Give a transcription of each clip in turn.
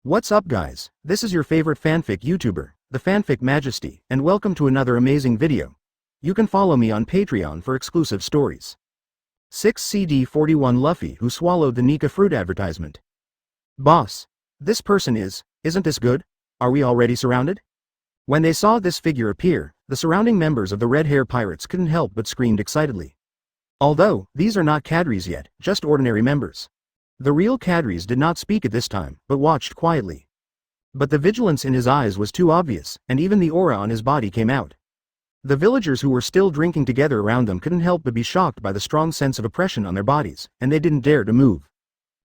What's up guys, this is your favorite fanfic YouTuber, the Fanfic Majesty, and welcome to another amazing video. You can follow me on Patreon for exclusive stories. 6CD41 Luffy who swallowed the Nika fruit advertisement. Boss. This person isn't this good? Are we already surrounded? When they saw this figure appear, the surrounding members of the Red Hair Pirates couldn't help but screamed excitedly. Although, these are not cadres yet, just ordinary members. The real cadres did not speak at this time, but watched quietly. But the vigilance in his eyes was too obvious, and even the aura on his body came out. The villagers who were still drinking together around them couldn't help but be shocked by the strong sense of oppression on their bodies, and they didn't dare to move.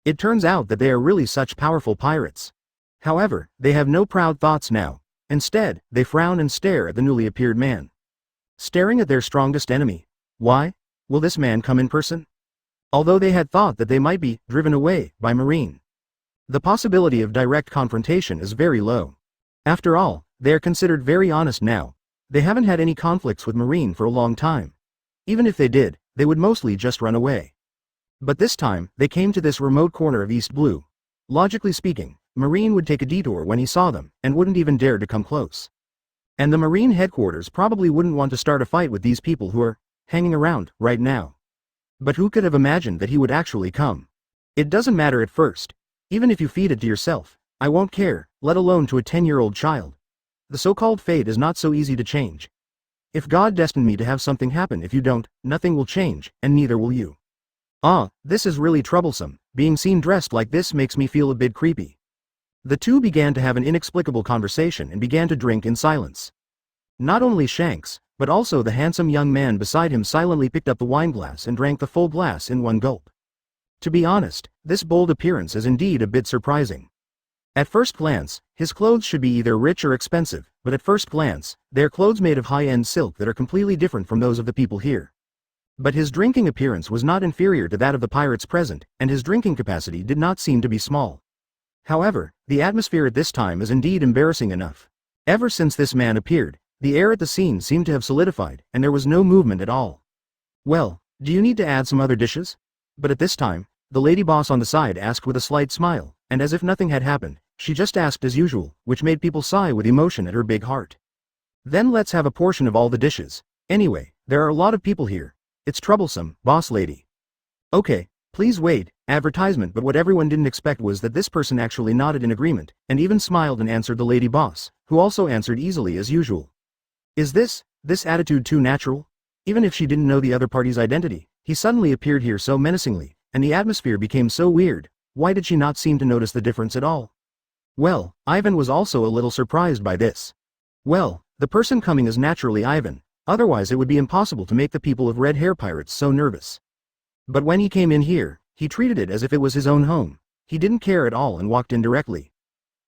It turns out that they are really such powerful pirates. However, they have no proud thoughts now. Instead, they frown and stare at the newly appeared man. Staring at their strongest enemy. Why? Will this man come in person? Although they had thought that they might be driven away by Marine. The possibility of direct confrontation is very low. After all, they are considered very honest now. They haven't had any conflicts with Marine for a long time. Even if they did, they would mostly just run away. But this time, they came to this remote corner of East Blue. Logically speaking, Marine would take a detour when he saw them, and wouldn't even dare to come close. And the Marine headquarters probably wouldn't want to start a fight with these people who are hanging around right now. But who could have imagined that he would actually come? It doesn't matter at first. Even if you feed it to yourself, I won't care, let alone to a 10-year-old child. The so-called fate is not so easy to change. If God destined me to have something happen, if you don't, nothing will change, and neither will you. This is really troublesome. Being seen dressed like this makes me feel a bit creepy. The two began to have an inexplicable conversation and began to drink in silence. Not only Shanks, but also the handsome young man beside him silently picked up the wineglass and drank the full glass in one gulp. To be honest, this bold appearance is indeed a bit surprising. At first glance, his clothes should be either rich or expensive, but at first glance, they are clothes made of high-end silk that are completely different from those of the people here. But his drinking appearance was not inferior to that of the pirates present, and his drinking capacity did not seem to be small. However, the atmosphere at this time is indeed embarrassing enough. Ever since this man appeared, the air at the scene seemed to have solidified, and there was no movement at all. Well, do you need to add some other dishes? But at this time, the lady boss on the side asked with a slight smile, and as if nothing had happened, she just asked as usual, which made people sigh with emotion at her big heart. Then let's have a portion of all the dishes. Anyway, there are a lot of people here. It's troublesome, boss lady. Okay, please wait, advertisement. But what everyone didn't expect was that this person actually nodded in agreement, and even smiled and answered the lady boss, who also answered easily as usual. Is this attitude too natural? Even if she didn't know the other party's identity, he suddenly appeared here so menacingly, and the atmosphere became so weird. Why did she not seem to notice the difference at all? Well, Ivan was also a little surprised by this. Well, the person coming is naturally Ivan, otherwise it would be impossible to make the people of Red Hair Pirates so nervous. But when he came in here, he treated it as if it was his own home. He didn't care at all and walked in directly.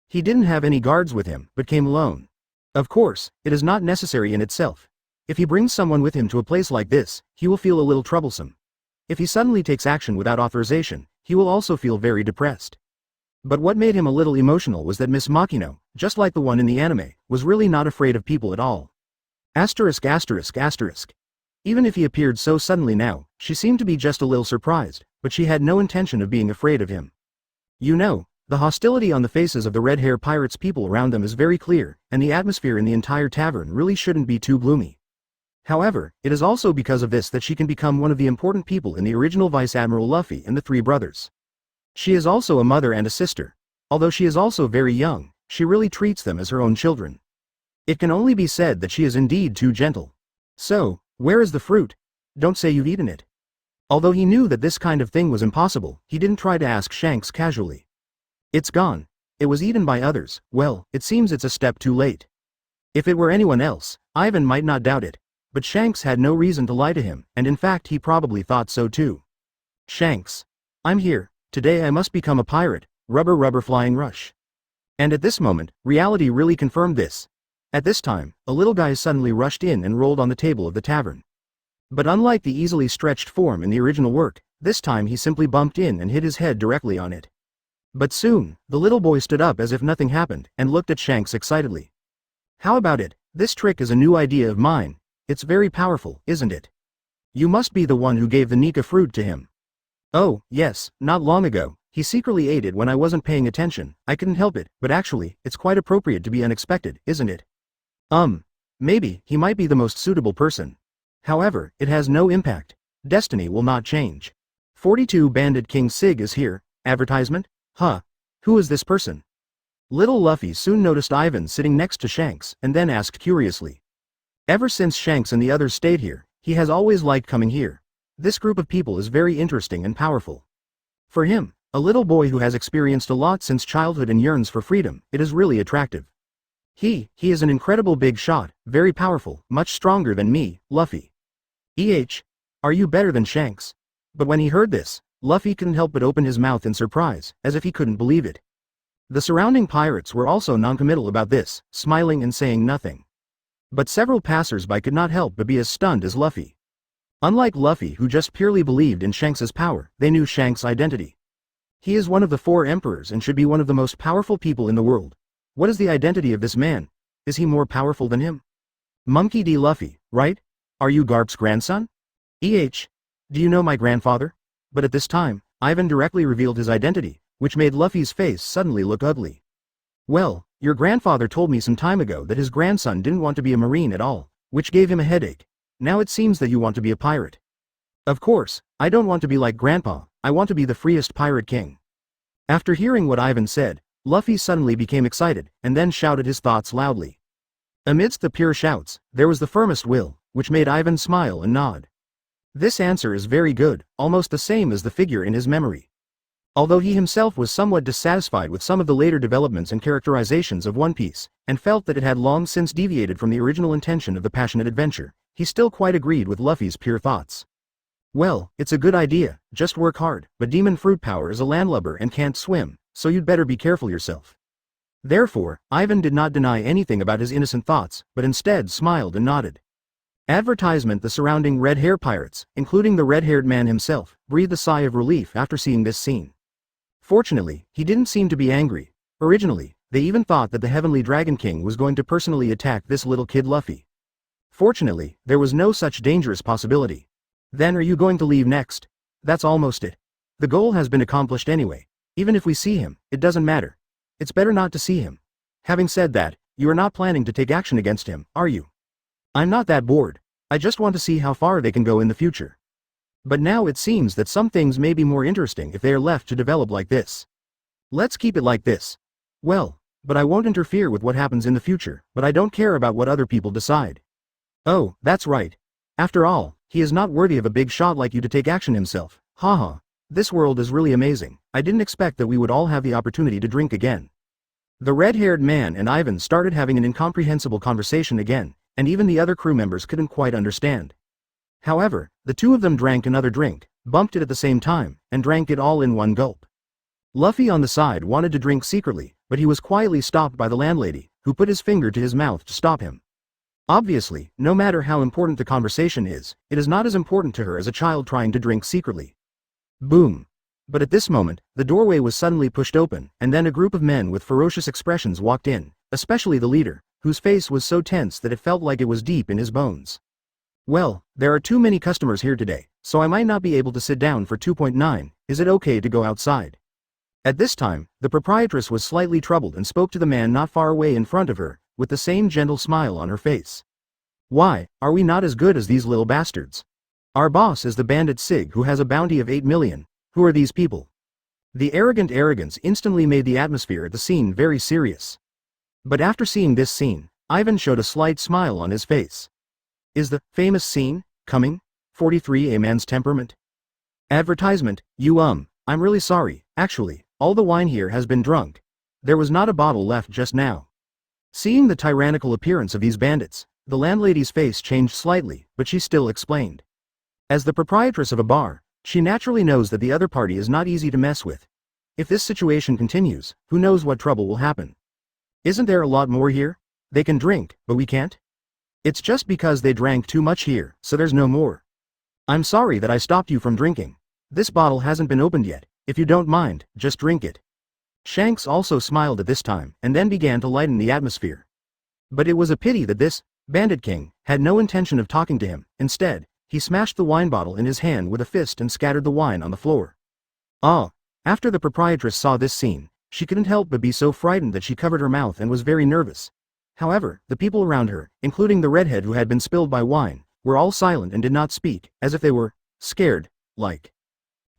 He didn't have any guards with him, but came alone. Of course, it is not necessary in itself. If he brings someone with him to a place like this, he will feel a little troublesome. If he suddenly takes action without authorization, he will also feel very depressed. But what made him a little emotional was that Miss Makino, just like the one in the anime, was really not afraid of people at all. Asterisk asterisk asterisk. Even if he appeared so suddenly now, she seemed to be just a little surprised, but she had no intention of being afraid of him. You know, the hostility on the faces of the Red Hair Pirates people around them is very clear, and the atmosphere in the entire tavern really shouldn't be too gloomy. However, it is also because of this that she can become one of the important people in the original Vice Admiral Luffy and the three brothers. She is also a mother and a sister. Although she is also very young, she really treats them as her own children. It can only be said that she is indeed too gentle. So, where is the fruit? Don't say you've eaten it. Although he knew that this kind of thing was impossible, he didn't try to ask Shanks casually. It's gone. It was eaten by others. Well, it seems it's a step too late. If it were anyone else, Ivan might not doubt it. But Shanks had no reason to lie to him, and in fact he probably thought so too. Shanks. I'm here. Today I must become a pirate. Rubber rubber flying rush. And at this moment, reality really confirmed this. At this time, a little guy suddenly rushed in and rolled on the table of the tavern. But unlike the easily stretched form in the original work, this time he simply bumped in and hit his head directly on it. But soon, the little boy stood up as if nothing happened, and looked at Shanks excitedly. How about it? This trick is a new idea of mine. It's very powerful, isn't it? You must be the one who gave the Nika fruit to him. Oh, yes, not long ago, He secretly ate it when I wasn't paying attention. I couldn't help it, but actually, it's quite appropriate to be unexpected, isn't it? Maybe, he might be the most suitable person. However, it has no impact. Destiny will not change. 42 Bandit King Sig is here. Advertisement? Huh. Who is this person? Little Luffy soon noticed Ivan sitting next to Shanks, and then asked curiously. Ever since Shanks and the others stayed here, he has always liked coming here. This group of people is very interesting and powerful. For him, a little boy who has experienced a lot since childhood and yearns for freedom, it is really attractive. He is an incredible big shot, very powerful, much stronger than me, Luffy. Are you better than Shanks? But when he heard this, Luffy couldn't help but open his mouth in surprise, as if he couldn't believe it. The surrounding pirates were also noncommittal about this, smiling and saying nothing. But several passers-by could not help but be as stunned as Luffy. Unlike Luffy, who just purely believed in Shanks's power, they knew Shanks' identity. He is one of the 4 emperors and should be one of the most powerful people in the world. What is the identity of this man? Is he more powerful than him? Monkey D. Luffy, right? Are you Garp's grandson? Do you know my grandfather? But at this time, Ivan directly revealed his identity, which made Luffy's face suddenly look ugly. Well, your grandfather told me some time ago that his grandson didn't want to be a marine at all, which gave him a headache. Now it seems that you want to be a pirate. Of course, I don't want to be like Grandpa, I want to be the freest pirate king. After hearing what Ivan said, Luffy suddenly became excited, and then shouted his thoughts loudly. Amidst the pure shouts, there was the firmest will, which made Ivan smile and nod. This answer is very good, almost the same as the figure in his memory. Although he himself was somewhat dissatisfied with some of the later developments and characterizations of One Piece, and felt that it had long since deviated from the original intention of the passionate adventure, he still quite agreed with Luffy's pure thoughts. Well, it's a good idea, just work hard, but Demon Fruit Power is a landlubber and can't swim, so you'd better be careful yourself. Therefore, Ivan did not deny anything about his innocent thoughts, but instead smiled and nodded. Advertisement. The surrounding red hair pirates, including the red-haired man himself, breathed a sigh of relief after seeing this scene. Fortunately, he didn't seem to be angry. Originally, they even thought that the Heavenly Dragon King was going to personally attack this little kid Luffy. Fortunately, there was no such dangerous possibility. Then are you going to leave next? That's almost it. The goal has been accomplished anyway. Even if we see him, it doesn't matter. It's better not to see him. Having said that, you are not planning to take action against him, are you? I'm not that bored. I just want to see how far they can go in the future. But now it seems that some things may be more interesting if they are left to develop like this. Let's keep it like this. Well, but I won't interfere with what happens in the future, but I don't care about what other people decide. Oh, that's right. After all, he is not worthy of a big shot like you to take action himself. Haha. This world is really amazing. I didn't expect that we would all have the opportunity to drink again. The red-haired man and Ivan started having an incomprehensible conversation again, and even the other crew members couldn't quite understand. However, the two of them drank another drink, bumped it at the same time, and drank it all in one gulp. Luffy on the side wanted to drink secretly, but he was quietly stopped by the landlady, who put his finger to his mouth to stop him. Obviously, no matter how important the conversation is, it is not as important to her as a child trying to drink secretly. Boom. But at this moment, the doorway was suddenly pushed open, and then a group of men with ferocious expressions walked in, especially the leader, whose face was so tense that it felt like it was deep in his bones. Well, there are too many customers here today, so I might not be able to sit down for 2.9, is it okay to go outside? At this time, the proprietress was slightly troubled and spoke to the man not far away in front of her, with the same gentle smile on her face. Why, are we not as good as these little bastards? Our boss is the bandit Sig who has a bounty of 8 million, who are these people? The arrogant arrogance instantly made the atmosphere at the scene very serious. But after seeing this scene, Ivan showed a slight smile on his face. Is the famous scene coming? 43 A man's temperament. Advertisement. I'm really sorry, actually, all the wine here has been drunk. There was not a bottle left just now. Seeing the tyrannical appearance of these bandits, the landlady's face changed slightly, but she still explained. As the proprietress of a bar, she naturally knows that the other party is not easy to mess with. If this situation continues, who knows what trouble will happen. Isn't there a lot more here? They can drink, but we can't? It's just because they drank too much here, so there's no more. I'm sorry that I stopped you from drinking. This bottle hasn't been opened yet. If you don't mind, just drink it. Shanks also smiled at this time, and then began to lighten the atmosphere. But it was a pity that this Bandit King had no intention of talking to him. Instead, he smashed the wine bottle in his hand with a fist and scattered the wine on the floor. Ah, After the proprietress saw this scene, she couldn't help but be so frightened that she covered her mouth and was very nervous. However, the people around her, including the redhead who had been spilled by wine, were all silent and did not speak, as if they were scared, like.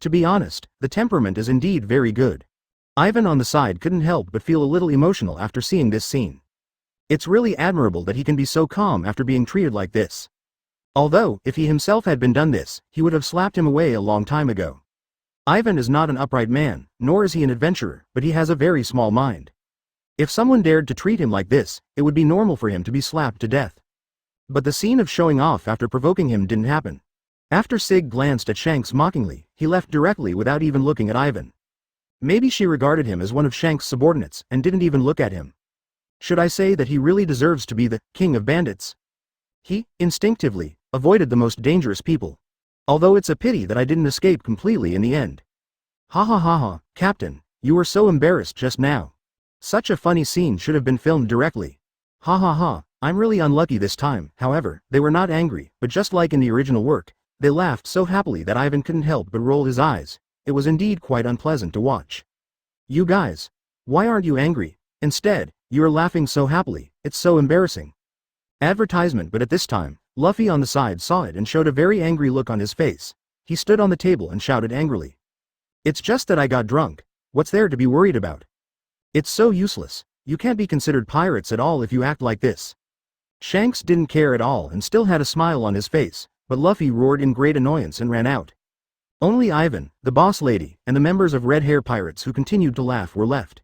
To be honest, the temperament is indeed very good. Ivan on the side couldn't help but feel a little emotional after seeing this scene. It's really admirable that he can be so calm after being treated like this. Although, if he himself had been done this, he would have slapped him away a long time ago. Ivan is not an upright man, nor is he an adventurer, but he has a very small mind. If someone dared to treat him like this, it would be normal for him to be slapped to death. But the scene of showing off after provoking him didn't happen. After Sig glanced at Shanks mockingly, he left directly without even looking at Ivan. Maybe she regarded him as one of Shanks' subordinates and didn't even look at him. Should I say that he really deserves to be the king of bandits? He, instinctively, avoided the most dangerous people. Although it's a pity that I didn't escape completely in the end. Ha ha ha ha, Captain, you were so embarrassed just now. Such a funny scene should have been filmed directly. Ha ha ha, I'm really unlucky this time. However, they were not angry, but just like in the original work, they laughed so happily that Ivan couldn't help but roll his eyes. It was indeed quite unpleasant to watch. You guys, why aren't you angry? Instead, you are laughing so happily, it's so embarrassing. Advertisement. But at this time, Luffy on the side saw it and showed a very angry look on his face. He stood on the table and shouted angrily. It's just that I got drunk. What's there to be worried about? It's so useless. You can't be considered pirates at all if you act like this. Shanks didn't care at all and still had a smile on his face, but Luffy roared in great annoyance and ran out. Only Ivan, the boss lady, and the members of Red Hair Pirates who continued to laugh were left.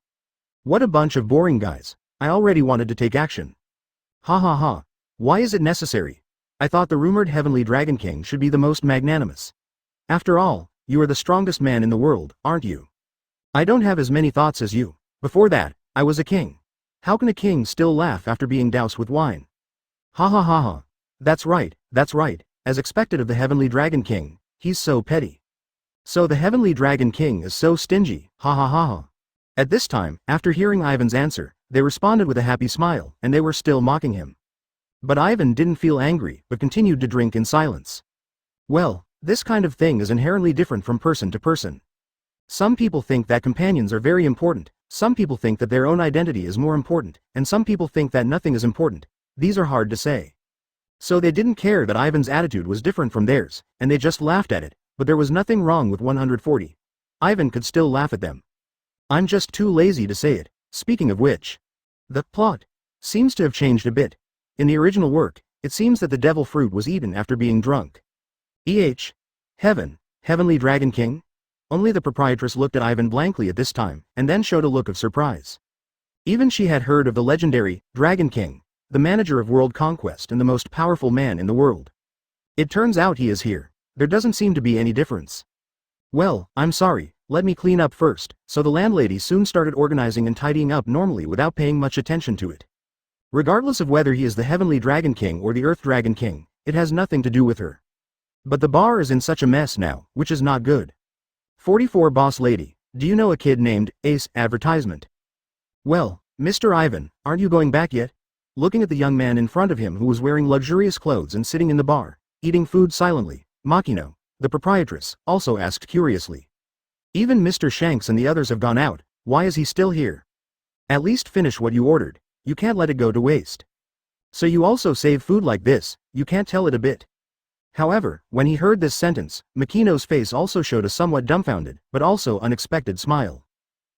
What a bunch of boring guys. I already wanted to take action. Ha ha ha. Why is it necessary? I thought the rumored Heavenly Dragon King should be the most magnanimous. After all, you are the strongest man in the world, aren't you? I don't have as many thoughts as you. Before that, I was a king. How can a king still laugh after being doused with wine? Ha ha ha ha. That's right, as expected of the Heavenly Dragon King, he's so petty. So the Heavenly Dragon King is so stingy, ha ha ha ha. At this time, after hearing Ivan's answer, they responded with a happy smile, and they were still mocking him. But Ivan didn't feel angry, but continued to drink in silence. Well, this kind of thing is inherently different from person to person. Some people think that companions are very important, some people think that their own identity is more important, and some people think that nothing is important. These are hard to say. So they didn't care that Ivan's attitude was different from theirs, and they just laughed at it, but there was nothing wrong with 140. Ivan could still laugh at them. I'm just too lazy to say it. Speaking of which, the plot seems to have changed a bit. In the original work, it seems that the devil fruit was eaten after being drunk. Heavenly Dragon King? Only the proprietress looked at Ivan blankly at this time, and then showed a look of surprise. Even she had heard of the legendary Dragon King, the manager of world conquest and the most powerful man in the world. It turns out he is here. There doesn't seem to be any difference. Well, I'm sorry, let me clean up first. So the landlady soon started organizing and tidying up normally without paying much attention to it. Regardless of whether he is the Heavenly Dragon King or the Earth Dragon King, it has nothing to do with her. But the bar is in such a mess now, which is not good. 44 Boss Lady, do you know a kid named Ace? Advertisement. Well, Mr. Ivan, aren't you going back yet? Looking at the young man in front of him who was wearing luxurious clothes and sitting in the bar, eating food silently, Makino, the proprietress, also asked curiously. Even Mr. Shanks and the others have gone out, why is he still here? At least finish what you ordered, you can't let it go to waste. So you also save food like this, you can't tell it a bit. However, when he heard this sentence, Makino's face also showed a somewhat dumbfounded, but also unexpected smile.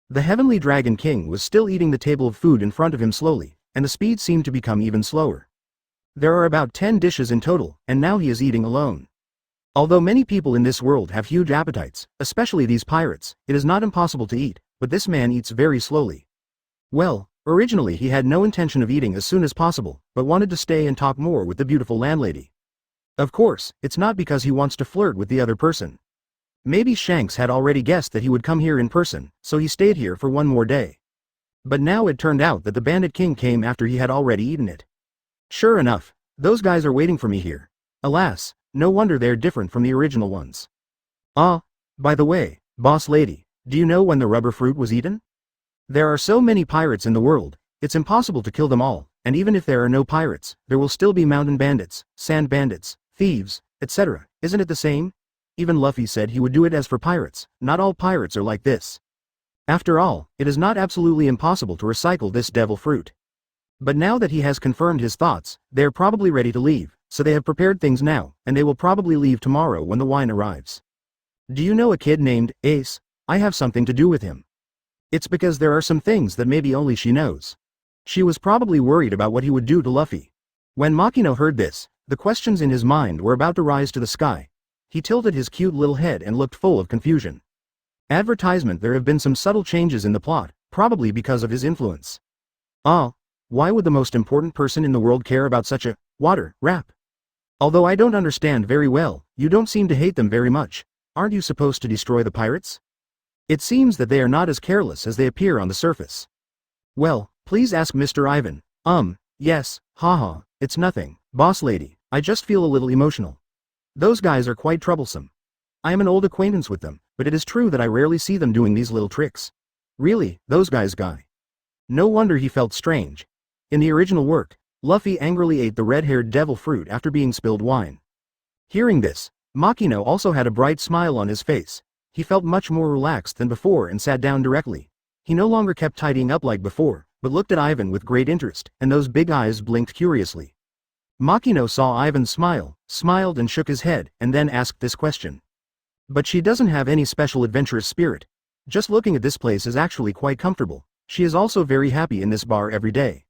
The Heavenly Dragon King was still eating the table of food in front of him slowly, and the speed seemed to become even slower. There are about 10 dishes in total, and now he is eating alone. Although many people in this world have huge appetites, especially these pirates, it is not impossible to eat, but this man eats very slowly. Well, originally he had no intention of eating as soon as possible, but wanted to stay and talk more with the beautiful landlady. Of course, it's not because he wants to flirt with the other person. Maybe Shanks had already guessed that he would come here in person, so he stayed here for one more day. But now it turned out that the Bandit King came after he had already eaten it. Sure enough, those guys are waiting for me here. Alas, no wonder they're different from the original ones. By the way, Boss Lady, do you know when the rubber fruit was eaten? There are so many pirates in the world, it's impossible to kill them all, and even if there are no pirates, there will still be mountain bandits, sand bandits, thieves, etc., isn't it the same? Even Luffy said he would do it. As for pirates, not all pirates are like this. After all, it is not absolutely impossible to recycle this devil fruit. But now that he has confirmed his thoughts, they are probably ready to leave, so they have prepared things now, and they will probably leave tomorrow when the wine arrives. Do you know a kid named Ace? I have something to do with him. It's because there are some things that maybe only she knows. She was probably worried about what he would do to Luffy. When Makino heard this, the questions in his mind were about to rise to the sky. He tilted his cute little head and looked full of confusion. Advertisement. There have been some subtle changes in the plot, probably because of his influence. Why would the most important person in the world care about such a water rap? Although I don't understand very well, you don't seem to hate them very much. Aren't you supposed to destroy the pirates? It seems that they are not as careless as they appear on the surface. Well, please ask Mr. Ivan. Yes, haha, it's nothing, boss lady, I just feel a little emotional. Those guys are quite troublesome. I am an old acquaintance with them, but it is true that I rarely see them doing these little tricks. Really, those guys guy. No wonder he felt strange. In the original work, Luffy angrily ate the red-haired devil fruit after being spilled wine. Hearing this, Makino also had a bright smile on his face. He felt much more relaxed than before and sat down directly. He no longer kept tidying up like before, but looked at Ivan with great interest, and those big eyes blinked curiously. Makino saw Ivan smile, smiled and shook his head, and then asked this question. But she doesn't have any special adventurous spirit. Just looking at this place is actually quite comfortable. She is also very happy in this bar every day.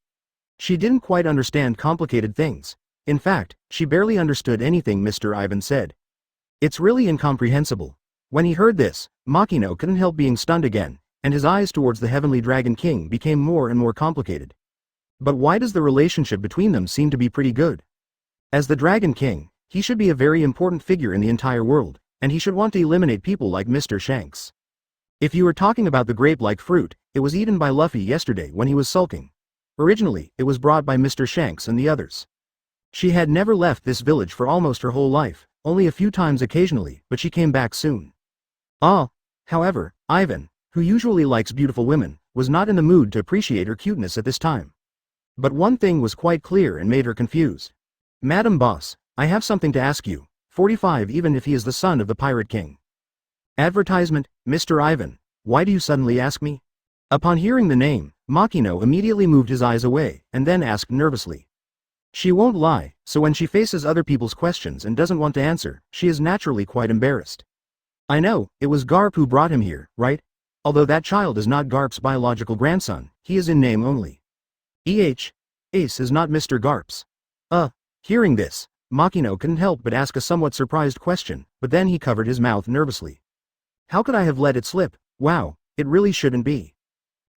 She didn't quite understand complicated things. In fact, she barely understood anything Mr. Ivan said. It's really incomprehensible. When he heard this, Makino couldn't help being stunned again, and his eyes towards the Heavenly Dragon King became more and more complicated. But why does the relationship between them seem to be pretty good? As the Dragon King, he should be a very important figure in the entire world, and he should want to eliminate people like Mr. Shanks. If you were talking about the grape-like fruit, it was eaten by Luffy yesterday when he was sulking. Originally, it was brought by Mr. Shanks and the others. She had never left this village for almost her whole life, only a few times occasionally, but she came back soon. However, Ivan, who usually likes beautiful women, was not in the mood to appreciate her cuteness at this time. But one thing was quite clear and made her confused. Madam Boss, I have something to ask you. 45 even if he is the son of the Pirate King. Advertisement, Mr. Ivan, why do you suddenly ask me? Upon hearing the name, Makino immediately moved his eyes away, and then asked nervously. She won't lie, so when she faces other people's questions and doesn't want to answer, she is naturally quite embarrassed. I know, it was Garp who brought him here, right? Although that child is not Garp's biological grandson, he is in name only. Ace is not Mr. Garp's. Hearing this, Makino couldn't help but ask a somewhat surprised question, but then he covered his mouth nervously. How could I have let it slip? Wow, it really shouldn't be.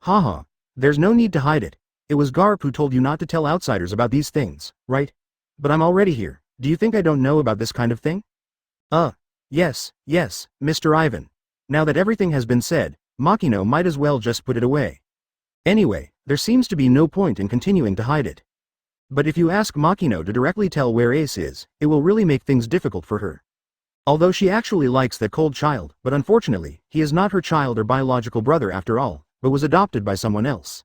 Haha, there's no need to hide it. It was Garp who told you not to tell outsiders about these things, right? But I'm already here. Do you think I don't know about this kind of thing? Yes, Mr. Ivan. Now that everything has been said, Makino might as well just put it away. Anyway, there seems to be no point in continuing to hide it. But if you ask Makino to directly tell where Ace is, it will really make things difficult for her. Although she actually likes that cold child, but unfortunately, he is not her child or biological brother after all, but was adopted by someone else.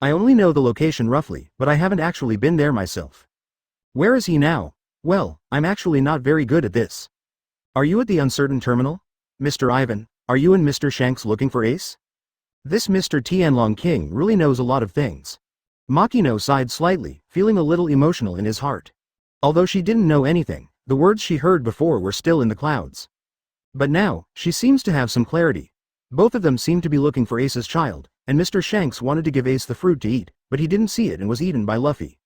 I only know the location roughly, but I haven't actually been there myself. Where is he now? Well, I'm actually not very good at this. Are you at the uncertain terminal? Mr. Ivan, are you and Mr. Shanks looking for Ace? This Mr. Tianlong King really knows a lot of things. Makino sighed slightly, feeling a little emotional in his heart. Although she didn't know anything, the words she heard before were still in the clouds. But now, she seems to have some clarity. Both of them seem to be looking for Ace's child, and Mr. Shanks wanted to give Ace the fruit to eat, but he didn't see it and was eaten by Luffy.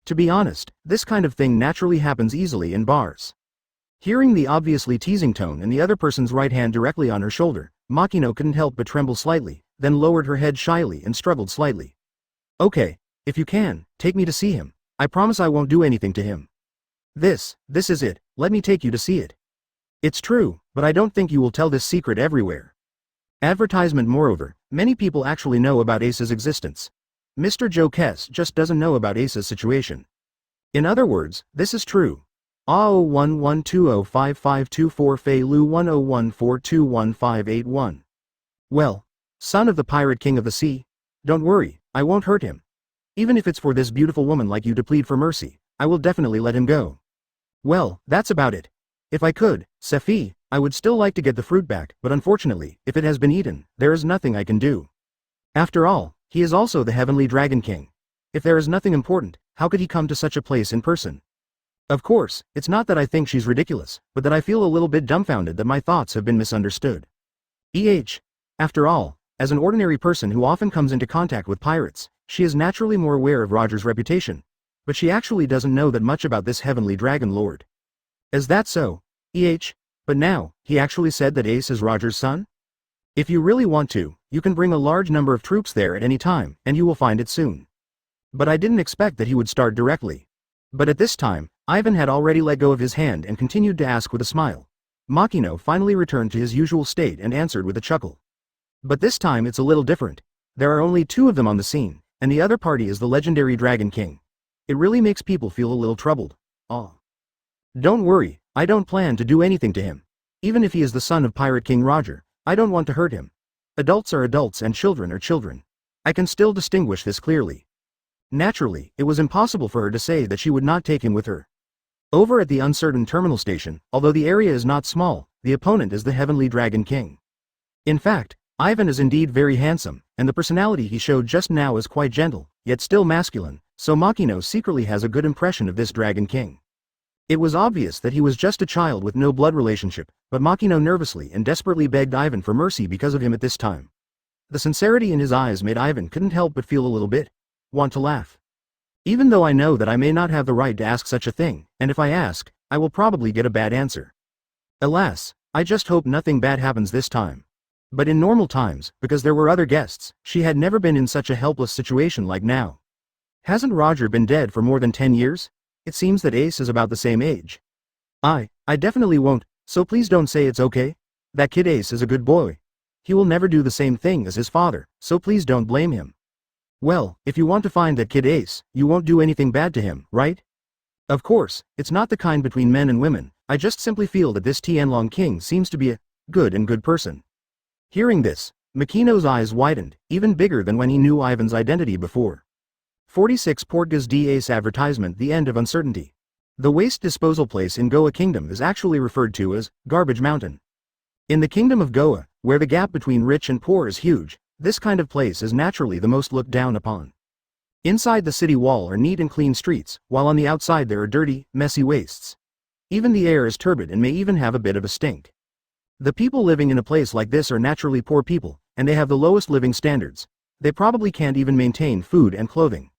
To be honest, this kind of thing naturally happens easily in bars. Hearing the obviously teasing tone and the other person's right hand directly on her shoulder, Makino couldn't help but tremble slightly, then lowered her head shyly and struggled slightly. Okay, if you can, take me to see him. I promise I won't do anything to him. This is it, let me take you to see it. It's true, but I don't think you will tell this secret everywhere. Advertisement. Moreover, many people actually know about Ace's existence. Mr. Joe Kess just doesn't know about Ace's situation. In other words, this is true. AO11205524 Fei Lu 10142151. Well, son of the Pirate King of the Sea? Don't worry, I won't hurt him. Even if it's for this beautiful woman like you to plead for mercy, I will definitely let him go. Well, that's about it. If I could, Sephi, I would still like to get the fruit back, but unfortunately, if it has been eaten, there is nothing I can do. After all, he is also the Heavenly Dragon King. If there is nothing important, how could he come to such a place in person? Of course, it's not that I think she's ridiculous, but that I feel a little bit dumbfounded that my thoughts have been misunderstood. After all, as an ordinary person who often comes into contact with pirates, she is naturally more aware of Roger's reputation. But she actually doesn't know that much about this Heavenly Dragon Lord. Is that so? But now, he actually said that Ace is Roger's son? If you really want to, you can bring a large number of troops there at any time, and you will find it soon. But I didn't expect that he would start directly. But at this time, Ivan had already let go of his hand and continued to ask with a smile. Makino finally returned to his usual state and answered with a chuckle. But this time it's a little different. There are only 2 of them on the scene, and the other party is the legendary Dragon King. It really makes people feel a little troubled. Don't worry, I don't plan to do anything to him. Even if he is the son of Pirate King Roger, I don't want to hurt him. Adults are adults and children are children. I can still distinguish this clearly. Naturally, it was impossible for her to say that she would not take him with her. Over at the uncertain terminal station, although the area is not small, the opponent is the Heavenly Dragon King. In fact, Ivan is indeed very handsome, and the personality he showed just now is quite gentle, yet still masculine, so Makino secretly has a good impression of this Dragon King. It was obvious that he was just a child with no blood relationship, but Makino nervously and desperately begged Ivan for mercy because of him at this time. The sincerity in his eyes made Ivan couldn't help but feel a little bit want to laugh. Even though I know that I may not have the right to ask such a thing, and if I ask, I will probably get a bad answer. Alas, I just hope nothing bad happens this time. But in normal times, because there were other guests, she had never been in such a helpless situation like now. Hasn't Roger been dead for more than 10 years? It seems that Ace is about the same age. I definitely won't, so please don't say it's okay. That kid Ace is a good boy. He will never do the same thing as his father, so please don't blame him. Well, if you want to find that kid Ace, you won't do anything bad to him, right? Of course, it's not the kind between men and women. I just simply feel that this Tianlong King seems to be a good person. Hearing this, Makino's eyes widened, even bigger than when he knew Ivan's identity before. 46 Portgas Ace advertisement. The end of uncertainty. The waste disposal place in Goa Kingdom is actually referred to as Garbage Mountain. In the Kingdom of Goa, where the gap between rich and poor is huge, this kind of place is naturally the most looked down upon. Inside the city wall are neat and clean streets, while on the outside there are dirty, messy wastes. Even the air is turbid and may even have a bit of a stink. The people living in a place like this are naturally poor people, and they have the lowest living standards. They probably can't even maintain food and clothing.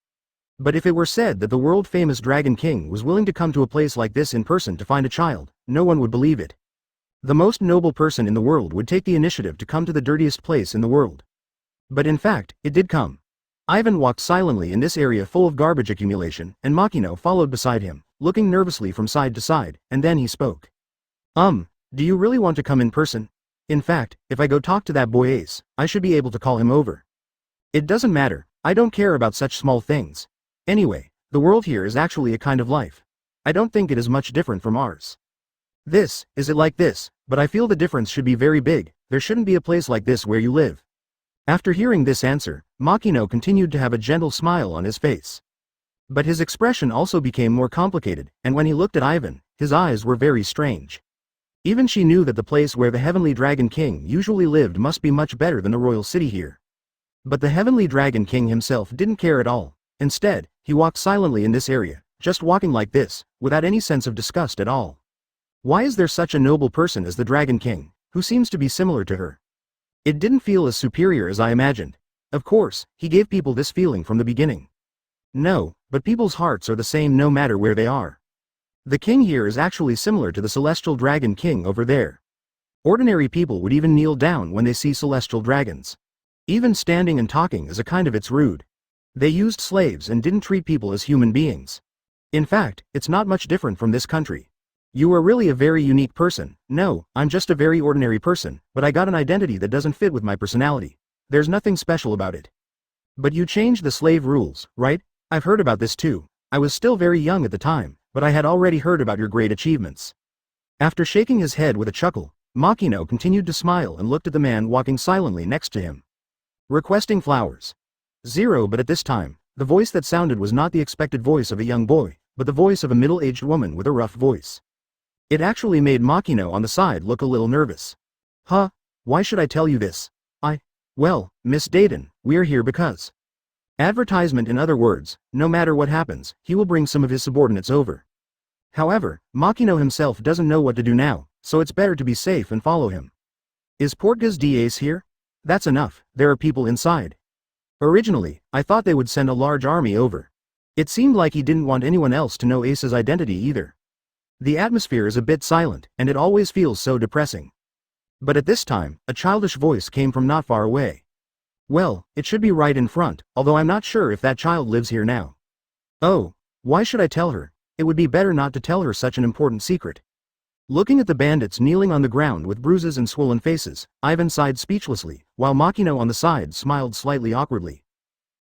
But if it were said that the world-famous Dragon King was willing to come to a place like this in person to find a child, no one would believe it. The most noble person in the world would take the initiative to come to the dirtiest place in the world. But in fact, it did come. Ivan walked silently in this area full of garbage accumulation, and Makino followed beside him, looking nervously from side to side, and then he spoke. Do you really want to come in person? In fact, if I go talk to that boy Ace, I should be able to call him over. It doesn't matter, I don't care about such small things. Anyway, the world here is actually a kind of life. I don't think it is much different from ours. Is it like this, but I feel the difference should be very big. There shouldn't be a place like this where you live. After hearing this answer, Makino continued to have a gentle smile on his face. But his expression also became more complicated, and when he looked at Ivan, his eyes were very strange. Even she knew that the place where the Heavenly Dragon King usually lived must be much better than the royal city here. But the Heavenly Dragon King himself didn't care at all. Instead, he walked silently in this area, just walking like this, without any sense of disgust at all. Why is there such a noble person as the Dragon King, who seems to be similar to her? It didn't feel as superior as I imagined. Of course, he gave people this feeling from the beginning. No, but people's hearts are the same no matter where they are. The king here is actually similar to the Celestial Dragon King over there. Ordinary people would even kneel down when they see celestial dragons. Even standing and talking is a kind of it's rude. They used slaves and didn't treat people as human beings. In fact, it's not much different from this country. You are really a very unique person. No, I'm just a very ordinary person, but I got an identity that doesn't fit with my personality. There's nothing special about it. But you changed the slave rules, right? I've heard about this too. I was still very young at the time, but I had already heard about your great achievements. After shaking his head with a chuckle, Makino continued to smile and looked at the man walking silently next to him. Requesting flowers. 0. But at this time, the voice that sounded was not the expected voice of a young boy, but the voice of a middle-aged woman with a rough voice. It actually made Makino on the side look a little nervous. Huh? Why should I tell you this? Well, Miss Dayton, we're here because. Advertisement, in other words, no matter what happens, he will bring some of his subordinates over. However, Makino himself doesn't know what to do now, so it's better to be safe and follow him. Is Portgas d'Ace here? That's enough, there are people inside. Originally, I thought they would send a large army over. It seemed like he didn't want anyone else to know Ace's identity either. The atmosphere is a bit silent, and it always feels so depressing. But at this time, a childish voice came from not far away. Well, it should be right in front, although I'm not sure if that child lives here now. Oh, why should I tell her? It would be better not to tell her such an important secret. Looking at the bandits kneeling on the ground with bruises and swollen faces, Ivan sighed speechlessly, while Makino on the side smiled slightly awkwardly.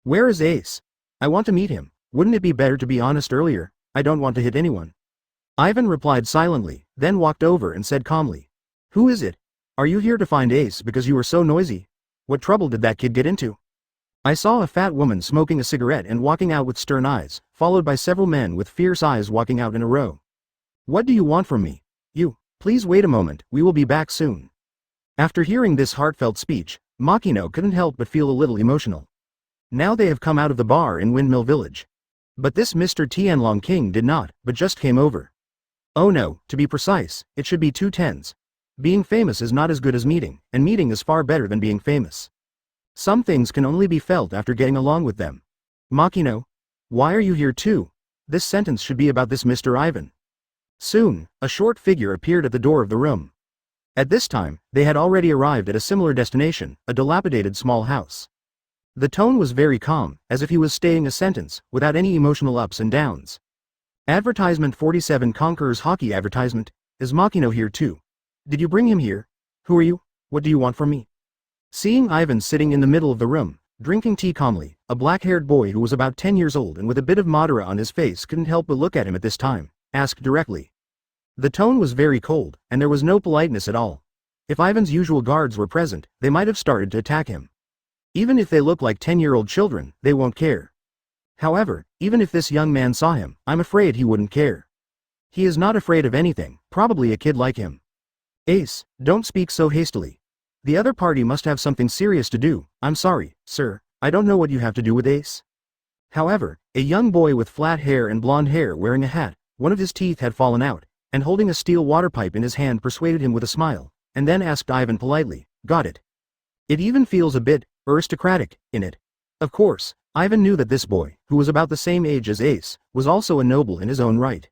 Where is Ace? I want to meet him. Wouldn't it be better to be honest earlier? I don't want to hit anyone. Ivan replied silently, then walked over and said calmly. Who is it? Are you here to find Ace because you were so noisy? What trouble did that kid get into? I saw a fat woman smoking a cigarette and walking out with stern eyes, followed by several men with fierce eyes walking out in a row. What do you want from me? You, please wait a moment, we will be back soon. After hearing this heartfelt speech, Makino couldn't help but feel a little emotional. Now they have come out of the bar in Windmill Village. But this Mr. Tianlong King did not, but just came over. Oh no, to be precise, it should be 2 tens. Being famous is not as good as meeting, and meeting is far better than being famous. Some things can only be felt after getting along with them. Makino? Why are you here too? This sentence should be about this Mr. Ivan. Soon, a short figure appeared at the door of the room. At this time, they had already arrived at a similar destination, a dilapidated small house. The tone was very calm, as if he was stating a sentence, without any emotional ups and downs. Advertisement 47 Conqueror's Hockey Advertisement. Is Makino here too? Did you bring him here? Who are you? What do you want from me? Seeing Ivan sitting in the middle of the room, drinking tea calmly, a black-haired boy who was about 10 years old and with a bit of Madara on his face couldn't help but look at him at this time, asked directly. The tone was very cold, and there was no politeness at all. If Ivan's usual guards were present, they might have started to attack him. Even if they look like 10-year-old children, they won't care. However, even if this young man saw him, I'm afraid he wouldn't care. He is not afraid of anything, probably a kid like him. Ace, don't speak so hastily. The other party must have something serious to do. I'm sorry, sir, I don't know what you have to do with Ace. However, a young boy with flat hair and blonde hair wearing a hat, one of his teeth had fallen out, and holding a steel water pipe in his hand persuaded him with a smile, and then asked Ivan politely, got it? It even feels a bit aristocratic, in it. Of course, Ivan knew that this boy, who was about the same age as Ace, was also a noble in his own right.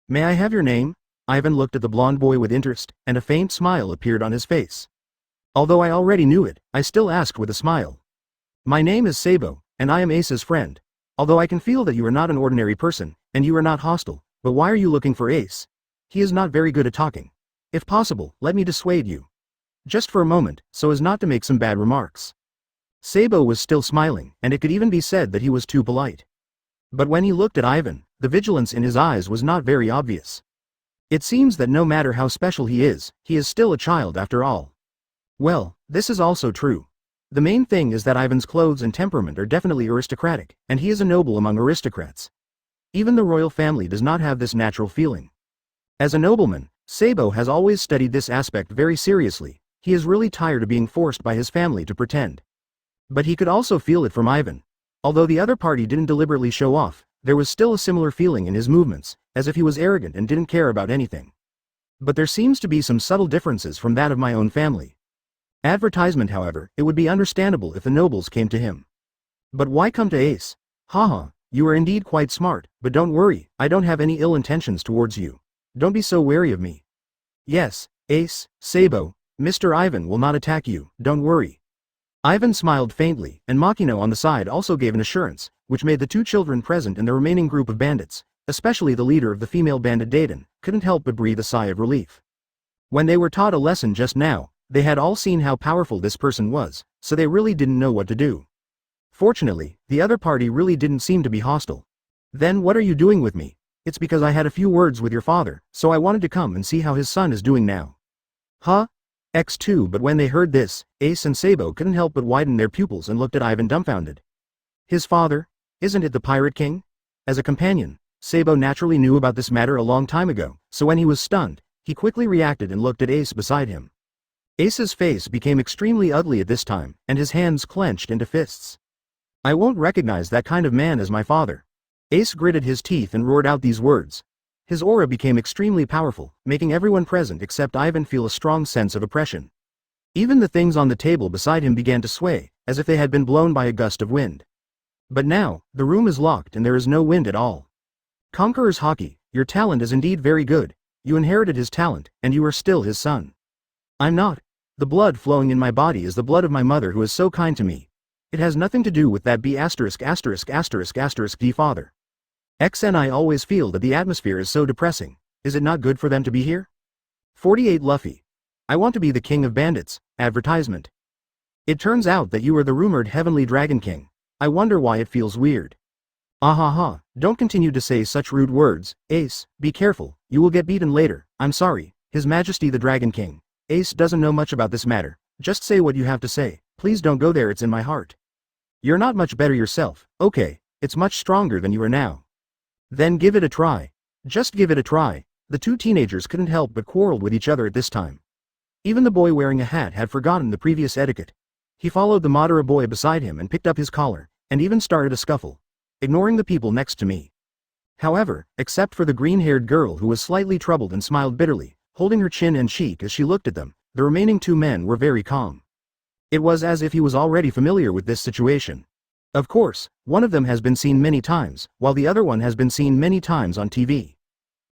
May I have your name? Ivan looked at the blonde boy with interest, and a faint smile appeared on his face. Although I already knew it, I still asked with a smile. My name is Sabo, and I am Ace's friend. Although I can feel that you are not an ordinary person, and you are not hostile, but why are you looking for Ace? He is not very good at talking. If possible, let me dissuade you. Just for a moment, so as not to make some bad remarks. Sabo was still smiling, and it could even be said that he was too polite. But when he looked at Ivan, the vigilance in his eyes was not very obvious. It seems that no matter how special he is still a child after all. Well, this is also true. The main thing is that Ivan's clothes and temperament are definitely aristocratic, and he is a noble among aristocrats. Even the royal family does not have this natural feeling. As a nobleman, Sabo has always studied this aspect very seriously. He is really tired of being forced by his family to pretend. But he could also feel it from Ivan. Although the other party didn't deliberately show off, there was still a similar feeling in his movements, as if he was arrogant and didn't care about anything. But there seems to be some subtle differences from that of my own family. Advertisement, however, it would be understandable if the nobles came to him. But why come to Ace? Haha, you are indeed quite smart, but don't worry, I don't have any ill intentions towards you. Don't be so wary of me. Yes, Ace, Sabo, Mr. Ivan will not attack you, don't worry. Ivan smiled faintly, and Makino on the side also gave an assurance, which made the 2 children present in the remaining group of bandits, especially the leader of the female bandit Dayton, couldn't help but breathe a sigh of relief. When they were taught a lesson just now, they had all seen how powerful this person was, so they really didn't know what to do. Fortunately, the other party really didn't seem to be hostile. Then what are you doing with me? It's because I had a few words with your father, so I wanted to come and see how his son is doing now. Huh? X2. But when they heard this, Ace and Sabo couldn't help but widen their pupils and looked at Ivan dumbfounded. His father? Isn't it the Pirate King? As a companion, Sabo naturally knew about this matter a long time ago, so when he was stunned, he quickly reacted and looked at Ace beside him. Ace's face became extremely ugly at this time, and his hands clenched into fists. I won't recognize that kind of man as my father. Ace gritted his teeth and roared out these words. His aura became extremely powerful, making everyone present except Ivan feel a strong sense of oppression. Even the things on the table beside him began to sway, as if they had been blown by a gust of wind. But now, the room is locked and there is no wind at all. Conqueror's Haki, your talent is indeed very good. You inherited his talent, and you are still his son. I'm not. The blood flowing in my body is the blood of my mother who is so kind to me. It has nothing to do with that B********** D father. X and I always feel that the atmosphere is so depressing. Is it not good for them to be here? 48 Luffy. I want to be the king of bandits. Advertisement. It turns out that you are the rumored Heavenly Dragon King. I wonder why it feels weird. Ahaha, don't continue to say such rude words, Ace, be careful, you will get beaten later. I'm sorry, His Majesty the Dragon King. Ace doesn't know much about this matter. Just say what you have to say. Please don't go there, it's in my heart. You're not much better yourself. Okay, it's much stronger than you are now. Then give it a try. Just give it a try. The two teenagers couldn't help but quarrel with each other at this time. Even the boy wearing a hat had forgotten the previous etiquette. He followed the Madara boy beside him and picked up his collar, and even started a scuffle, ignoring the people next to me. However, except for the green-haired girl who was slightly troubled and smiled bitterly, holding her chin and cheek as she looked at them, the remaining two men were very calm. It was as if he was already familiar with this situation. Of course, one of them has been seen many times, while the other one has been seen many times on TV.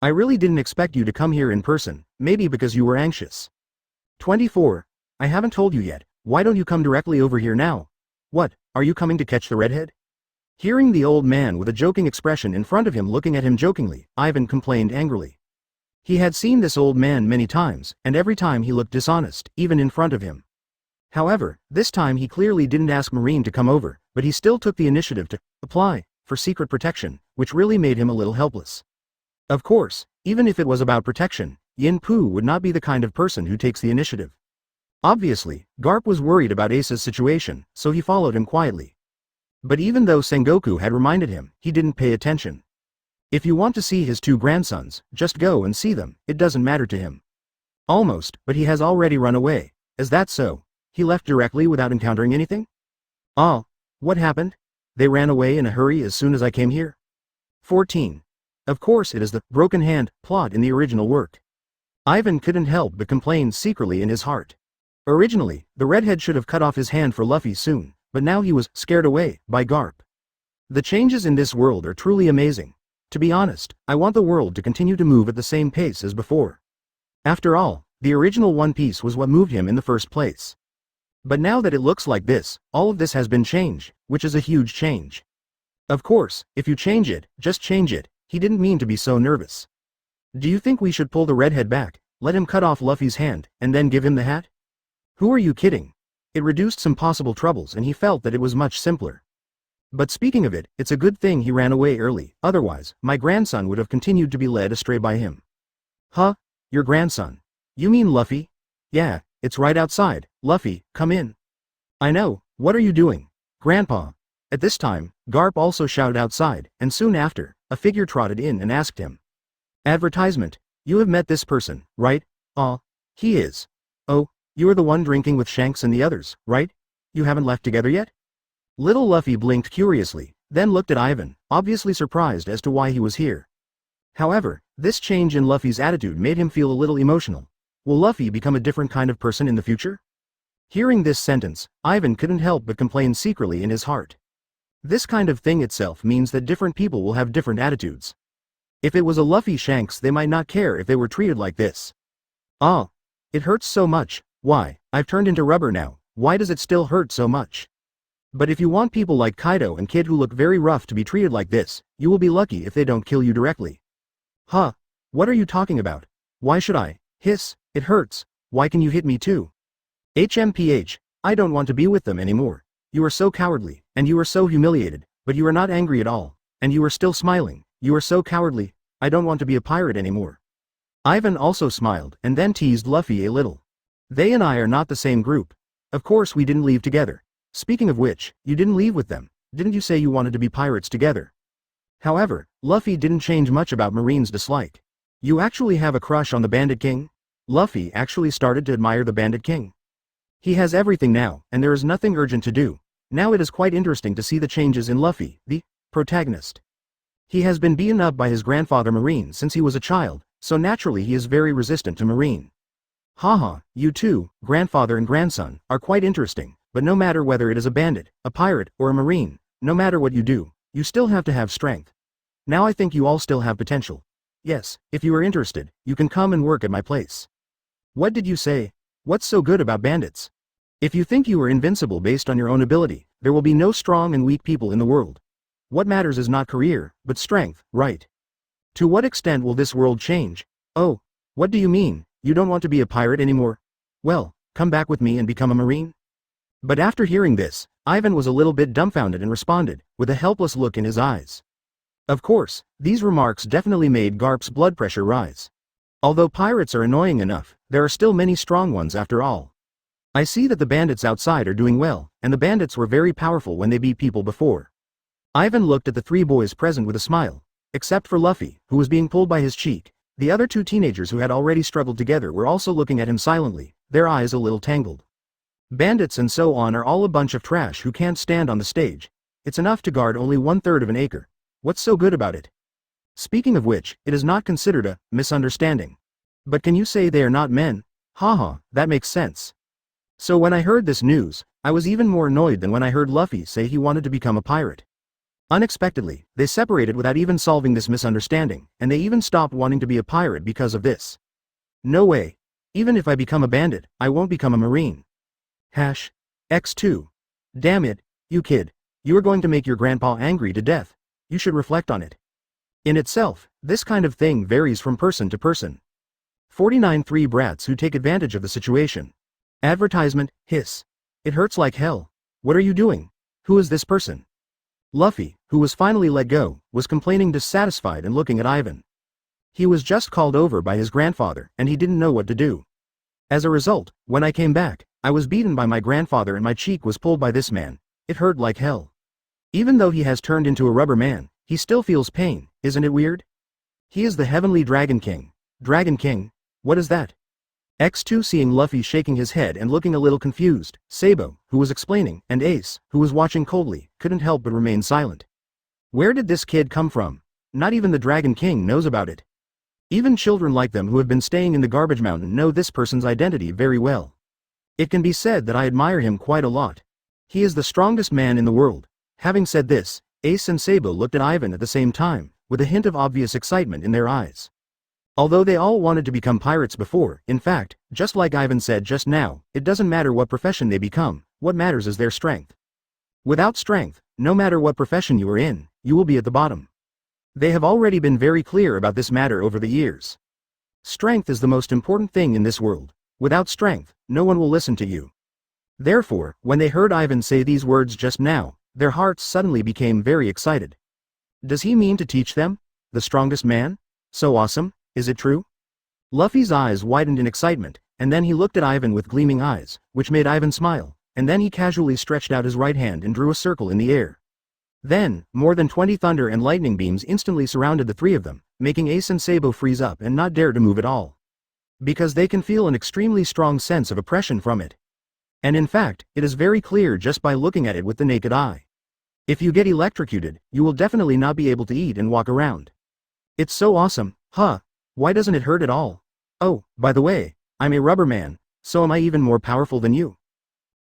I really didn't expect you to come here in person, maybe because you were anxious. 24. I haven't told you yet, why don't you come directly over here now? What, are you coming to catch the redhead? Hearing the old man with a joking expression in front of him looking at him jokingly, Ivan complained angrily. He had seen this old man many times, and every time he looked dishonest, even in front of him. However, this time he clearly didn't ask Marine to come over, but he still took the initiative to apply for secret protection, which really made him a little helpless. Of course, even if it was about protection, Yin Pu would not be the kind of person who takes the initiative. Obviously, Garp was worried about Ace's situation, so he followed him quietly. But even though Sengoku had reminded him, he didn't pay attention. If you want to see his two grandsons, just go and see them, it doesn't matter to him. Almost, but he has already run away. Is that so? He left directly without encountering anything? Ah, what happened? They ran away in a hurry as soon as I came here? 14. Of course it is the broken hand plot in the original work. Ivan couldn't help but complain secretly in his heart. Originally, the redhead should have cut off his hand for Luffy soon, but now he was scared away by Garp. The changes in this world are truly amazing. To be honest, I want the world to continue to move at the same pace as before. After all, the original One Piece was what moved him in the first place. But now that it looks like this, all of this has been changed, which is a huge change. Of course, if you change it, just change it. He didn't mean to be so nervous. Do you think we should pull the redhead back, let him cut off Luffy's hand, and then give him the hat? Who are you kidding? It reduced some possible troubles and he felt that it was much simpler. But speaking of it, it's a good thing he ran away early, otherwise, my grandson would have continued to be led astray by him. Huh? Your grandson? You mean Luffy? Yeah, it's right outside. Luffy, come in. I know, what are you doing? Grandpa. At this time, Garp also shouted outside, and soon after, a figure trotted in and asked him. Advertisement. You have met this person, right? He is. Oh, you are the one drinking with Shanks and the others, right? You haven't left together yet? Little Luffy blinked curiously, then looked at Ivan, obviously surprised as to why he was here. However, this change in Luffy's attitude made him feel a little emotional. Will Luffy become a different kind of person in the future? Hearing this sentence, Ivan couldn't help but complain secretly in his heart. This kind of thing itself means that different people will have different attitudes. If it was a Luffy Shanks, they might not care if they were treated like this. It hurts so much. Why, I've turned into rubber now, why does it still hurt so much? But if you want people like Kaido and Kid who look very rough to be treated like this, you will be lucky if they don't kill you directly. Huh? What are you talking about? Why should I? Hiss, it hurts. Why can you hit me too? HMPH, I don't want to be with them anymore. You are so cowardly, and you are so humiliated, but you are not angry at all, and you are still smiling. You are so cowardly, I don't want to be a pirate anymore. Ivan also smiled and then teased Luffy a little. They and I are not the same group. Of course we didn't leave together. Speaking of which, you didn't leave with them. Didn't you say you wanted to be pirates together? However, Luffy didn't change much about Marine's dislike. You actually have a crush on the Bandit King? Luffy actually started to admire the Bandit King. He has everything now, and there is nothing urgent to do. Now it is quite interesting to see the changes in Luffy, the protagonist. He has been beaten up by his grandfather Marine since he was a child, so naturally he is very resistant to Marine. Haha, you two, grandfather and grandson, are quite interesting, but no matter whether it is a bandit, a pirate, or a Marine, no matter what you do, you still have to have strength. Now I think you all still have potential. Yes, if you are interested, you can come and work at my place. What did you say? What's so good about bandits? If you think you are invincible based on your own ability, there will be no strong and weak people in the world. What matters is not career, but strength, right? To what extent will this world change? Oh, what do you mean, you don't want to be a pirate anymore? Well, come back with me and become a Marine? But after hearing this, Ivan was a little bit dumbfounded and responded, with a helpless look in his eyes. Of course, these remarks definitely made Garp's blood pressure rise. Although pirates are annoying enough, there are still many strong ones after all. I see that the bandits outside are doing well, and the bandits were very powerful when they beat people before. Ivan looked at the three boys present with a smile. Except for Luffy, who was being pulled by his cheek, the other two teenagers who had already struggled together were also looking at him silently, their eyes a little tangled. Bandits and so on are all a bunch of trash who can't stand on the stage. It's enough to guard only 1/3 of an acre. What's so good about it? Speaking of which, it is not considered a misunderstanding. But can you say they are not men? Haha, that makes sense. So when I heard this news, I was even more annoyed than when I heard Luffy say he wanted to become a pirate. Unexpectedly, they separated without even solving this misunderstanding, and they even stopped wanting to be a pirate because of this. No way. Even if I become a bandit, I won't become a Marine. X2. Damn it, you kid. You are going to make your grandpa angry to death. You should reflect on it. In itself, this kind of thing varies from person to person. 49 three brats who take advantage of the situation. Advertisement, hiss. It hurts like hell. What are you doing? Who is this person? Luffy, who was finally let go, was complaining dissatisfied and looking at Ivan. He was just called over by his grandfather, and he didn't know what to do. As a result, when I came back, I was beaten by my grandfather and my cheek was pulled by this man. It hurt like hell. Even though he has turned into a rubber man, he still feels pain, isn't it weird? He is the Heavenly Dragon King. Dragon King? What is that? X2 seeing Luffy shaking his head and looking a little confused, Sabo, who was explaining, and Ace, who was watching coldly, couldn't help but remain silent. Where did this kid come from? Not even the Dragon King knows about it. Even children like them who have been staying in the garbage mountain know this person's identity very well. It can be said that I admire him quite a lot. He is the strongest man in the world. Having said this, Ace and Sabo looked at Ivan at the same time, with a hint of obvious excitement in their eyes. Although they all wanted to become pirates before, in fact, just like Ivan said just now, it doesn't matter what profession they become, what matters is their strength. Without strength, no matter what profession you are in, you will be at the bottom. They have already been very clear about this matter over the years. Strength is the most important thing in this world. Without strength, no one will listen to you. Therefore, when they heard Ivan say these words just now, their hearts suddenly became very excited. Does he mean to teach them? The strongest man? So awesome, is it true? Luffy's eyes widened in excitement, and then he looked at Ivan with gleaming eyes, which made Ivan smile, and then he casually stretched out his right hand and drew a circle in the air. Then, more than 20 thunder and lightning beams instantly surrounded the three of them, making Ace and Sabo freeze up and not dare to move at all. Because they can feel an extremely strong sense of oppression from it. And in fact, it is very clear just by looking at it with the naked eye. If you get electrocuted, you will definitely not be able to eat and walk around. It's so awesome, huh? Why doesn't it hurt at all? Oh, by the way, I'm a rubber man, so am I even more powerful than you?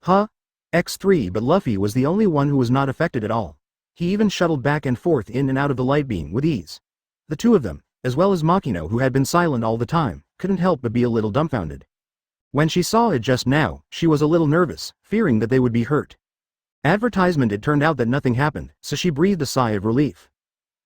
Huh? X3 but Luffy was the only one who was not affected at all. He even shuttled back and forth in and out of the light beam with ease. The two of them, as well as Makino who had been silent all the time, couldn't help but be a little dumbfounded. When she saw it just now, she was a little nervous, fearing that they would be hurt. Advertisement it turned out that nothing happened, so she breathed a sigh of relief.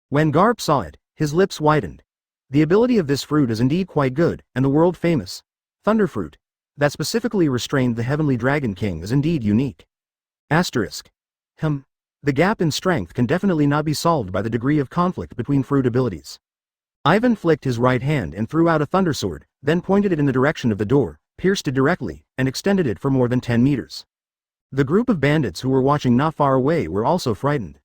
When Garp saw it, his lips widened. The ability of this fruit is indeed quite good, and the world famous Thunder Fruit that specifically restrained the Heavenly Dragon King is indeed unique. Asterisk. The gap in strength can definitely not be solved by the degree of conflict between fruit abilities. Ivan flicked his right hand and threw out a thunder sword, then pointed it in the direction of the door, pierced it directly, and extended it for more than 10 meters. The group of bandits who were watching not far away were also frightened.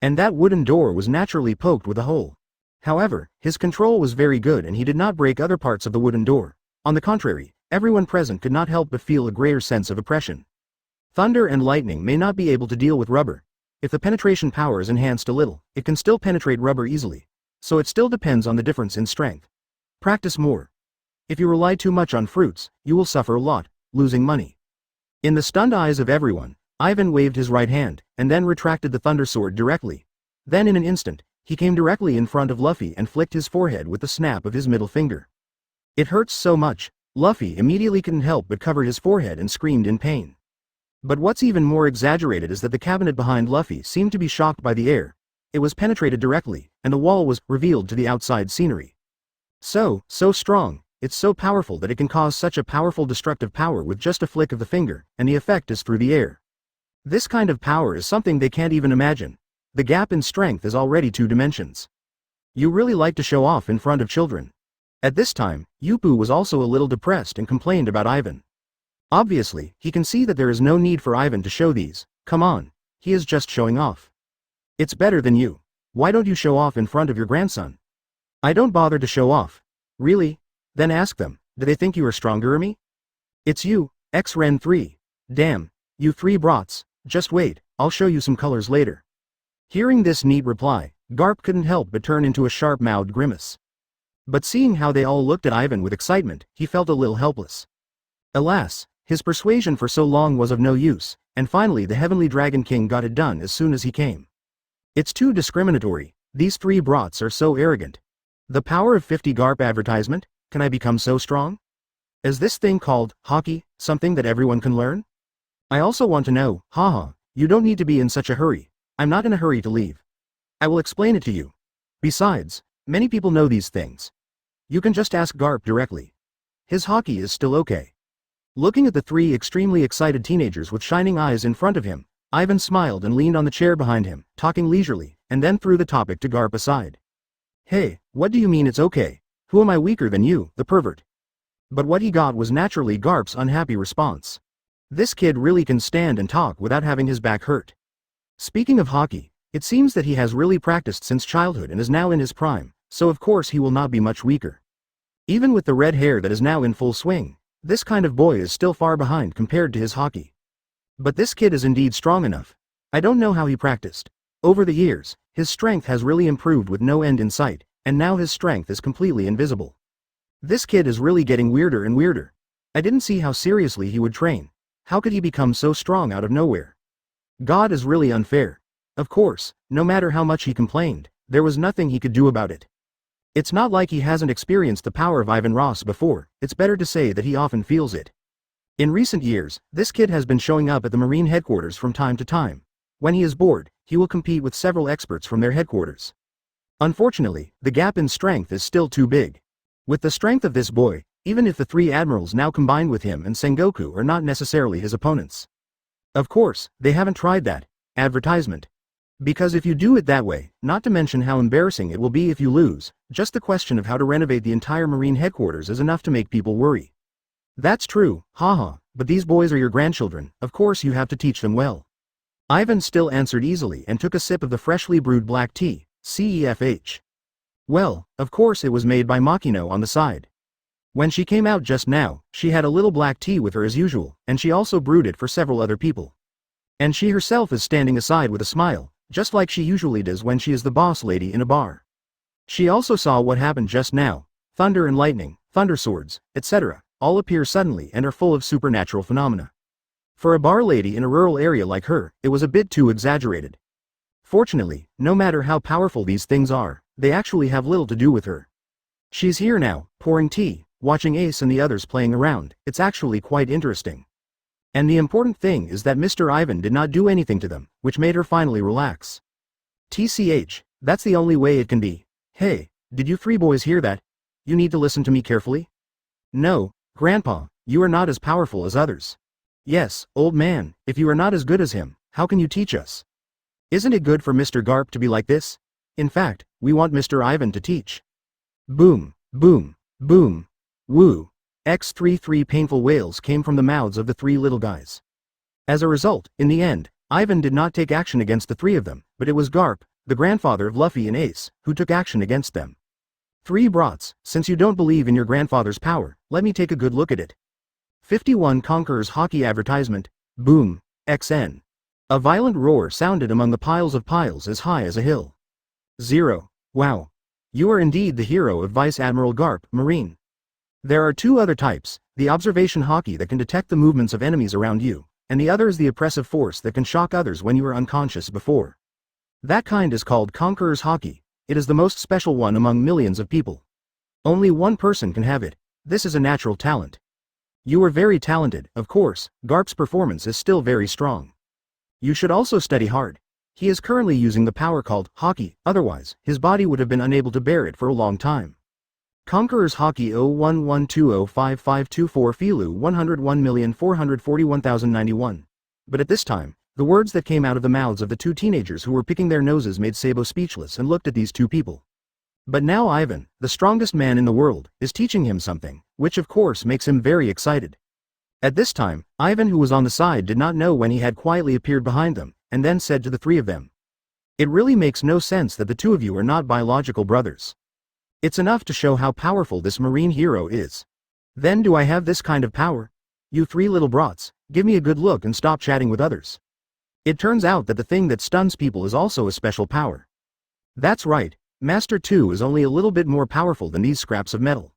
And that wooden door was naturally poked with a hole. However, his control was very good and he did not break other parts of the wooden door. On the contrary, everyone present could not help but feel a greater sense of oppression. Thunder and lightning may not be able to deal with rubber. If the penetration power is enhanced a little, it can still penetrate rubber easily. So it still depends on the difference in strength. Practice more. If you rely too much on fruits, you will suffer a lot, losing money. In the stunned eyes of everyone, Ivan waved his right hand, and then retracted the thunder sword directly. Then in an instant, he came directly in front of Luffy and flicked his forehead with the snap of his middle finger. It hurts so much, Luffy immediately couldn't help but cover his forehead and screamed in pain. But what's even more exaggerated is that the cabinet behind Luffy seemed to be shocked by the air. It was penetrated directly, and the wall was revealed to the outside scenery. So strong, it's so powerful that it can cause such a powerful destructive power with just a flick of the finger, and the effect is through the air. This kind of power is something they can't even imagine. The gap in strength is already 2 dimensions. You really like to show off in front of children. At this time, Yupu was also a little depressed and complained about Ivan. Obviously, he can see that there is no need for Ivan to show these. Come on, he is just showing off. It's better than you. Why don't you show off in front of your grandson? I don't bother to show off. Really? Then ask them, do they think you are stronger than me? It's you, X-Ren 3. Damn, you 3 brats, just wait, I'll show you some colors later. Hearing this neat reply, Garp couldn't help but turn into a sharp-mouthed grimace. But seeing how they all looked at Ivan with excitement, he felt a little helpless. Alas, his persuasion for so long was of no use, and finally the Heavenly Dragon King got it done as soon as he came. It's too discriminatory, these 3 brats are so arrogant. The power of 50 Garp advertisement, can I become so strong? Is this thing called hockey something that everyone can learn? I also want to know, haha, you don't need to be in such a hurry, I'm not in a hurry to leave. I will explain it to you. Besides, many people know these things. You can just ask Garp directly. His hockey is still okay. Looking at the 3 extremely excited teenagers with shining eyes in front of him, Ivan smiled and leaned on the chair behind him, talking leisurely, and then threw the topic to Garp aside. Hey, what do you mean it's okay? Who am I weaker than you, the pervert? But what he got was naturally Garp's unhappy response. This kid really can stand and talk without having his back hurt. Speaking of hockey, it seems that he has really practiced since childhood and is now in his prime, so of course he will not be much weaker. Even with the red hair that is now in full swing, this kind of boy is still far behind compared to his hockey. But this kid is indeed strong enough. I don't know how he practiced. Over the years, his strength has really improved with no end in sight, and now his strength is completely invisible. This kid is really getting weirder and weirder. I didn't see how seriously he would train. How could he become so strong out of nowhere? God is really unfair. Of course, no matter how much he complained, there was nothing he could do about it. It's not like he hasn't experienced the power of Ivan Ross before, it's better to say that he often feels it. In recent years, this kid has been showing up at the Marine headquarters from time to time. When he is bored, he will compete with several experts from their headquarters. Unfortunately, the gap in strength is still too big. With the strength of this boy, even if the 3 admirals now combined with him and Sengoku are not necessarily his opponents. Of course, they haven't tried that advertisement. Because if you do it that way, not to mention how embarrassing it will be if you lose, just the question of how to renovate the entire Marine headquarters is enough to make people worry. That's true, haha, but these boys are your grandchildren, of course you have to teach them well. Ivan still answered easily and took a sip of the freshly brewed black tea, CEFH. Well, of course it was made by Makino on the side. When she came out just now, she had a little black tea with her as usual, and she also brewed it for several other people. And she herself is standing aside with a smile, just like she usually does when she is the boss lady in a bar. She also saw what happened just now. Thunder and lightning, thunder swords, etc., all appear suddenly and are full of supernatural phenomena. For a bar lady in a rural area like her, it was a bit too exaggerated. Fortunately, no matter how powerful these things are, they actually have little to do with her. She's here now, pouring tea, watching Ace and the others playing around. It's actually quite interesting. And the important thing is that Mr. Ivan did not do anything to them, which made her finally relax. TCH, that's the only way it can be. Hey, did you 3 boys hear that? You need to listen to me carefully. No, Grandpa, you are not as powerful as others. Yes, old man, if you are not as good as him, how can you teach us? Isn't it good for Mr. Garp to be like this? In fact, we want Mr. Ivan to teach. Boom, boom, boom. Woo. X-3 painful wails came from the mouths of the 3 little guys. As a result, in the end, Ivan did not take action against the 3 of them, but it was Garp, the grandfather of Luffy and Ace, who took action against them. 3 brats, since you don't believe in your grandfather's power, let me take a good look at it. 51 Conqueror's Haki advertisement, boom, XN. A violent roar sounded among the piles of piles as high as a hill. 0. Wow. You are indeed the hero of Vice Admiral Garp, Marine. There are 2 other types, the observation Haki that can detect the movements of enemies around you, and the other is the oppressive force that can shock others when you are unconscious before. That kind is called Conqueror's Haki. It is the most special one among millions of people. Only one person can have it. This is a natural talent. You are very talented, of course. Garp's performance is still very strong. You should also study hard. He is currently using the power called Haki, otherwise, his body would have been unable to bear it for a long time. Conqueror's Haki 0112055524 Filu 101,441,091. But at this time, the words that came out of the mouths of the 2 teenagers who were picking their noses made Sabo speechless and looked at these 2 people. But now Ivan, the strongest man in the world, is teaching him something, which of course makes him very excited. At this time, Ivan, who was on the side, did not know when he had quietly appeared behind them, and then said to the 3 of them, "It really makes no sense that the 2 of you are not biological brothers. It's enough to show how powerful this marine hero is. Then do I have this kind of power? You 3 little brats, give me a good look and stop chatting with others." It turns out that the thing that stuns people is also a special power. That's right, Master 2 is only a little bit more powerful than these scraps of metal.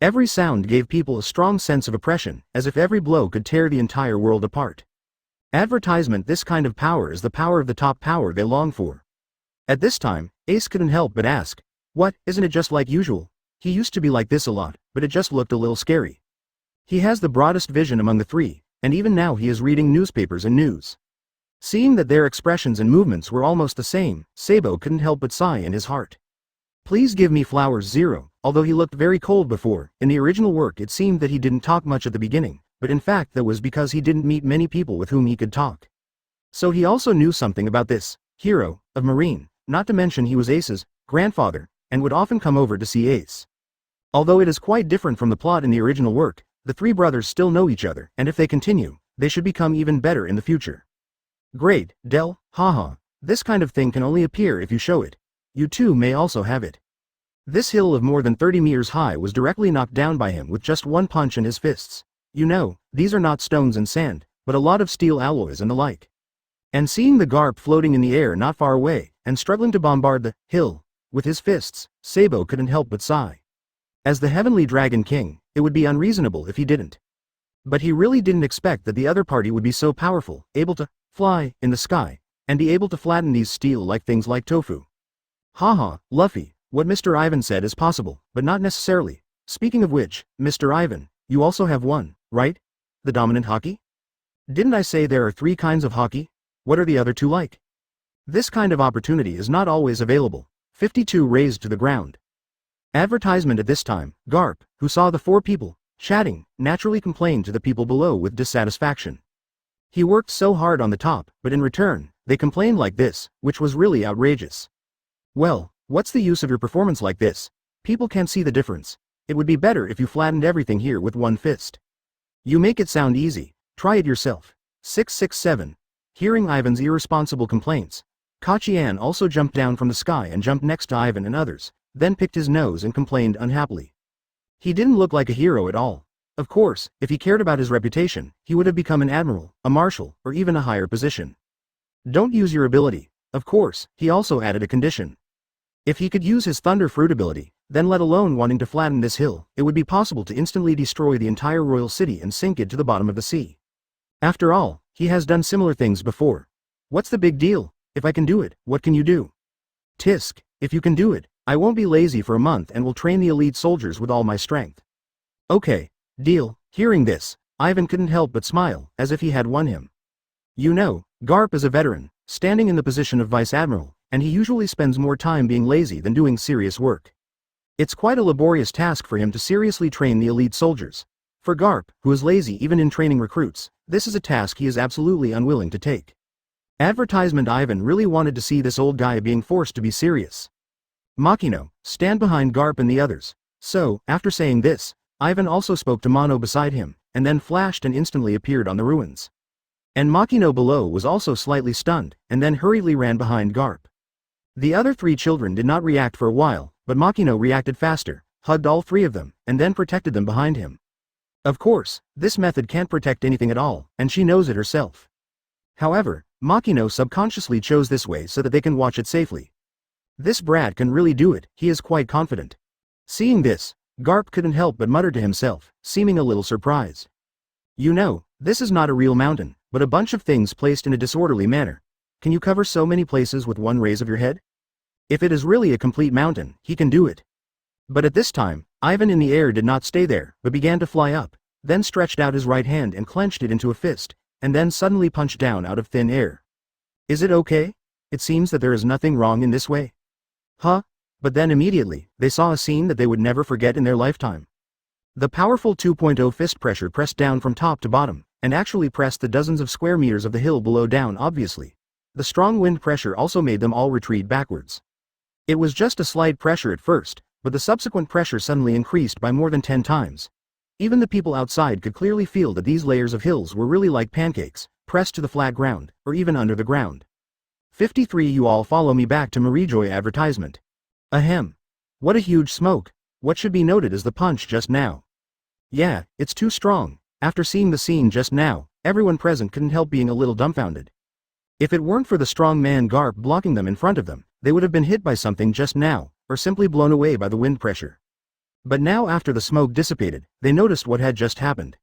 Every sound gave people a strong sense of oppression, as if every blow could tear the entire world apart. Advertisement: this kind of power is the power of the top power they long for. At this time, Ace couldn't help but ask, "What, isn't it just like usual? He used to be like this a lot, but it just looked a little scary." He has the broadest vision among the 3, and even now he is reading newspapers and news. Seeing that their expressions and movements were almost the same, Sabo couldn't help but sigh in his heart. "Please give me flowers." 0. Although he looked very cold before, in the original work it seemed that he didn't talk much at the beginning, but in fact that was because he didn't meet many people with whom he could talk. So he also knew something about this hero of Marine, not to mention he was Ace's grandfather, and would often come over to see Ace. Although it is quite different from the plot in the original work, the 3 brothers still know each other, and if they continue, they should become even better in the future. "Great, Del, haha, this kind of thing can only appear if you show it. You too may also have it." This hill of more than 30 meters high was directly knocked down by him with just one punch in his fists. You know, these are not stones and sand, but a lot of steel alloys and the like. And seeing the Garp floating in the air not far away, and struggling to bombard the hill with his fists, Sabo couldn't help but sigh. As the Heavenly Dragon King, it would be unreasonable if he didn't. But he really didn't expect that the other party would be so powerful, able to fly in the sky, and be able to flatten these steel-like things like tofu. Haha, Luffy, what Mr. Ivan said is possible, but not necessarily. Speaking of which, Mr. Ivan, you also have one, right? The dominant Haki? Didn't I say there are 3 kinds of Haki? What are the other 2 like? This kind of opportunity is not always available. 52 raised to the ground. Advertisement: at this time, Garp, who saw the 4 people chatting, naturally complained to the people below with dissatisfaction. He worked so hard on the top, but in return, they complained like this, which was really outrageous. "Well, what's the use of your performance like this? People can't see the difference. It would be better if you flattened everything here with one fist. You make it sound easy, try it yourself." 667. Hearing Ivan's irresponsible complaints, Kachian also jumped down from the sky and jumped next to Ivan and others, then picked his nose and complained unhappily. He didn't look like a hero at all. Of course, if he cared about his reputation, he would have become an admiral, a marshal, or even a higher position. Don't use your ability. Of course, he also added a condition. If he could use his Thunder Fruit ability, then let alone wanting to flatten this hill, it would be possible to instantly destroy the entire royal city and sink it to the bottom of the sea. After all, he has done similar things before. What's the big deal? If I can do it, what can you do? Tisk, if you can do it, I won't be lazy for a month and will train the elite soldiers with all my strength. Okay, deal. Hearing this, Ivan couldn't help but smile, as if he had won him. You know, Garp is a veteran, standing in the position of vice admiral, and he usually spends more time being lazy than doing serious work. It's quite a laborious task for him to seriously train the elite soldiers. For Garp, who is lazy even in training recruits, this is a task he is absolutely unwilling to take. Advertisement: Ivan really wanted to see this old guy being forced to be serious. Makino, stand behind Garp and the others. So, after saying this, Ivan also spoke to Mono beside him, and then flashed and instantly appeared on the ruins. And Makino below was also slightly stunned, and then hurriedly ran behind Garp. The other 3 children did not react for a while, but Makino reacted faster, hugged all 3 of them, and then protected them behind him. Of course, this method can't protect anything at all, and she knows it herself. However, Makino subconsciously chose this way so that they can watch it safely. This brat can really do it, he is quite confident. Seeing this, Garp couldn't help but mutter to himself, seeming a little surprised. You know, this is not a real mountain, but a bunch of things placed in a disorderly manner. Can you cover so many places with one raise of your head? If it is really a complete mountain, he can do it. But at this time, Ivan in the air did not stay there, but began to fly up, then stretched out his right hand and clenched it into a fist, and then suddenly punched down out of thin air. Is it okay? It seems that there is nothing wrong in this way. Huh? But then immediately, they saw a scene that they would never forget in their lifetime. The powerful 2.0 fist pressure pressed down from top to bottom, and actually pressed the dozens of square meters of the hill below down obviously. The strong wind pressure also made them all retreat backwards. It was just a slight pressure at first, but the subsequent pressure suddenly increased by more than 10 times. Even the people outside could clearly feel that these layers of hills were really like pancakes, pressed to the flat ground, or even under the ground. 53 You all follow me back to Marijoy advertisement. Ahem. What a huge smoke. What should be noted is the punch just now. Yeah, it's too strong. After seeing the scene just now, everyone present couldn't help being a little dumbfounded. If it weren't for the strong man Garp blocking them in front of them, they would have been hit by something just now, or simply blown away by the wind pressure. But now after the smoke dissipated, they noticed what had just happened.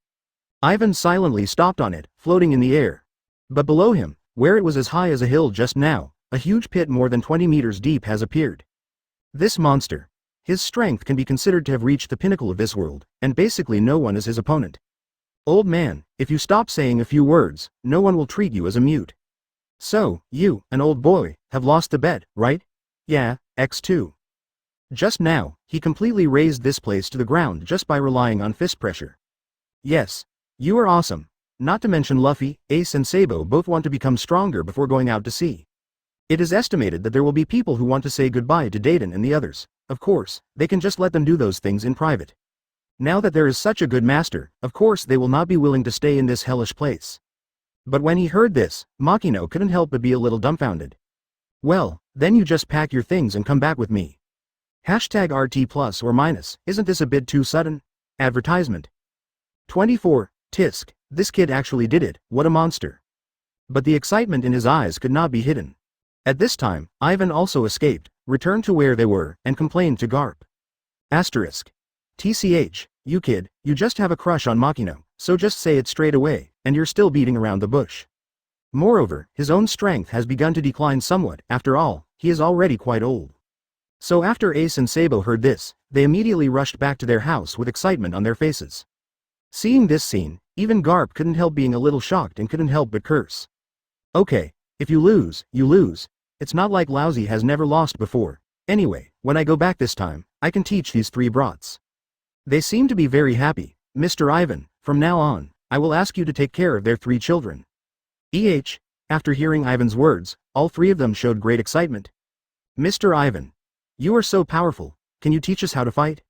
Ivan silently stopped on it, floating in the air. But below him, where it was as high as a hill just now, a huge pit more than 20 meters deep has appeared. This monster. His strength can be considered to have reached the pinnacle of this world, and basically no one is his opponent. Old man, if you stop saying a few words, no one will treat you as a mute. So, you, an old boy, have lost the bet, right? Yeah, X2. Just now, he completely raised this place to the ground just by relying on fist pressure. Yes. You are awesome. Not to mention Luffy, Ace and Sabo both want to become stronger before going out to sea. It is estimated that there will be people who want to say goodbye to Dayton and the others. Of course, they can just let them do those things in private. Now that there is such a good master, of course they will not be willing to stay in this hellish place. But when he heard this, Makino couldn't help but be a little dumbfounded. Well, then you just pack your things and come back with me. Hashtag RT plus or minus, isn't this a bit too sudden? Advertisement. 24, Tisk, this kid actually did it, what a monster. But the excitement in his eyes could not be hidden. At this time, Ivan also escaped, returned to where they were, and complained to Garp. Asterisk. TCH, you kid, you just have a crush on Makino, so just say it straight away, and you're still beating around the bush. Moreover, his own strength has begun to decline somewhat, after all, he is already quite old. So after Ace and Sabo heard this, they immediately rushed back to their house with excitement on their faces. Seeing this scene, even Garp couldn't help being a little shocked and couldn't help but curse. Okay, if you lose, you lose. It's not like Lousy has never lost before. Anyway, when I go back this time, I can teach these 3 brats. They seem to be very happy. Mr. Ivan, from now on, I will ask you to take care of their 3 children. After hearing Ivan's words, all 3 of them showed great excitement. Mr. Ivan. You are so powerful, can you teach us how to fight?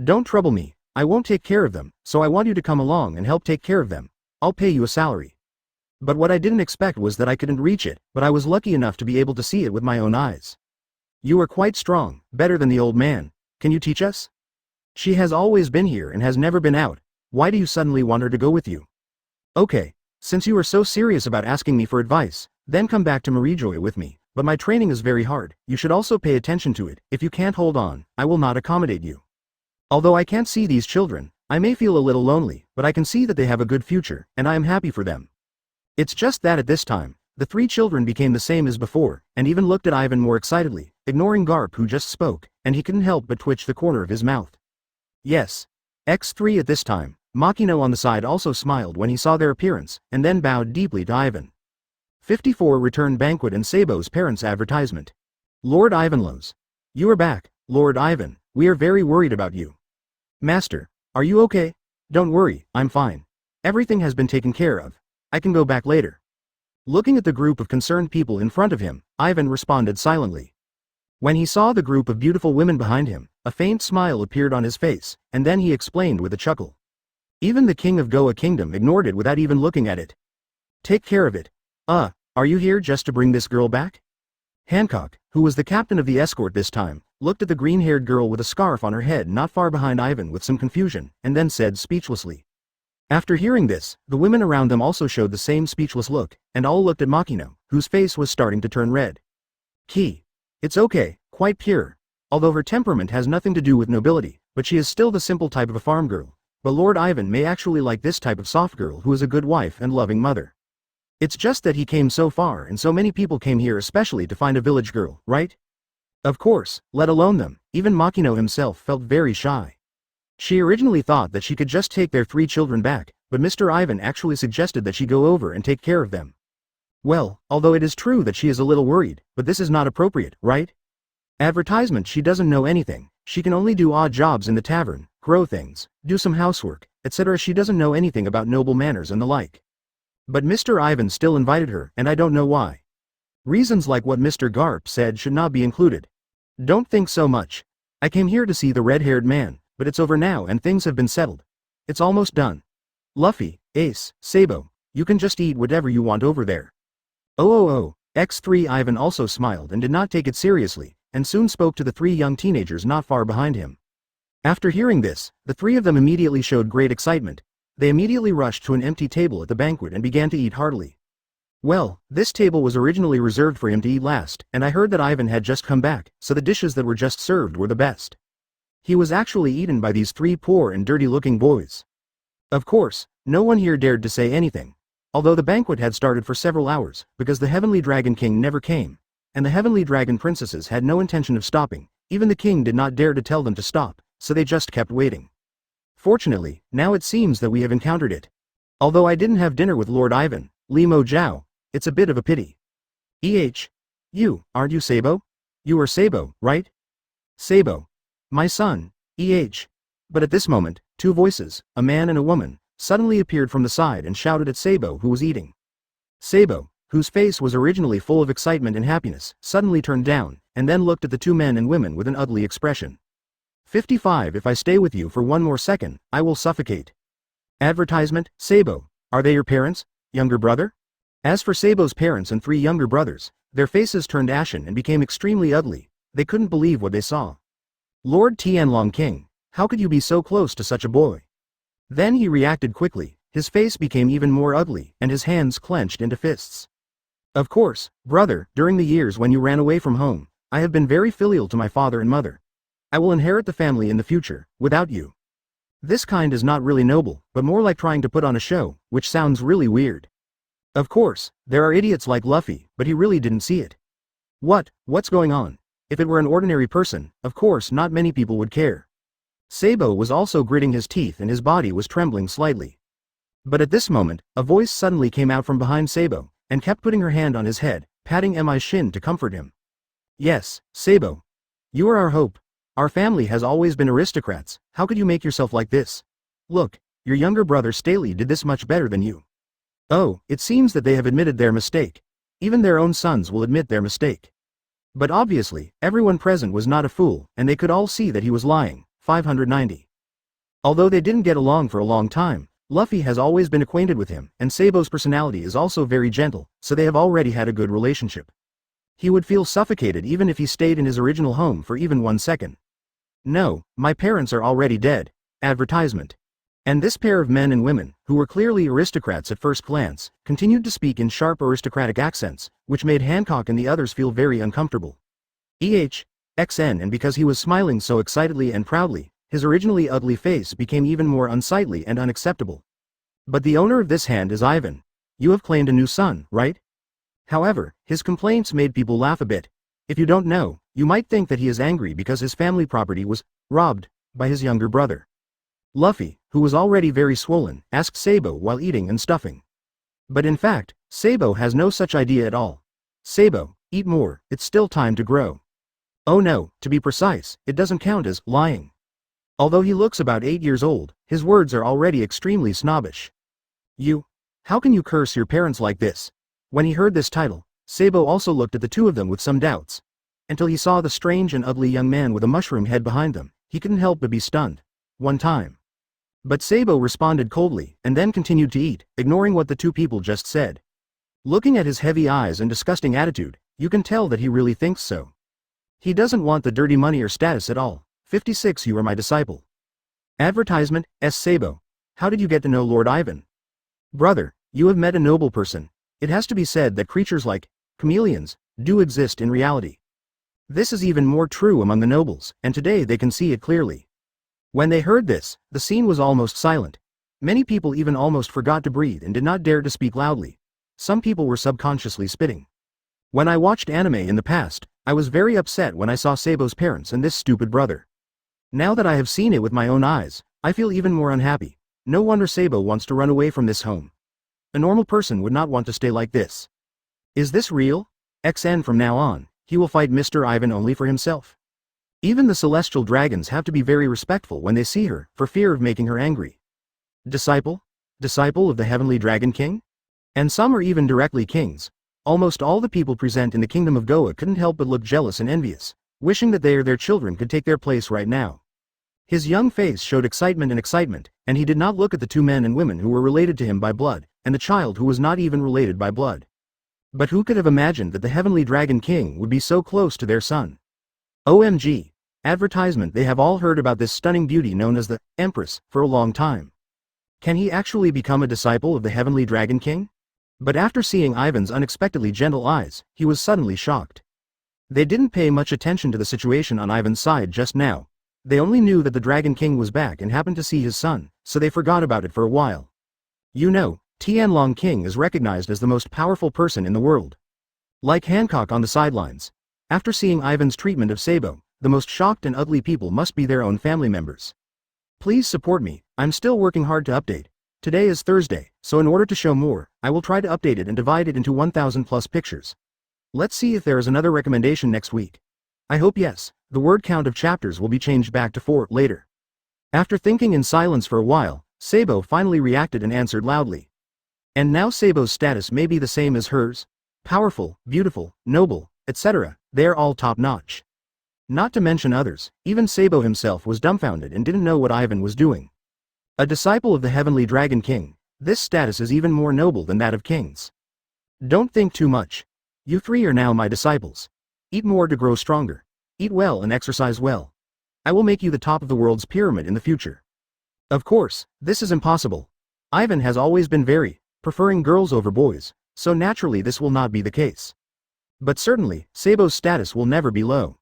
Don't trouble me, I won't take care of them, so I want you to come along and help take care of them. I'll pay you a salary. But what I didn't expect was that I couldn't reach it, but I was lucky enough to be able to see it with my own eyes. You are quite strong, better than the old man. Can you teach us? She has always been here and has never been out. Why do you suddenly want her to go with you? Okay, since you are so serious about asking me for advice, then come back to Marijoy with me, but my training is very hard, you should also pay attention to it. If you can't hold on, I will not accommodate you. Although I can't see these children, I may feel a little lonely, but I can see that they have a good future, and I am happy for them. It's just that at this time, the 3 children became the same as before, and even looked at Ivan more excitedly, ignoring Garp who just spoke, and he couldn't help but twitch the corner of his mouth. Yes. X3 At this time, Makino on the side also smiled when he saw their appearance, and then bowed deeply to Ivan. 54 Return Banquet and Sabo's parents' advertisement. Lord Ivanlos. You are back, Lord Ivan, we are very worried about you. Master, are you okay? Don't worry, I'm fine. Everything has been taken care of. I can go back later. Looking at the group of concerned people in front of him, Ivan responded silently. When he saw the group of beautiful women behind him, a faint smile appeared on his face, and then he explained with a chuckle. Even the king of Goa Kingdom ignored it without even looking at it. Take care of it. Are you here just to bring this girl back? Hancock, who was the captain of the escort this time, looked at the green-haired girl with a scarf on her head not far behind Ivan with some confusion, and then said speechlessly. After hearing this, the women around them also showed the same speechless look, and all looked at Makino, whose face was starting to turn red. Key. It's okay, quite pure. Although her temperament has nothing to do with nobility, but she is still the simple type of a farm girl. But Lord Ivan may actually like this type of soft girl who is a good wife and loving mother. It's just that he came so far and so many people came here especially to find a village girl, right? Of course, let alone them, even Makino himself felt very shy. She originally thought that she could just take their 3 children back, but Mr. Ivan actually suggested that she go over and take care of them. Well, although it is true that she is a little worried, but this is not appropriate, right? Advertisement. She doesn't know anything, she can only do odd jobs in the tavern, grow things, do some housework, etc. She doesn't know anything about noble manners and the like. But Mr. Ivan still invited her, and I don't know why. Reasons like what Mr. Garp said should not be included. Don't think so much. I came here to see the red-haired man, but it's over now and things have been settled. It's almost done. Luffy, Ace, Sabo, you can just eat whatever you want over there. Oh. X3 Ivan also smiled and did not take it seriously, and soon spoke to the 3 young teenagers not far behind him. After hearing this, the 3 of them immediately showed great excitement. They immediately rushed to an empty table at the banquet and began to eat heartily. Well, this table was originally reserved for him to eat last, and I heard that Ivan had just come back, so the dishes that were just served were the best. He was actually eaten by these 3 poor and dirty-looking boys. Of course, no one here dared to say anything, although the banquet had started for several hours, because the Heavenly Dragon King never came, and the Heavenly Dragon Princesses had no intention of stopping. Even the king did not dare to tell them to stop, so they just kept waiting. Fortunately, now it seems that we have encountered it. Although I didn't have dinner with Lord Ivan, Li Mo Jiao, it's a bit of a pity. You, aren't you Sabo? You are Sabo, right? Sabo. My son, But at this moment, 2 voices, a man and a woman, suddenly appeared from the side and shouted at Sabo who was eating. Sabo, whose face was originally full of excitement and happiness, suddenly turned down, and then looked at the 2 men and women with an ugly expression. 55. If I stay with you for 1 more second, I will suffocate. Advertisement. Sabo, are they your parents, younger brother? As for Sabo's parents and 3 younger brothers, their faces turned ashen and became extremely ugly. They couldn't believe what they saw. Lord Tianlong King, how could you be so close to such a boy? Then he reacted quickly, his face became even more ugly, and his hands clenched into fists. Of course, brother, during the years when you ran away from home, I have been very filial to my father and mother. I will inherit the family in the future, without you. This kind is not really noble, but more like trying to put on a show, which sounds really weird. Of course, there are idiots like Luffy, but he really didn't see it. What's going on? If it were an ordinary person, of course not many people would care. Sabo was also gritting his teeth and his body was trembling slightly. But at this moment, a voice suddenly came out from behind Sabo, and kept putting her hand on his head, patting Mi's shin to comfort him. Yes, Sabo. You are our hope. Our family has always been aristocrats, how could you make yourself like this? Look, your younger brother Staley did this much better than you. Oh, it seems that they have admitted their mistake. Even their own sons will admit their mistake. But obviously, everyone present was not a fool, and they could all see that he was lying. 590. Although they didn't get along for a long time, Luffy has always been acquainted with him, and Sabo's personality is also very gentle, so they have already had a good relationship. He would feel suffocated even if he stayed in his original home for even 1 second. No, my parents are already dead. Advertisement. And this pair of men and women, who were clearly aristocrats at first glance, continued to speak in sharp aristocratic accents, which made Hancock and the others feel very uncomfortable. XN, and because he was smiling so excitedly and proudly, his originally ugly face became even more unsightly and unacceptable. But the owner of this hand is Ivan. You have claimed a new son, right? However, his complaints made people laugh a bit. If you don't know, you might think that he is angry because his family property was robbed by his younger brother. Luffy, who was already very swollen, asked Sabo while eating and stuffing. But in fact, Sabo has no such idea at all. Sabo, eat more, it's still time to grow. Oh no, to be precise, it doesn't count as lying. Although he looks about 8 years old, his words are already extremely snobbish. How can you curse your parents like this? When he heard this title, Sabo also looked at the 2 of them with some doubts. Until he saw the strange and ugly young man with a mushroom head behind them, he couldn't help but be stunned. One time. But Sabo responded coldly, and then continued to eat, ignoring what the 2 people just said. Looking at his heavy eyes and disgusting attitude, You can tell that he really thinks so. He doesn't want the dirty money or status at all. 56 You are my disciple. Advertisement, S. Sabo. How did you get to know Lord Ivan? Brother, you have met a noble person. It has to be said that creatures like chameleons do exist in reality. This is even more true among the nobles, and today they can see it clearly. When they heard this, the scene was almost silent. Many people even almost forgot to breathe and did not dare to speak loudly. Some people were subconsciously spitting. When I watched anime in the past, I was very upset when I saw Sabo's parents and this stupid brother. Now that I have seen it with my own eyes, I feel even more unhappy. No wonder Sabo wants to run away from this home. A normal person would not want to stay like this. Is this real? XN From now on, he will fight Mr. Ivan only for himself. Even the celestial dragons have to be very respectful when they see her, for fear of making her angry. Disciple? Disciple of the Heavenly Dragon King? And some are even directly kings. Almost all the people present in the kingdom of Goa couldn't help but look jealous and envious, wishing that they or their children could take their place right now. His young face showed excitement, and he did not look at the two men and women who were related to him by blood, and the child who was not even related by blood. But who could have imagined that the Heavenly Dragon King would be so close to their son? OMG. Advertisement. They have all heard about this stunning beauty known as the Empress for a long time. Can he actually become a disciple of the Heavenly Dragon King? But after seeing Ivan's unexpectedly gentle eyes, he was suddenly shocked. They didn't pay much attention to the situation on Ivan's side just now. They only knew that the Dragon King was back and happened to see his son, so they forgot about it for a while. You know, Tianlong King is recognized as the most powerful person in the world. Like Hancock on the sidelines. After seeing Ivan's treatment of Sabo, the most shocked and ugly people must be their own family members. Please support me, I'm still working hard to update. Today is Thursday, so in order to show more, I will try to update it and divide it into 1000 plus pictures. Let's see if there is another recommendation next week. I hope yes. The word count of chapters will be changed back to 4 later. After thinking in silence for a while, Sabo finally reacted and answered loudly. And now Sabo's status may be the same as hers. Powerful, beautiful, noble, etc. They're all top-notch. Not to mention others, even Sabo himself was dumbfounded and didn't know what Ivan was doing. A disciple of the Heavenly Dragon King, this status is even more noble than that of kings. Don't think too much. You three are now my disciples. Eat more to grow stronger. Eat well and exercise well. I will make you the top of the world's pyramid in the future. Of course, this is impossible. Ivan has always been preferring girls over boys, so naturally this will not be the case. But certainly, Sabo's status will never be low.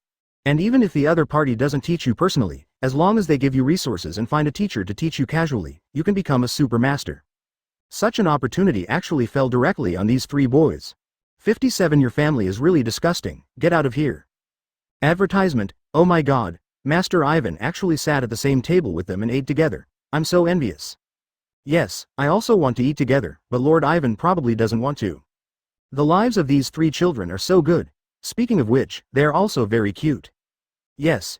And even if the other party doesn't teach you personally, as long as they give you resources and find a teacher to teach you casually, you can become a super master. Such an opportunity actually fell directly on these three boys. 57 Your family is really disgusting, get out of here. Advertisement, oh my god, Master Ivan actually sat at the same table with them and ate together. I'm so envious. Yes, I also want to eat together, but Lord Ivan probably doesn't want to. The lives of these three children are so good. Speaking of which, they are also very cute. Yes,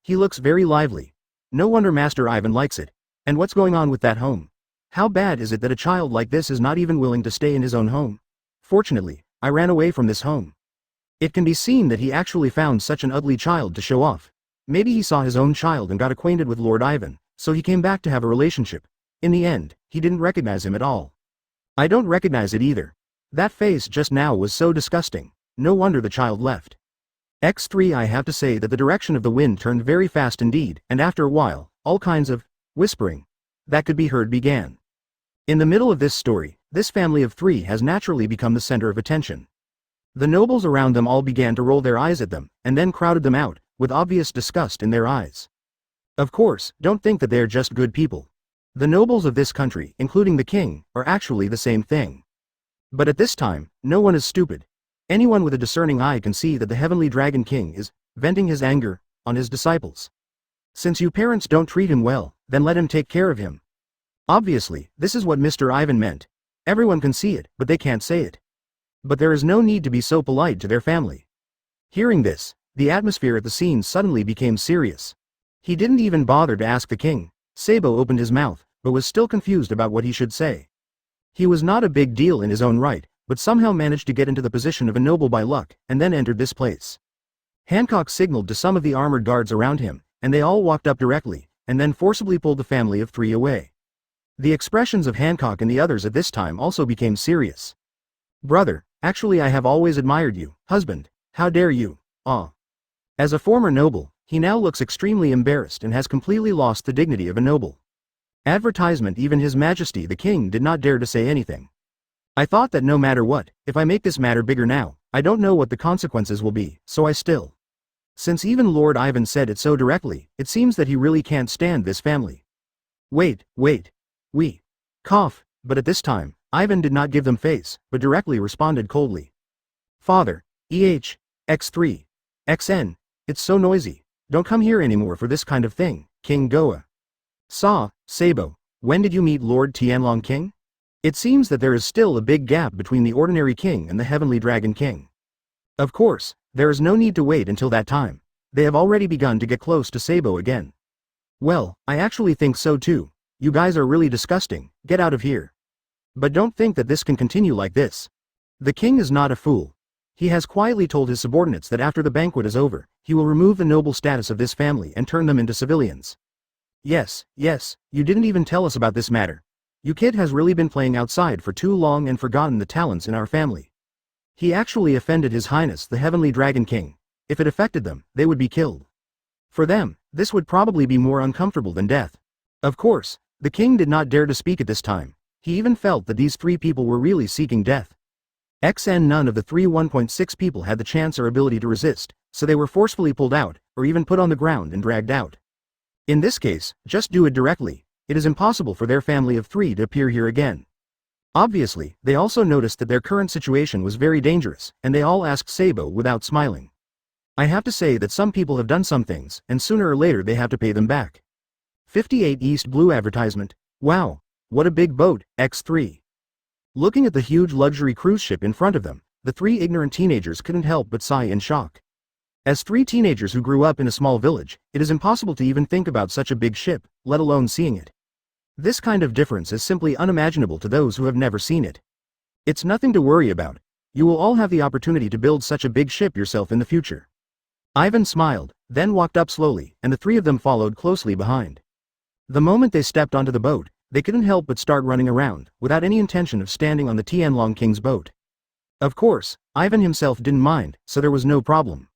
he looks very lively. No wonder Master Ivan likes it. And what's going on with that home? How bad is it that a child like this is not even willing to stay in his own home? Fortunately, I ran away from this home. It can be seen that he actually found such an ugly child to show off. Maybe he saw his own child and got acquainted with Lord Ivan, so he came back to have a relationship. In the end, he didn't recognize him at all. I don't recognize it either. That face just now was so disgusting. No wonder the child left. X3 I have to say that the direction of the wind turned very fast indeed, and after a while, all kinds of whispering that could be heard began. In the middle of this story, this family of three has naturally become the center of attention. The nobles around them all began to roll their eyes at them, and then crowded them out, with obvious disgust in their eyes. Of course, don't think that they're just good people. The nobles of this country, including the king, are actually the same thing. But at this time, no one is stupid. Anyone with a discerning eye can see that the Heavenly Dragon King is venting his anger on his disciples. Since you parents don't treat him well, then let him take care of him. Obviously, this is what Mr. Ivan meant. Everyone can see it, but they can't say it. But there is no need to be so polite to their family. Hearing this, the atmosphere at the scene suddenly became serious. He didn't even bother to ask the king. Sabo opened his mouth, but was still confused about what he should say. He was not a big deal in his own right, but somehow managed to get into the position of a noble by luck, and then entered this place. Hancock signaled to some of the armored guards around him, and they all walked up directly, and then forcibly pulled the family of three away. The expressions of Hancock and the others at this time also became serious. Brother, Actually, I have always admired you, husband. How dare you? Ah. As a former noble, he now looks extremely embarrassed and has completely lost the dignity of a noble. Advertisement. Even His Majesty the King did not dare to say anything. I thought that no matter what, if I make this matter bigger now, I don't know what the consequences will be, so I still. Since even Lord Ivan said it so directly, it seems that he really can't stand this family. Wait. We. Cough, but at this time, Ivan did not give them face, but directly responded coldly. Father, X3, XN, it's so noisy. Don't come here anymore for this kind of thing, King Goa. Sabo, when did you meet Lord Tianlong King? It seems that there is still a big gap between the ordinary king and the Heavenly Dragon King. Of course, there is no need to wait until that time. They have already begun to get close to Sabo again. Well, I actually think so too. You guys are really disgusting, get out of here. But don't think that this can continue like this. The king is not a fool. He has quietly told his subordinates that after the banquet is over, he will remove the noble status of this family and turn them into civilians. Yes, you didn't even tell us about this matter. You kid has really been playing outside for too long and forgotten the talents in our family. He actually offended His Highness the Heavenly Dragon King. If it affected them, they would be killed. For them, this would probably be more uncomfortable than death. Of course, the king did not dare to speak at this time. He even felt that these three people were really seeking death. None of the 1.6 people had the chance or ability to resist, so they were forcefully pulled out, or even put on the ground and dragged out. In this case, just do it directly. It is impossible for their family of 3 to appear here again. Obviously, they also noticed that their current situation was very dangerous, and they all asked Sabo without smiling. I have to say that some people have done some things, and sooner or later they have to pay them back. 58 East Blue advertisement. Wow, what a big boat, X3. Looking at the huge luxury cruise ship in front of them, the 3 ignorant teenagers couldn't help but sigh in shock. As 3 teenagers who grew up in a small village, it is impossible to even think about such a big ship, let alone seeing it. This kind of difference is simply unimaginable to those who have never seen it. It's nothing to worry about. You will all have the opportunity to build such a big ship yourself in the future. Ivan smiled, then walked up slowly, and the 3 of them followed closely behind. The moment they stepped onto the boat, they couldn't help but start running around, without any intention of standing on the Tianlong King's boat. Of course, Ivan himself didn't mind, so there was no problem.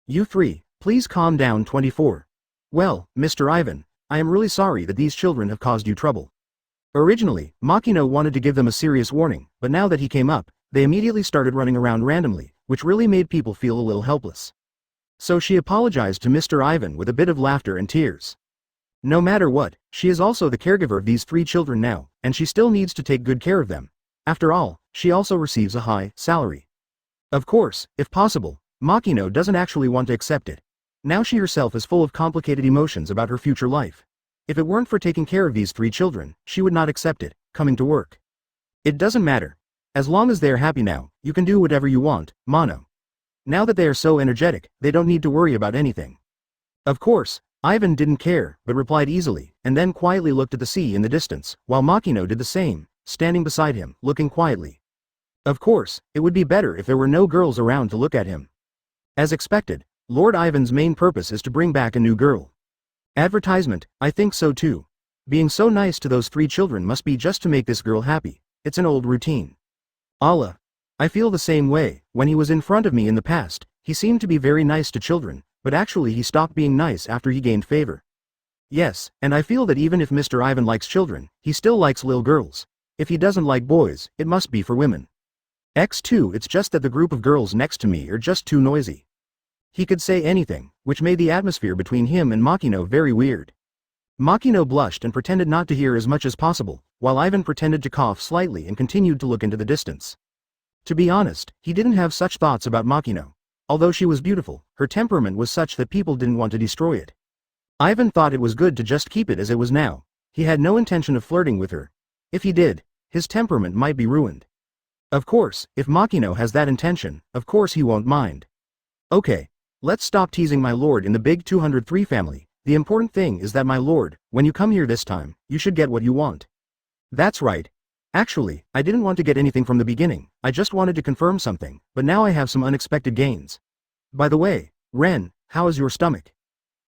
You 3, please calm down. 24. Well, Mr. Ivan, I am really sorry that these children have caused you trouble. Originally, Makino wanted to give them a serious warning, but now that he came up, they immediately started running around randomly, which really made people feel a little helpless. So she apologized to Mr. Ivan with a bit of laughter and tears. No matter what, she is also the caregiver of these 3 children now, and she still needs to take good care of them. After all, she also receives a high salary. Of course, if possible, Makino doesn't actually want to accept it. Now she herself is full of complicated emotions about her future life. If it weren't for taking care of these 3 children, she would not accept it, coming to work. It doesn't matter. As long as they are happy now, you can do whatever you want, Mono. Now that they are so energetic, they don't need to worry about anything. Of course, Ivan didn't care, but replied easily, and then quietly looked at the sea in the distance, while Makino did the same, standing beside him, looking quietly. Of course, it would be better if there were no girls around to look at him. As expected, Lord Ivan's main purpose is to bring back a new girl. Advertisement, I think so too. Being so nice to those 3 children must be just to make this girl happy. It's an old routine. Allah. I feel the same way. When he was in front of me in the past, he seemed to be very nice to children, but actually he stopped being nice after he gained favor. Yes, and I feel that even if Mr. Ivan likes children, he still likes little girls. If he doesn't like boys, it must be for women. X2, it's just that the group of girls next to me are just too noisy. He could say anything, which made the atmosphere between him and Makino very weird. Makino blushed and pretended not to hear as much as possible, while Ivan pretended to cough slightly and continued to look into the distance. To be honest, he didn't have such thoughts about Makino. Although she was beautiful, her temperament was such that people didn't want to destroy it. Ivan thought it was good to just keep it as it was now. He had no intention of flirting with her. If he did, his temperament might be ruined. Of course, if Makino has that intention, of course he won't mind. Okay. Let's stop teasing my lord in the big 203 family. The important thing is that my lord, when you come here this time, you should get what you want. That's right. Actually, I didn't want to get anything from the beginning, I just wanted to confirm something, but now I have some unexpected gains. By the way, Ren, how is your stomach?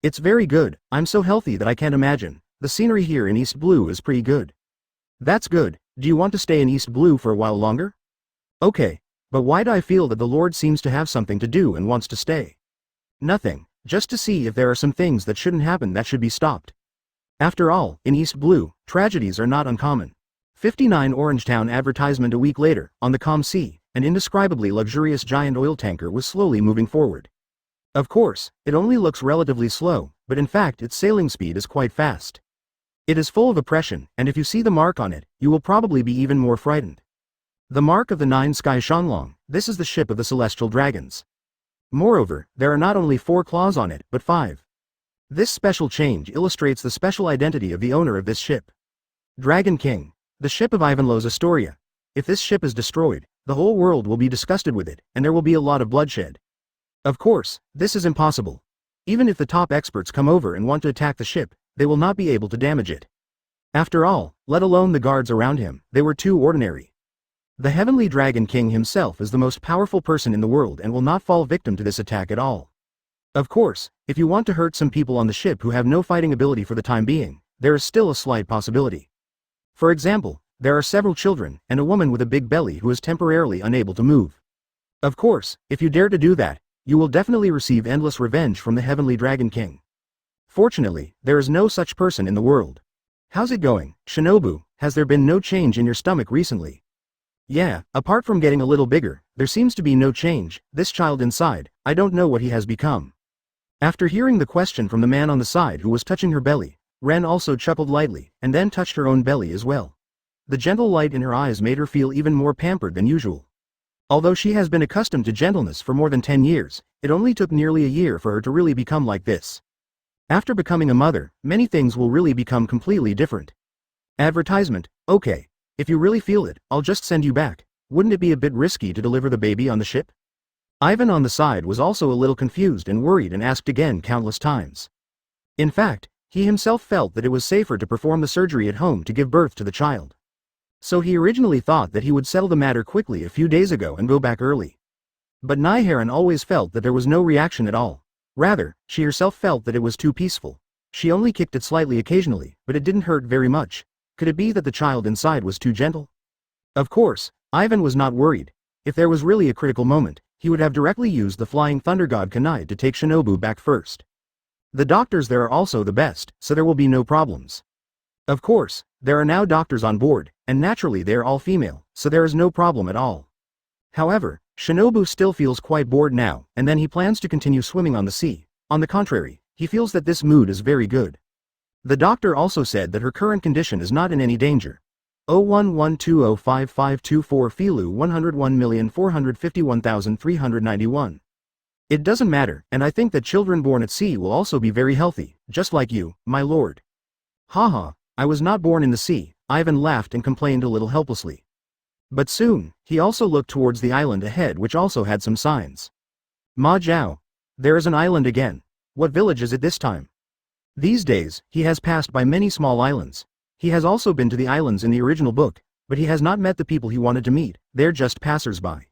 It's very good, I'm so healthy that I can't imagine. The scenery here in East Blue is pretty good. That's good, do you want to stay in East Blue for a while longer? Okay, But why do I feel that the Lord seems to have something to do and wants to stay? Nothing, just to see if there are some things that shouldn't happen that should be stopped. After all, in East Blue, tragedies are not uncommon. 59 Orangetown advertisement. A week later, on the calm sea, an indescribably luxurious giant oil tanker was slowly moving forward. Of course, it only looks relatively slow, but in fact its sailing speed is quite fast. It is full of oppression, and if you see the mark on it, you will probably be even more frightened. The mark of the 9 Sky Shanglong, this is the ship of the celestial dragons. Moreover, there are not only 4 claws on it, but 5. This special change illustrates the special identity of the owner of this ship. Dragon King. The ship of Ivanlow's Astoria. If this ship is destroyed, the whole world will be disgusted with it, and there will be a lot of bloodshed. Of course, this is impossible. Even if the top experts come over and want to attack the ship, they will not be able to damage it. After all, let alone the guards around him, they were too ordinary. The Heavenly Dragon King himself is the most powerful person in the world and will not fall victim to this attack at all. Of course, if you want to hurt some people on the ship who have no fighting ability for the time being, there is still a slight possibility. For example, there are several children, and a woman with a big belly who is temporarily unable to move. Of course, if you dare to do that, you will definitely receive endless revenge from the Heavenly Dragon King. Fortunately, there is no such person in the world. How's it going, Shinobu? Has there been no change in your stomach recently? Yeah, apart from getting a little bigger, there seems to be no change. This child inside, I don't know what he has become. After hearing the question from the man on the side who was touching her belly, Ren also chuckled lightly, and then touched her own belly as well. The gentle light in her eyes made her feel even more pampered than usual. Although she has been accustomed to gentleness for more than 10 years, it only took nearly a year for her to really become like this. After becoming a mother, many things will really become completely different. Advertisement. Okay. If you really feel it, I'll just send you back. Wouldn't it be a bit risky to deliver the baby on the ship? Ivan on the side was also a little confused and worried and asked again countless times. In fact, he himself felt that it was safer to perform the surgery at home to give birth to the child. So he originally thought that he would settle the matter quickly a few days ago and go back early. But Naiharan always felt that there was no reaction at all. Rather, she herself felt that it was too peaceful. She only kicked it slightly occasionally, but it didn't hurt very much. Could it be that the child inside was too gentle? Of course, Ivan was not worried. If there was really a critical moment, he would have directly used the flying thunder god Kanai to take Shinobu back first. The doctors there are also the best, so there will be no problems. Of course, there are now doctors on board, and naturally they are all female, so there is no problem at all. However, Shinobu still feels quite bored now, and then he plans to continue swimming on the sea. On the contrary, he feels that this mood is very good. The doctor also said that her current condition is not in any danger. 011205524 Filu 101,451,391. It doesn't matter, and I think that children born at sea will also be very healthy, just like you, my lord. Haha, I was not born in the sea, Ivan laughed and complained a little helplessly. But soon, he also looked towards the island ahead which also had some signs. Ma Jiao. There is an island again. What village is it this time? These days, he has passed by many small islands. He has also been to the islands in the original book, but he has not met the people he wanted to meet, they're just passers-by.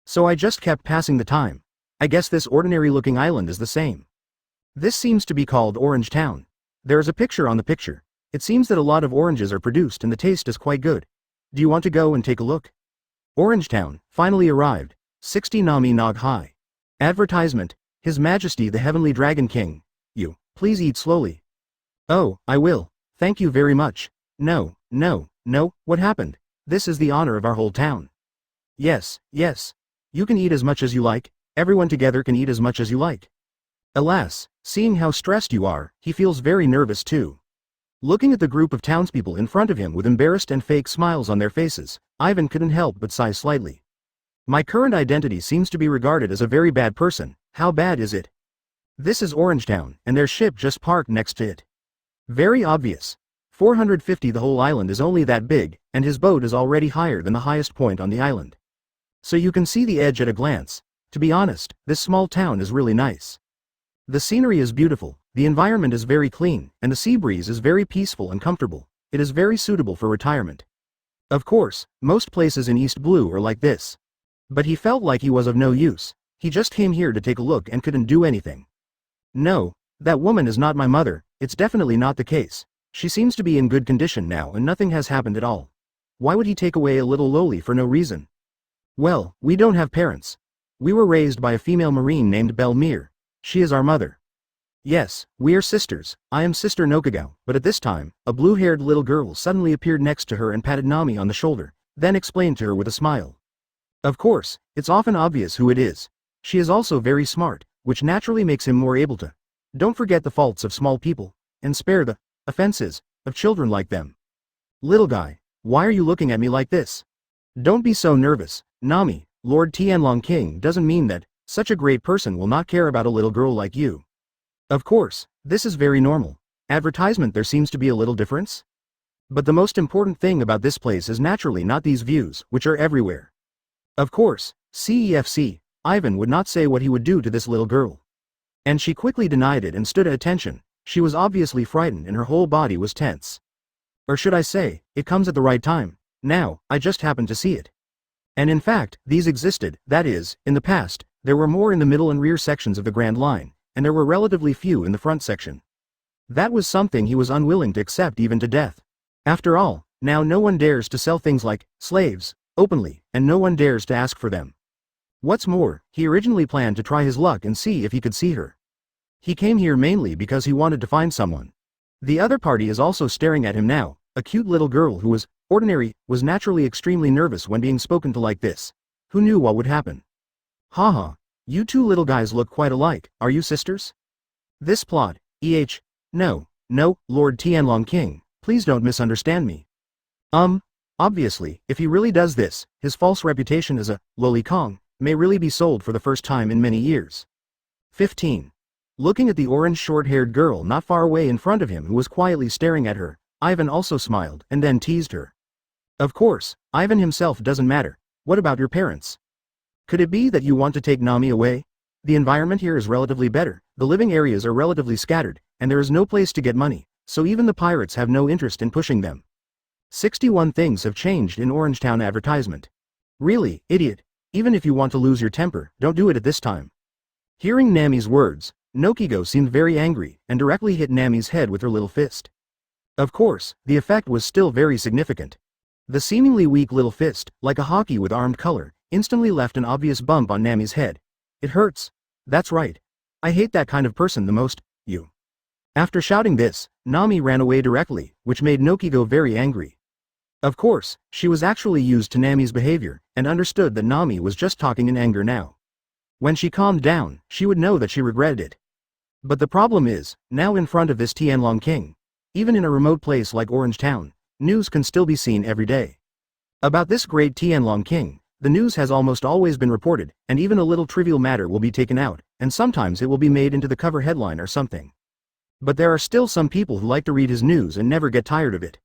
So I just kept passing the time. I guess this ordinary-looking island is the same. This seems to be called Orange Town. There is a picture on the picture. It seems that a lot of oranges are produced and the taste is quite good. Do you want to go and take a look? Orange Town, finally arrived. 60 Nami Nog High. Advertisement. His Majesty the Heavenly Dragon King. You, please eat slowly. Oh, I will. Thank you very much. No, what happened? This is the honor of our whole town. Yes. You can eat as much as you like. Everyone together can eat as much as you like. Alas, seeing how stressed you are, he feels very nervous too. Looking at the group of townspeople in front of him with embarrassed and fake smiles on their faces, Ivan couldn't help but sigh slightly. My current identity seems to be regarded as a very bad person. How bad is it? This is Orangetown, and their ship just parked next to it. Very obvious. 450. The whole island is only that big, and his boat is already higher than the highest point on the island. So you can see the edge at a glance. To be honest, this small town is really nice. The scenery is beautiful, the environment is very clean, and the sea breeze is very peaceful and comfortable. It is very suitable for retirement. Of course, most places in East Blue are like this. But he felt like he was of no use. He just came here to take a look and couldn't do anything. No, that woman is not my mother, it's definitely not the case. She seems to be in good condition now and nothing has happened at all. Why would he take away a little lowly for no reason? Well, we don't have parents. We were raised by a female marine named Belmir. She is our mother. Yes, we are sisters. I am Sister Nokagao, but at this time, a blue-haired little girl suddenly appeared next to her and patted Nami on the shoulder, then explained to her with a smile. Of course, it's often obvious who it is. She is also very smart, which naturally makes him more able to. Don't forget the faults of small people, and spare the offenses of children like them. Little guy, why are you looking at me like this? Don't be so nervous, Nami. Lord Tianlong King doesn't mean that such a great person will not care about a little girl like you. Of course, this is very normal. Advertisement there seems to be a little difference. But the most important thing about this place is naturally not these views, which are everywhere. Of course, CEFC, Ivan would not say what he would do to this little girl. And she quickly denied it and stood at attention. She was obviously frightened and her whole body was tense. Or should I say, it comes at the right time. Now, I just happened to see it. And in fact, these existed, that is, in the past, there were more in the middle and rear sections of the Grand Line, and there were relatively few in the front section. That was something he was unwilling to accept even to death. After all, now no one dares to sell things like slaves openly, and no one dares to ask for them. What's more, he originally planned to try his luck and see if he could see her. He came here mainly because he wanted to find someone. The other party is also staring at him now. A cute little girl who was was naturally extremely nervous when being spoken to like this. Who knew what would happen? Haha, you two little guys look quite alike. Are you sisters? This plot, no, Lord Tianlong King, please don't misunderstand me. Obviously, if he really does this, his false reputation as a lolicon may really be sold for the first time in many years. 15. Looking at the orange short-haired girl not far away in front of him who was quietly staring at her, Ivan also smiled and then teased her. Of course, Ivan himself doesn't matter. What about your parents? Could it be that you want to take Nami away? The environment here is relatively better, the living areas are relatively scattered, and there is no place to get money, so even the pirates have no interest in pushing them. 61 things have changed in Orangetown advertisement. Really, idiot. Even if you want to lose your temper, don't do it at this time. Hearing Nami's words, Nokigo seemed very angry and directly hit Nami's head with her little fist. Of course, the effect was still very significant. The seemingly weak little fist, like a hockey with armed color, instantly left an obvious bump on Nami's head. It hurts. That's right. I hate that kind of person the most, you. After shouting this, Nami ran away directly, which made Nokigo very angry. Of course, she was actually used to Nami's behavior, and understood that Nami was just talking in anger now. When she calmed down, she would know that she regretted it. But the problem is, now in front of this Tianlong King. Even in a remote place like Orangetown, news can still be seen every day. About this great Tianlong King, the news has almost always been reported, and even a little trivial matter will be taken out, and sometimes it will be made into the cover headline or something. But there are still some people who like to read his news and never get tired of it.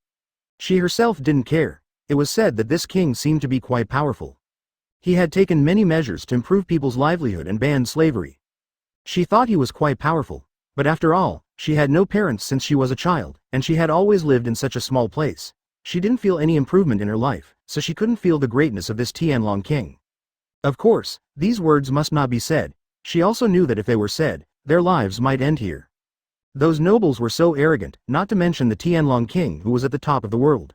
She herself didn't care. It was said that this king seemed to be quite powerful. He had taken many measures to improve people's livelihood and banned slavery. She thought he was quite powerful, but after all, she had no parents since she was a child, and she had always lived in such a small place. She didn't feel any improvement in her life, so she couldn't feel the greatness of this Tianlong King. Of course, these words must not be said. She also knew that if they were said, their lives might end here. Those nobles were so arrogant, not to mention the Tianlong King who was at the top of the world.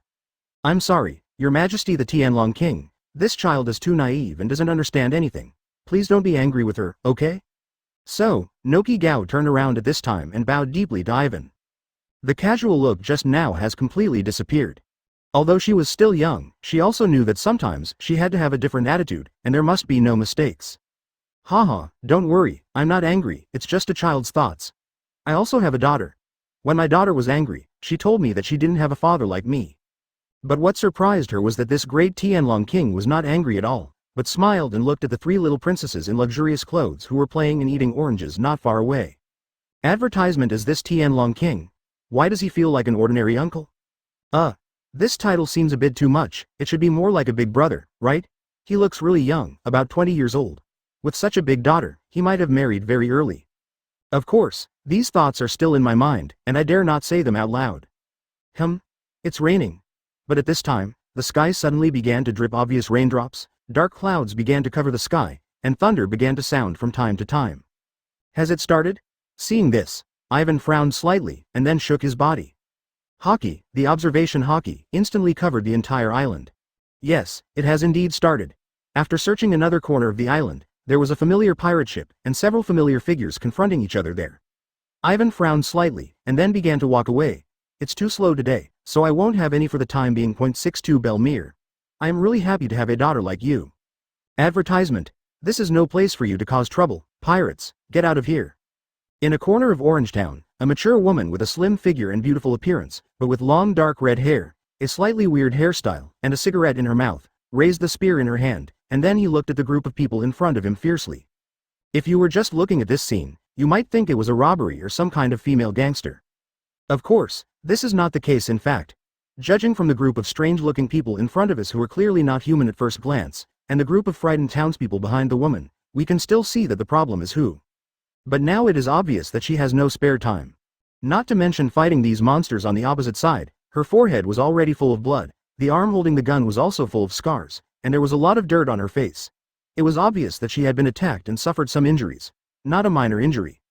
I'm sorry, Your Majesty the Tianlong King. This child is too naive and doesn't understand anything. Please don't be angry with her, okay? So, Nokigao turned around at this time and bowed deeply to Ivan. The casual look just now has completely disappeared. Although she was still young, she also knew that sometimes she had to have a different attitude, and there must be no mistakes. Haha, don't worry, I'm not angry, it's just a child's thoughts. I also have a daughter. When my daughter was angry, she told me that she didn't have a father like me. But what surprised her was that this great Tianlong King was not angry at all, but smiled and looked at the three little princesses in luxurious clothes who were playing and eating oranges not far away. Advertisement is this Tianlong King. Why does he feel like an ordinary uncle? This title seems a bit too much. It should be more like a big brother, right? He looks really young, about 20 years old. With such a big daughter, he might have married very early. Of course, these thoughts are still in my mind, and I dare not say them out loud. It's raining. But at this time, the sky suddenly began to drip obvious raindrops, dark clouds began to cover the sky, and thunder began to sound from time to time. Has it started? Seeing this, Ivan frowned slightly, and then shook his body. Hockey, the observation hockey, instantly covered the entire island. Yes, it has indeed started. After searching another corner of the island, there was a familiar pirate ship and several familiar figures confronting each other there. Ivan frowned slightly, and then began to walk away. It's too slow today, so I won't have any for the time being. 62 Belmere. I am really happy to have a daughter like you. Advertisement. This is no place for you to cause trouble. Pirates, get out of here. In a corner of Orangetown, a mature woman with a slim figure and beautiful appearance, but with long dark red hair, a slightly weird hairstyle, and a cigarette in her mouth, raised the spear in her hand, and then he looked at the group of people in front of him fiercely. If you were just looking at this scene, you might think it was a robbery or some kind of female gangster. Of course, this is not the case in fact. Judging from the group of strange-looking people in front of us who are clearly not human at first glance, and the group of frightened townspeople behind the woman, we can still see that the problem is who. But now it is obvious that she has no spare time. Not to mention fighting these monsters on the opposite side, her forehead was already full of blood, the arm holding the gun was also full of scars, and there was a lot of dirt on her face. It was obvious that she had been attacked and suffered some injuries. Not a minor injury.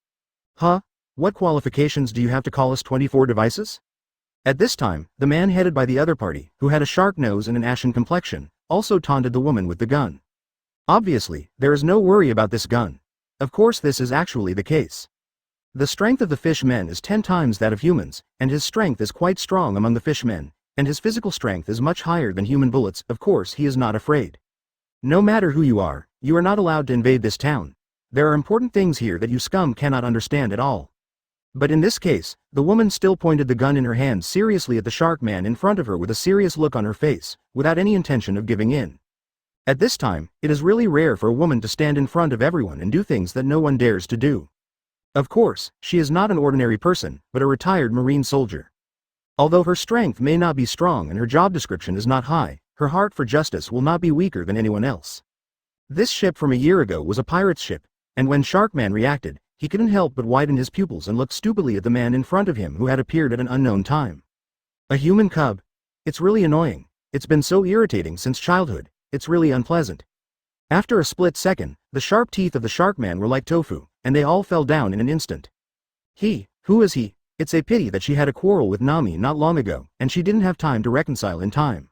Huh? What qualifications do you have to call us 24 devices? At this time, the man headed by the other party, who had a shark nose and an ashen complexion, also taunted the woman with the gun. Obviously, there is no worry about this gun. Of course this is actually the case. The strength of the fishmen is 10 times that of humans, and his strength is quite strong among the fishmen, and his physical strength is much higher than human bullets. Of course he is not afraid. No matter who you are not allowed to invade this town. There are important things here that you scum cannot understand at all. But in this case, the woman still pointed the gun in her hand seriously at the shark man in front of her with a serious look on her face, without any intention of giving in. At this time, it is really rare for a woman to stand in front of everyone and do things that no one dares to do. Of course, she is not an ordinary person, but a retired Marine soldier. Although her strength may not be strong and her job description is not high, her heart for justice will not be weaker than anyone else. This ship from a year ago was a pirate's ship, and when Sharkman reacted, he couldn't help but widen his pupils and look stupidly at the man in front of him who had appeared at an unknown time. A human cub? It's really annoying. It's been so irritating since childhood, it's really unpleasant. After a split second, the sharp teeth of the Sharkman were like tofu, and they all fell down in an instant. Who is he? It's a pity that she had a quarrel with Nami not long ago, and she didn't have time to reconcile in time.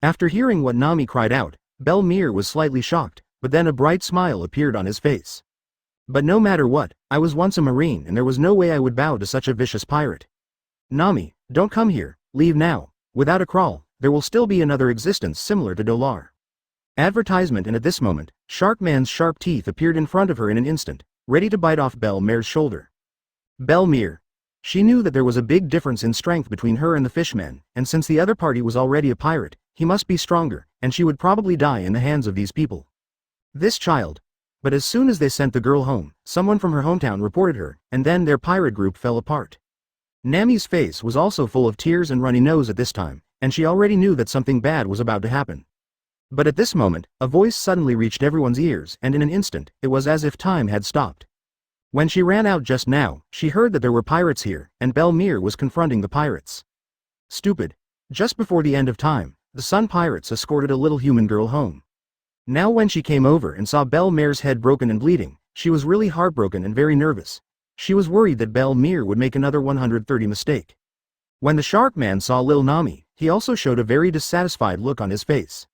After hearing what Nami cried out, Belmere was slightly shocked, but then a bright smile appeared on his face. But no matter what, I was once a Marine and there was no way I would bow to such a vicious pirate. Nami, don't come here, leave now. Without a crawl, there will still be another existence similar to Dolar. Advertisement. And at this moment, Sharkman's sharp teeth appeared in front of her in an instant, ready to bite off Belmere's shoulder. Belmere. She knew that there was a big difference in strength between her and the fishman, and since the other party was already a pirate, he must be stronger, and she would probably die in the hands of these people. This child. But as soon as they sent the girl home, someone from her hometown reported her, and then their pirate group fell apart. Nami's face was also full of tears and runny nose at this time, and she already knew that something bad was about to happen. But at this moment, a voice suddenly reached everyone's ears, and in an instant, it was as if time had stopped. When she ran out just now, she heard that there were pirates here, and Belmere was confronting the pirates. Stupid. Just before the end of time, the Sun Pirates escorted a little human girl home. Now when she came over and saw Belmere's head broken and bleeding, she was really heartbroken and very nervous. She was worried that Belmere would make another 130 mistake. When the shark man saw Lil Nami, he also showed a very dissatisfied look on his face.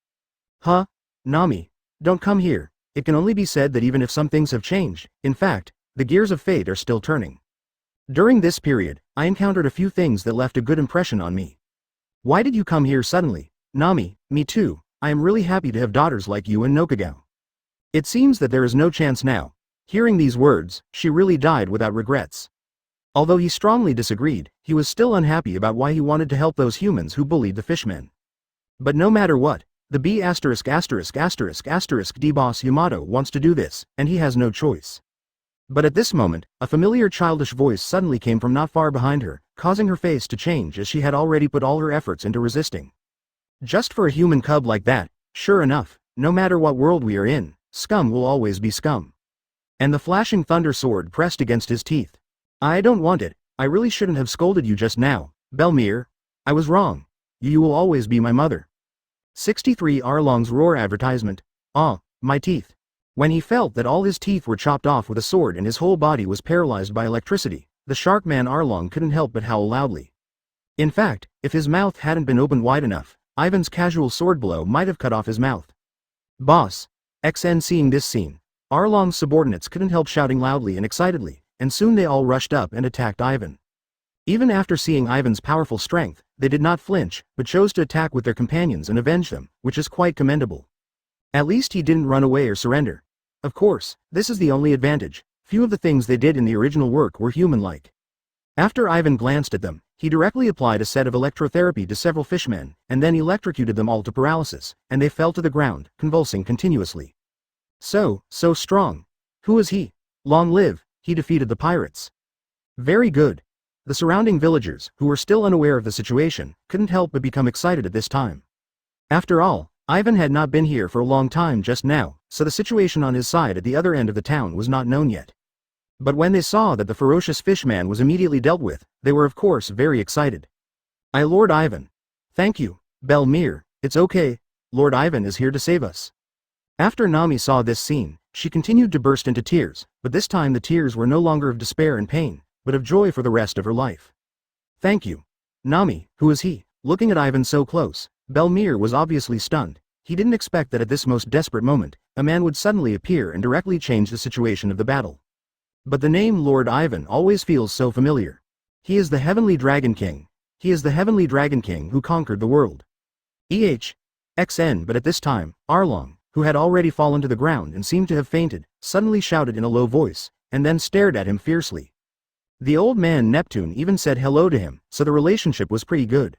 Huh? Nami, don't come here. It can only be said that even if some things have changed, in fact, the gears of fate are still turning. During this period, I encountered a few things that left a good impression on me. Why did you come here suddenly? Nami, me too. I am really happy to have daughters like you and Nokagao. It seems that there is no chance now. Hearing these words, she really died without regrets. Although he strongly disagreed, he was still unhappy about why he wanted to help those humans who bullied the fishmen. But no matter what, the B************* D-Boss Yamato wants to do this, and he has no choice. But at this moment, a familiar childish voice suddenly came from not far behind her, causing her face to change as she had already put all her efforts into resisting. Just for a human cub like that, sure enough, no matter what world we are in, scum will always be scum. And the flashing thunder sword pressed against his teeth. I don't want it. I really shouldn't have scolded you just now, Belmere. I was wrong. You will always be my mother. 63 Arlong's roar advertisement. My teeth. When he felt that all his teeth were chopped off with a sword and his whole body was paralyzed by electricity, the shark man Arlong couldn't help but howl loudly. In fact, if his mouth hadn't been opened wide enough, Ivan's casual sword blow might have cut off his mouth. Boss, XN. Seeing this scene, Arlong's subordinates couldn't help shouting loudly and excitedly, and soon they all rushed up and attacked Ivan. Even after seeing Ivan's powerful strength, they did not flinch, but chose to attack with their companions and avenge them, which is quite commendable. At least he didn't run away or surrender. Of course, this is the only advantage. Few of the things they did in the original work were human-like. After Ivan glanced at them, he directly applied a set of electrotherapy to several fishmen, and then electrocuted them all to paralysis, and they fell to the ground, convulsing continuously. So strong. Who is he? Long live, he defeated the pirates. Very good. The surrounding villagers, who were still unaware of the situation, couldn't help but become excited at this time. After all, Ivan had not been here for a long time just now, so the situation on his side at the other end of the town was not known yet. But when they saw that the ferocious fishman was immediately dealt with, they were of course very excited. Lord Ivan. Thank you, Belmir, it's okay, Lord Ivan is here to save us. After Nami saw this scene, she continued to burst into tears, but this time the tears were no longer of despair and pain, but of joy for the rest of her life. Thank you. Nami, who is he? Looking at Ivan so close, Belmir was obviously stunned. He didn't expect that at this most desperate moment, a man would suddenly appear and directly change the situation of the battle. But the name Lord Ivan always feels so familiar. He is the Heavenly Dragon King. He is the Heavenly Dragon King who conquered the world. XN. But at this time, Arlong, who had already fallen to the ground and seemed to have fainted, suddenly shouted in a low voice, and then stared at him fiercely. The old man Neptune even said hello to him, so the relationship was pretty good.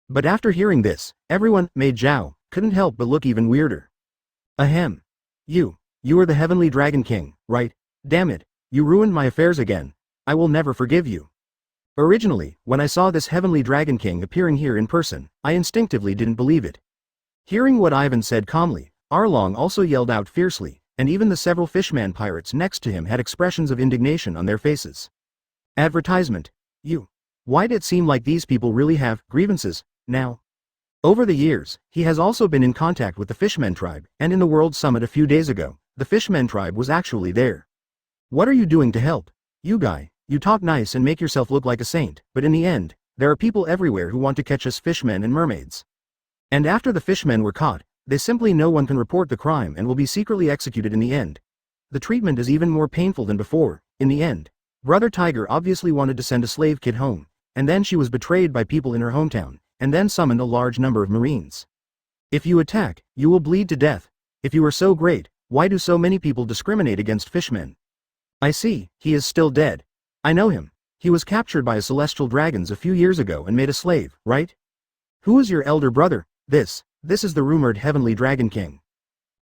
But after hearing this, everyone, Mei Zhao, couldn't help but look even weirder. Ahem. You are the Heavenly Dragon King, right? Damn it. You ruined my affairs again. I will never forgive you. Originally, when I saw this Heavenly Dragon King appearing here in person, I instinctively didn't believe it. Hearing what Ivan said calmly, Arlong also yelled out fiercely, and even the several fishman pirates next to him had expressions of indignation on their faces. Advertisement. Why did it seem like these people really have grievances now? Over the years, he has also been in contact with the Fishmen tribe, and in the World Summit a few days ago, the Fishmen tribe was actually there. What are you doing to help? You guy, you talk nice and make yourself look like a saint, but in the end, there are people everywhere who want to catch us fishmen and mermaids. And after the fishmen were caught, they simply no one can report the crime and will be secretly executed in the end. The treatment is even more painful than before. In the end, Brother Tiger obviously wanted to send a slave kid home, and then she was betrayed by people in her hometown, and then summoned a large number of marines. If you attack, you will bleed to death. If you are so great, why do so many people discriminate against fishmen? I see, he is still dead. I know him. He was captured by celestial dragons a few years ago and made a slave, right? Who is your elder brother? This is the rumored Heavenly Dragon King.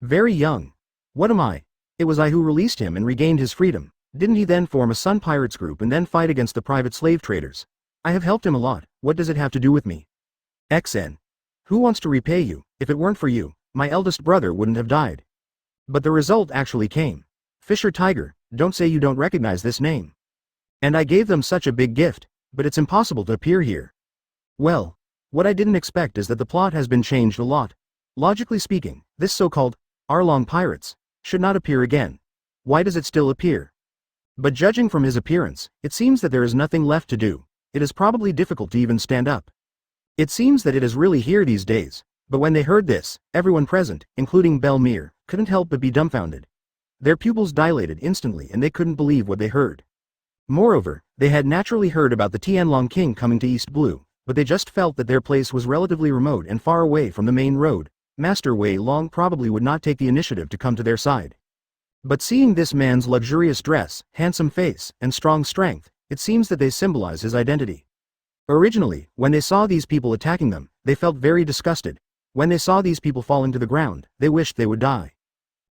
Very young. What am I? It was I who released him and regained his freedom. Didn't he then form a Sun Pirates group and then fight against the private slave traders? I have helped him a lot. What does it have to do with me? XN. Who wants to repay you? If it weren't for you, my eldest brother wouldn't have died. But the result actually came. Fisher Tiger, don't say you don't recognize this name. And I gave them such a big gift, but it's impossible to appear here. Well, what I didn't expect is that the plot has been changed a lot. Logically speaking, this so-called Arlong Pirates should not appear again. Why does it still appear? But judging from his appearance, it seems that there is nothing left to do. It is probably difficult to even stand up. It seems that it is really here these days. But when they heard this, everyone present, including Belmir, couldn't help but be dumbfounded. Their pupils dilated instantly and they couldn't believe what they heard. Moreover, they had naturally heard about the Tianlong King coming to East Blue, but they just felt that their place was relatively remote and far away from the main road. Master Wei Long probably would not take the initiative to come to their side. But seeing this man's luxurious dress, handsome face, and strong strength, it seems that they symbolize his identity. Originally, when they saw these people attacking them, they felt very disgusted. When they saw these people falling to the ground, they wished they would die.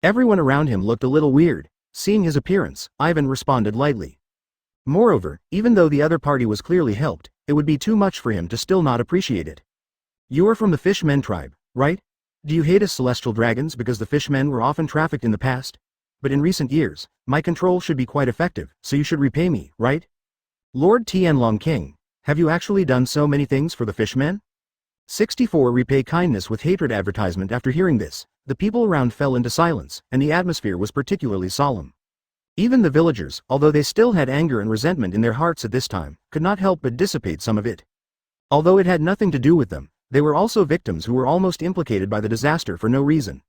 Everyone around him looked a little weird. Seeing his appearance, Ivan responded lightly. Moreover, even though the other party was clearly helped, it would be too much for him to still not appreciate it. You are from the Fishmen tribe, right? Do you hate us celestial dragons because the fishmen were often trafficked in the past? But in recent years, my control should be quite effective, so you should repay me, right? Lord Tianlong King, have you actually done so many things for the fishmen? 64 Repay kindness with hatred advertisement. After hearing this, the people around fell into silence, and the atmosphere was particularly solemn. Even the villagers, although they still had anger and resentment in their hearts at this time, could not help but dissipate some of it. Although it had nothing to do with them, they were also victims who were almost implicated by the disaster for no reason.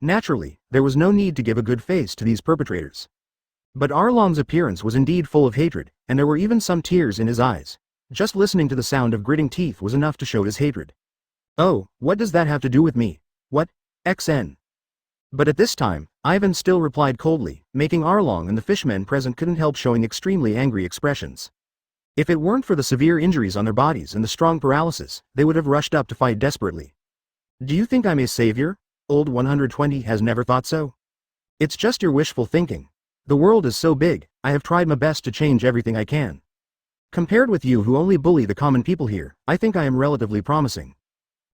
Naturally, there was no need to give a good face to these perpetrators. But Arlong's appearance was indeed full of hatred, and there were even some tears in his eyes. Just listening to the sound of gritting teeth was enough to show his hatred. Oh, what does that have to do with me? What? XN. But at this time, Ivan still replied coldly, making Arlong and the fishmen present couldn't help showing extremely angry expressions. If it weren't for the severe injuries on their bodies and the strong paralysis, they would have rushed up to fight desperately. Do you think I'm a savior? Old 120 has never thought so. It's just your wishful thinking. The world is so big, I have tried my best to change everything I can. Compared with you who only bully the common people here, I think I am relatively promising.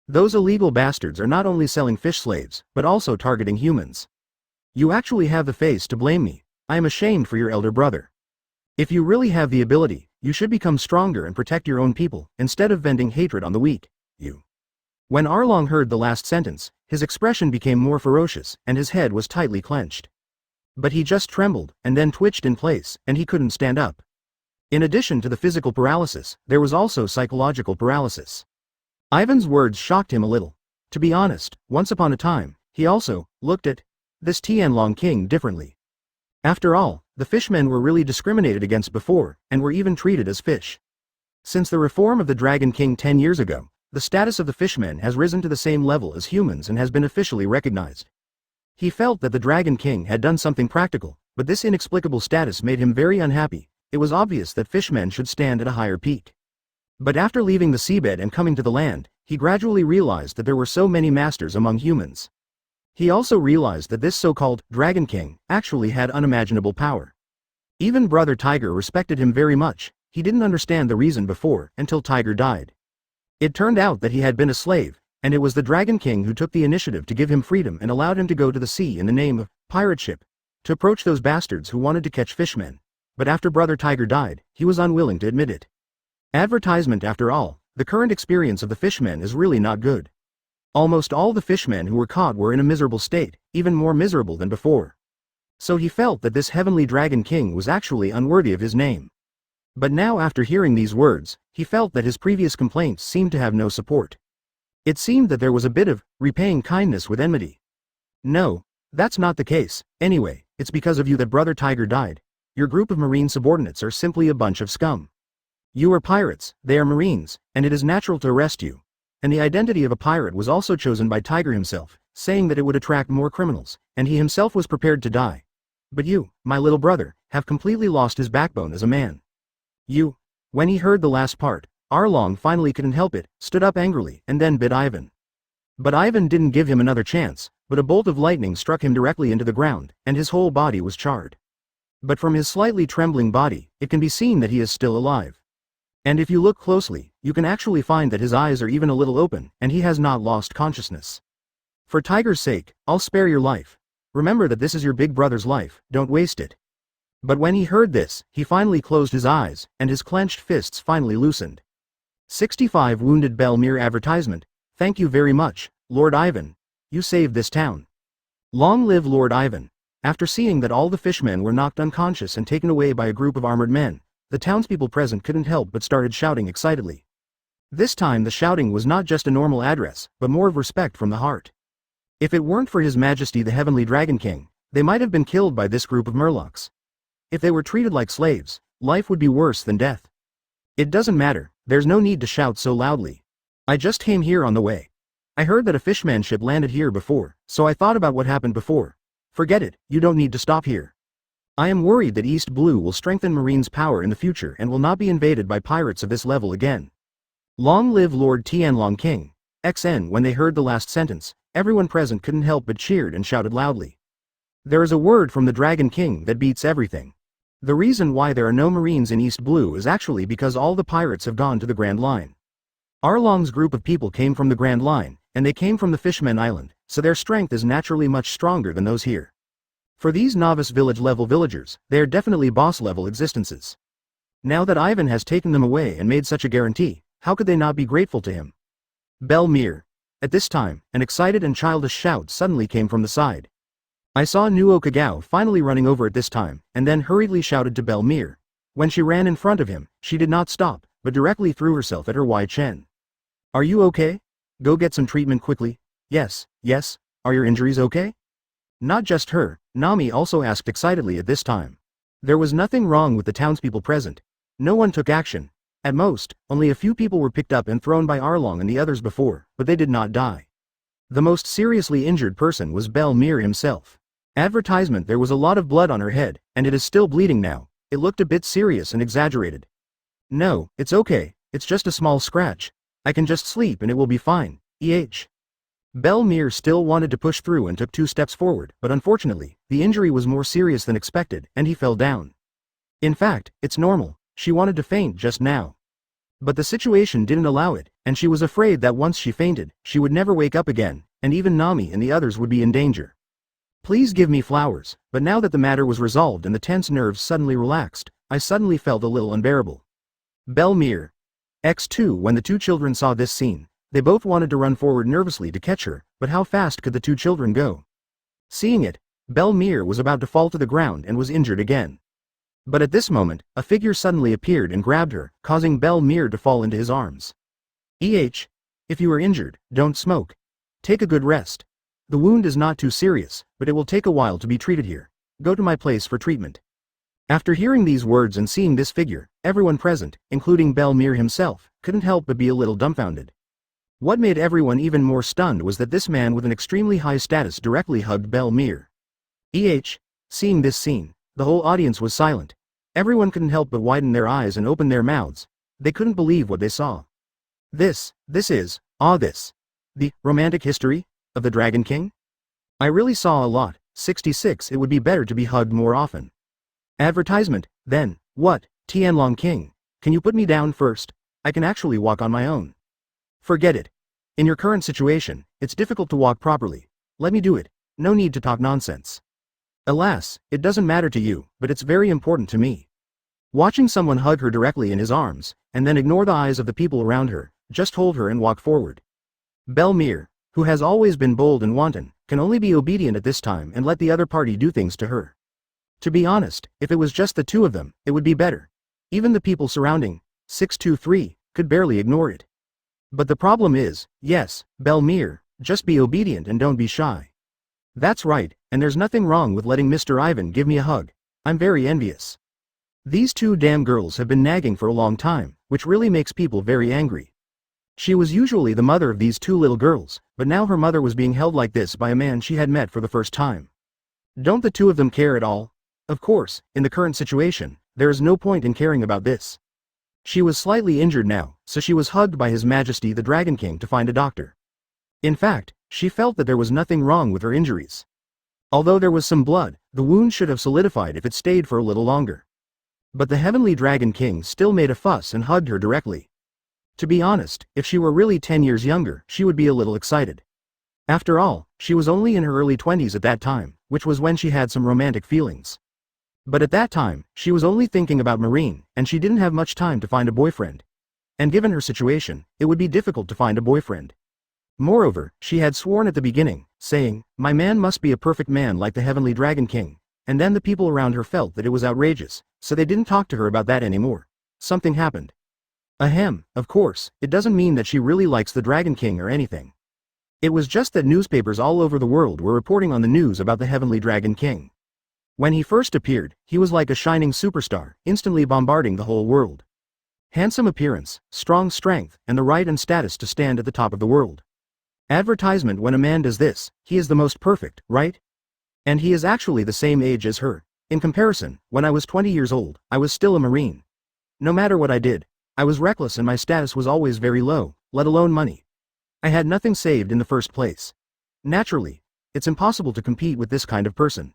Those illegal bastards are not only selling fish slaves, but also targeting humans. You actually have the face to blame me. I am ashamed for your elder brother. If you really have the ability, you should become stronger and protect your own people, instead of venting hatred on the weak. You. When Arlong heard the last sentence, his expression became more ferocious, and his head was tightly clenched. But he just trembled, and then twitched in place, and he couldn't stand up. In addition to the physical paralysis, there was also psychological paralysis. Ivan's words shocked him a little. To be honest, once upon a time, he also looked at this Tianlong king differently. After all, the fishmen were really discriminated against before, and were even treated as fish. Since the reform of the Dragon King 10 years ago, the status of the fishmen has risen to the same level as humans and has been officially recognized. He felt that the Dragon King had done something practical, but this inexplicable status made him very unhappy. It was obvious that fishmen should stand at a higher peak. But after leaving the seabed and coming to the land, he gradually realized that there were so many masters among humans. He also realized that this so-called Dragon King actually had unimaginable power. Even Brother Tiger respected him very much. He didn't understand the reason before, until Tiger died. It turned out that he had been a slave, and it was the Dragon King who took the initiative to give him freedom and allowed him to go to the sea in the name of pirate ship, to approach those bastards who wanted to catch fishmen. But after Brother Tiger died, he was unwilling to admit it. Advertisement after all, the current experience of the fishmen is really not good. Almost all the fishmen who were caught were in a miserable state, even more miserable than before. So he felt that this heavenly Dragon King was actually unworthy of his name. But now after hearing these words, he felt that his previous complaints seemed to have no support. It seemed that there was a bit of repaying kindness with enmity. No, that's not the case. Anyway, it's because of you that Brother Tiger died. Your group of marine subordinates are simply a bunch of scum. You are pirates, they are marines, and it is natural to arrest you. And the identity of a pirate was also chosen by Tiger himself, saying that it would attract more criminals, and he himself was prepared to die. But you, my little brother, have completely lost his backbone as a man. You. When he heard the last part, Arlong finally couldn't help it, stood up angrily, and then bit Ivan. But Ivan didn't give him another chance, but a bolt of lightning struck him directly into the ground, and his whole body was charred. But from his slightly trembling body, it can be seen that he is still alive. And if you look closely, you can actually find that his eyes are even a little open, and he has not lost consciousness. For Tiger's sake, I'll spare your life. Remember that this is your big brother's life, don't waste it. But when he heard this, he finally closed his eyes, and his clenched fists finally loosened. 65 Wounded Belmere advertisement. Thank you very much, Lord Ivan. You saved this town. Long live Lord Ivan. After seeing that all the fishmen were knocked unconscious and taken away by a group of armored men, the townspeople present couldn't help but started shouting excitedly. This time the shouting was not just a normal address, but more of respect from the heart. If it weren't for His Majesty the Heavenly Dragon King, they might have been killed by this group of murlocs. If they were treated like slaves, life would be worse than death. It doesn't matter, there's no need to shout so loudly. I just came here on the way. I heard that a fishman ship landed here before, so I thought about what happened before. Forget it, you don't need to stop here. I am worried that East Blue will strengthen Marine's power in the future and will not be invaded by pirates of this level again. Long live Lord Tianlong King. XN. When they heard the last sentence, everyone present couldn't help but cheered and shouted loudly. There is a word from the Dragon King that beats everything. The reason why there are no Marines in East Blue is actually because all the pirates have gone to the Grand Line. Arlong's group of people came from the Grand Line, and they came from the Fishmen Island, so their strength is naturally much stronger than those here. For these novice village-level villagers, they are definitely boss-level existences. Now that Ivan has taken them away and made such a guarantee, how could they not be grateful to him? Belmere. At this time, an excited and childish shout suddenly came from the side. I saw Nu Okagao finally running over at this time, and then hurriedly shouted to Belmere. When she ran in front of him, she did not stop, but directly threw herself at her Wai Chen. Are you okay? Go get some treatment quickly. Yes, are your injuries okay? Not just her, Nami also asked excitedly at this time. There was nothing wrong with the townspeople present. No one took action. At most, only a few people were picked up and thrown by Arlong and the others before, but they did not die. The most seriously injured person was Belle-Mire himself. Advertisement: there was a lot of blood on her head, and it is still bleeding now. It looked a bit serious and exaggerated. No, it's okay, it's just a small scratch. I can just sleep and it will be fine. Belle-Mire still wanted to push through and took 2 steps forward, but unfortunately, the injury was more serious than expected, and he fell down. In fact, it's normal, she wanted to faint just now. But the situation didn't allow it, and she was afraid that once she fainted, she would never wake up again, and even Nami and the others would be in danger. Please give me flowers. But now that the matter was resolved and the tense nerves suddenly relaxed, I suddenly felt a little unbearable. Belle-Mire. X2. When the 2 children saw this scene, they both wanted to run forward nervously to catch her, but how fast could the 2 children go? Seeing it, Belle-Mire was about to fall to the ground and was injured again. But at this moment, a figure suddenly appeared and grabbed her, causing Belle-Mire to fall into his arms. If you are injured, don't smoke. Take a good rest. The wound is not too serious, but it will take a while to be treated here. Go to my place for treatment. After hearing these words and seeing this figure, everyone present, including Belle-Mire himself, couldn't help but be a little dumbfounded. What made everyone even more stunned was that this man with an extremely high status directly hugged Belle-Mire. Seeing this scene, the whole audience was silent. Everyone couldn't help but widen their eyes and open their mouths. They couldn't believe what they saw. This is the romantic history of the Dragon King? I really saw a lot. 66. It would be better to be hugged more often. Advertisement, then, what? Tianlong King, can you put me down first? I can actually walk on my own. Forget it. In your current situation, it's difficult to walk properly. Let me do it. No need to talk nonsense. Alas, it doesn't matter to you, but it's very important to me. Watching someone hug her directly in his arms, and then ignore the eyes of the people around her, just hold her and walk forward. Belle-Mire, who has always been bold and wanton, can only be obedient at this time and let the other party do things to her. To be honest, if it was just the 2 of them, it would be better. Even the people surrounding 623 could barely ignore it. But the problem is, yes, Belle-Mire, just be obedient and don't be shy. That's right, and there's nothing wrong with letting Mr. Ivan give me a hug. I'm very envious. These 2 damn girls have been nagging for a long time, which really makes people very angry. She was usually the mother of these 2 little girls, but now her mother was being held like this by a man she had met for the first time. Don't the 2 of them care at all? Of course, in the current situation, there is no point in caring about this. She was slightly injured now, so she was hugged by His Majesty the Dragon King to find a doctor. In fact, she felt that there was nothing wrong with her injuries. Although there was some blood, the wound should have solidified if it stayed for a little longer. But the Heavenly Dragon King still made a fuss and hugged her directly. To be honest, if she were really 10 years younger, she would be a little excited. After all, she was only in her early 20s at that time, which was when she had some romantic feelings. But at that time, she was only thinking about Marine, and she didn't have much time to find a boyfriend. And given her situation, it would be difficult to find a boyfriend. Moreover, she had sworn at the beginning, saying, "My man must be a perfect man like the Heavenly Dragon King," and then the people around her felt that it was outrageous, so they didn't talk to her about that anymore. Something happened. Ahem, of course, it doesn't mean that she really likes the Dragon King or anything. It was just that newspapers all over the world were reporting on the news about the Heavenly Dragon King. When he first appeared, he was like a shining superstar, instantly bombarding the whole world. Handsome appearance, strong strength, and the right and status to stand at the top of the world. Advertisement: when a man does this, he is the most perfect, right? And he is actually the same age as her. In comparison, when I was 20 years old, I was still a Marine. No matter what I did, I was reckless and my status was always very low, let alone money. I had nothing saved in the first place. Naturally, it's impossible to compete with this kind of person.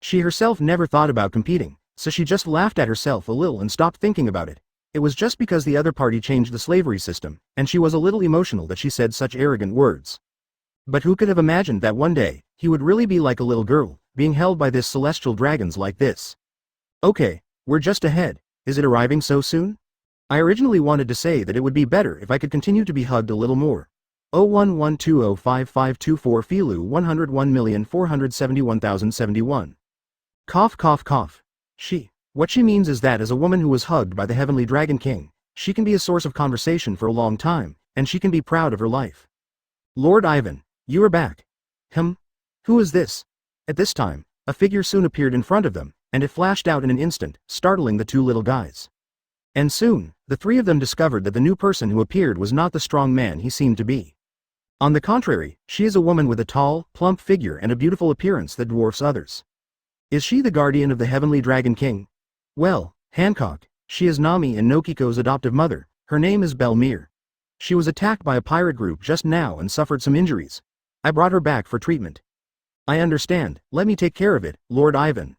She herself never thought about competing, so she just laughed at herself a little and stopped thinking about it. It was just because the other party changed the slavery system, and she was a little emotional that she said such arrogant words. But who could have imagined that one day, he would really be like a little girl, being held by this celestial dragons like this? Okay, we're just ahead. Is it arriving so soon? I originally wanted to say that it would be better if I could continue to be hugged a little more. 011205524 Filu 101,471,071. Cough cough cough. What she means is that as a woman who was hugged by the Heavenly Dragon King, she can be a source of conversation for a long time, and she can be proud of her life. Lord Ivan, you are back. Who is this? At this time, a figure soon appeared in front of them, and it flashed out in an instant, startling the two little guys. And soon, the three of them discovered that the new person who appeared was not the strong man he seemed to be. On the contrary, she is a woman with a tall, plump figure and a beautiful appearance that dwarfs others. Is she the guardian of the Heavenly Dragon King? Well, Hancock, she is Nami and Nokiko's adoptive mother. Her name is Belmere. She was attacked by a pirate group just now and suffered some injuries. I brought her back for treatment. I understand, let me take care of it, Lord Ivan.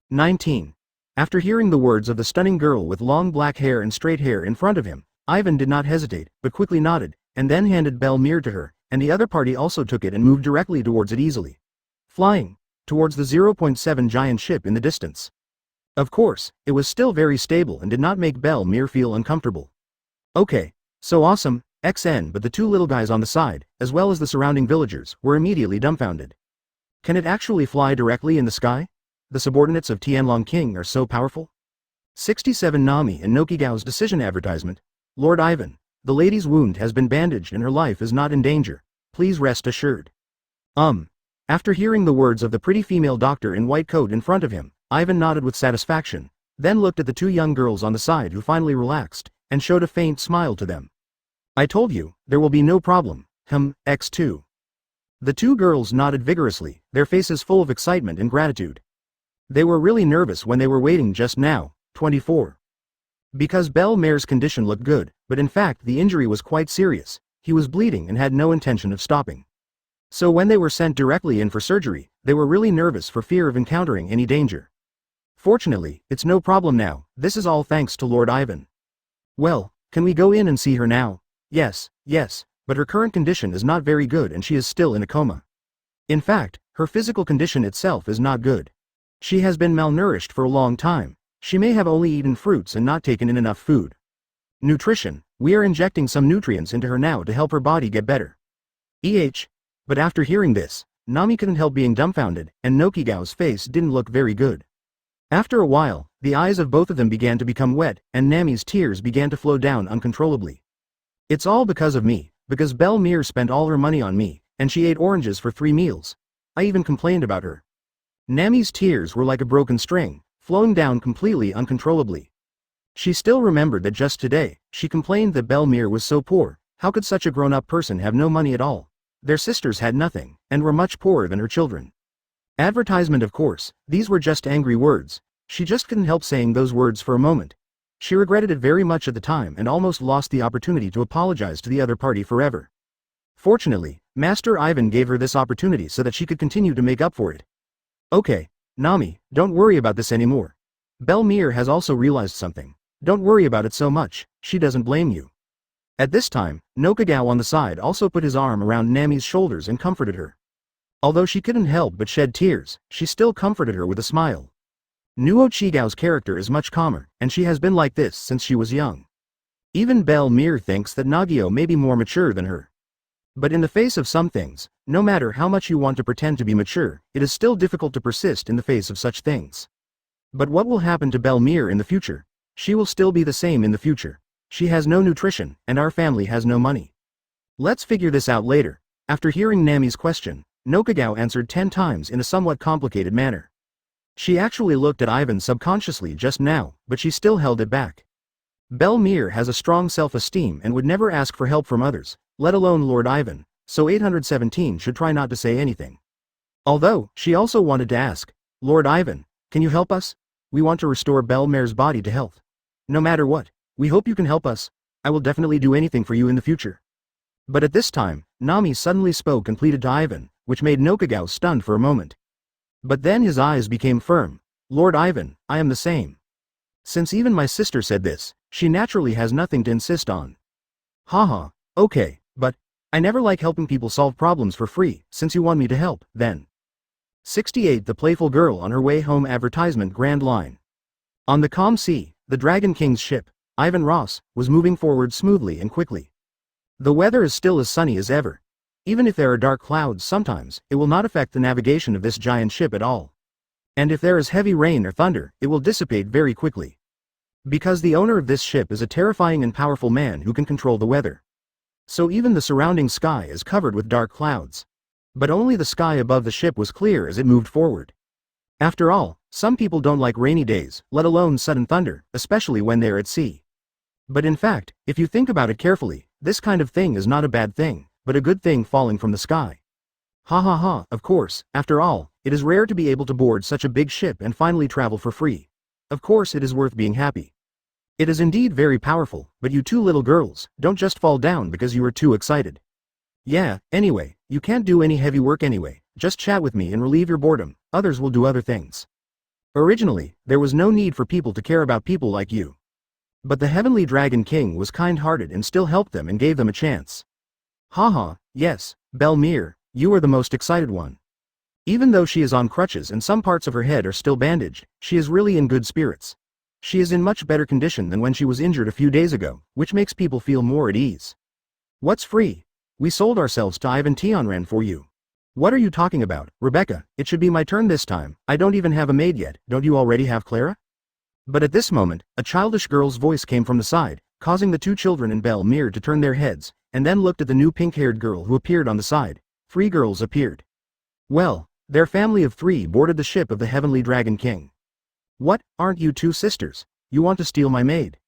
19. After hearing the words of the stunning girl with long black hair and straight hair in front of him, Ivan did not hesitate, but quickly nodded, and then handed Belmere to her, and the other party also took it and moved directly towards it easily. Flying towards the 0.7 giant ship in the distance. Of course, it was still very stable and did not make Belmere feel uncomfortable. Okay, so awesome, XN, but the two little guys on the side, as well as the surrounding villagers, were immediately dumbfounded. Can it actually fly directly in the sky? The subordinates of Tianlong King are so powerful? 67 Nami and Nokigao's decision advertisement. Lord Ivan, the lady's wound has been bandaged and her life is not in danger. Please rest assured. After hearing the words of the pretty female doctor in white coat in front of him, Ivan nodded with satisfaction, then looked at the two young girls on the side who finally relaxed, and showed a faint smile to them. I told you, there will be no problem, X2. The two girls nodded vigorously, their faces full of excitement and gratitude. They were really nervous when they were waiting just now. 24. Because Belmere's condition looked good, but in fact the injury was quite serious. He was bleeding and had no intention of stopping. So when they were sent directly in for surgery, they were really nervous for fear of encountering any danger. Fortunately, it's no problem now, this is all thanks to Lord Ivan. Well, can we go in and see her now? Yes, but her current condition is not very good and she is still in a coma. In fact, her physical condition itself is not good. She has been malnourished for a long time. She may have only eaten fruits and not taken in enough food. Nutrition, we are injecting some nutrients into her now to help her body get better. But after hearing this, Nami couldn't help being dumbfounded, and Nokigao's face didn't look very good. After a while, the eyes of both of them began to become wet, and Nami's tears began to flow down uncontrollably. It's all because of me, because Belmere spent all her money on me, and she ate oranges for 3 meals. I even complained about her. Nami's tears were like a broken string, flowing down completely uncontrollably. She still remembered that just today, she complained that Belmere was so poor. How could such a grown-up person have no money at all? Their sisters had nothing, and were much poorer than her children. Advertisement, of course, these were just angry words. She just couldn't help saying those words for a moment. She regretted it very much at the time and almost lost the opportunity to apologize to the other party forever. Fortunately, Master Ivan gave her this opportunity so that she could continue to make up for it. Okay, Nami, don't worry about this anymore. Belmere has also realized something. Don't worry about it so much, she doesn't blame you. At this time, Nokigao on the side also put his arm around Nami's shoulders and comforted her. Although she couldn't help but shed tears, she still comforted her with a smile. Nuo Chigao's character is much calmer, and she has been like this since she was young. Even Belmere thinks that Nagio may be more mature than her. But in the face of some things, no matter how much you want to pretend to be mature, it is still difficult to persist in the face of such things. But what will happen to Belmere in the future? She will still be the same in the future. She has no nutrition, and our family has no money. Let's figure this out later. After hearing Nami's question, Nokigao answered 10 times in a somewhat complicated manner. She actually looked at Ivan subconsciously just now, but she still held it back. Belmere has a strong self-esteem and would never ask for help from others, let alone Lord Ivan, so 817 should try not to say anything. Although, she also wanted to ask, Lord Ivan, can you help us? We want to restore Belmere's body to health. No matter what, we hope you can help us. I will definitely do anything for you in the future. But at this time, Nami suddenly spoke and pleaded to Ivan, which made Nokigao stunned for a moment. But then his eyes became firm. Lord Ivan, I am the same. Since even my sister said this, she naturally has nothing to insist on. Haha, okay, but I never like helping people solve problems for free. Since you want me to help, then. 68 The playful girl on her way home advertisement Grand Line. On the calm sea, the Dragon King's ship, Ivan Ross, was moving forward smoothly and quickly. The weather is still as sunny as ever. Even if there are dark clouds sometimes, it will not affect the navigation of this giant ship at all. And if there is heavy rain or thunder, it will dissipate very quickly. Because the owner of this ship is a terrifying and powerful man who can control the weather. So even the surrounding sky is covered with dark clouds. But only the sky above the ship was clear as it moved forward. After all, some people don't like rainy days, let alone sudden thunder, especially when they're at sea. But in fact, if you think about it carefully, this kind of thing is not a bad thing, but a good thing falling from the sky. Ha ha ha, of course, after all, it is rare to be able to board such a big ship and finally travel for free. Of course it is worth being happy. It is indeed very powerful, but you two little girls, don't just fall down because you are too excited. Yeah, anyway, you can't do any heavy work anyway, just chat with me and relieve your boredom, others will do other things. Originally, there was no need for people to care about people like you. But the Heavenly Dragon King was kind-hearted and still helped them and gave them a chance. Haha, yes, Belmere, you are the most excited one. Even though she is on crutches and some parts of her head are still bandaged, she is really in good spirits. She is in much better condition than when she was injured a few days ago, which makes people feel more at ease. What's free? We sold ourselves to Ivan Tionran for you. What are you talking about, Rebecca? It should be my turn this time. I don't even have a maid yet, don't you already have Clara? But at this moment, a childish girl's voice came from the side, causing the two children in Belmere to turn their heads, and then looked at the new pink-haired girl who appeared on the side. 3 girls appeared. Well, their family of 3 boarded the ship of the Heavenly Dragon King. What, aren't you 2 sisters? You want to steal my maid?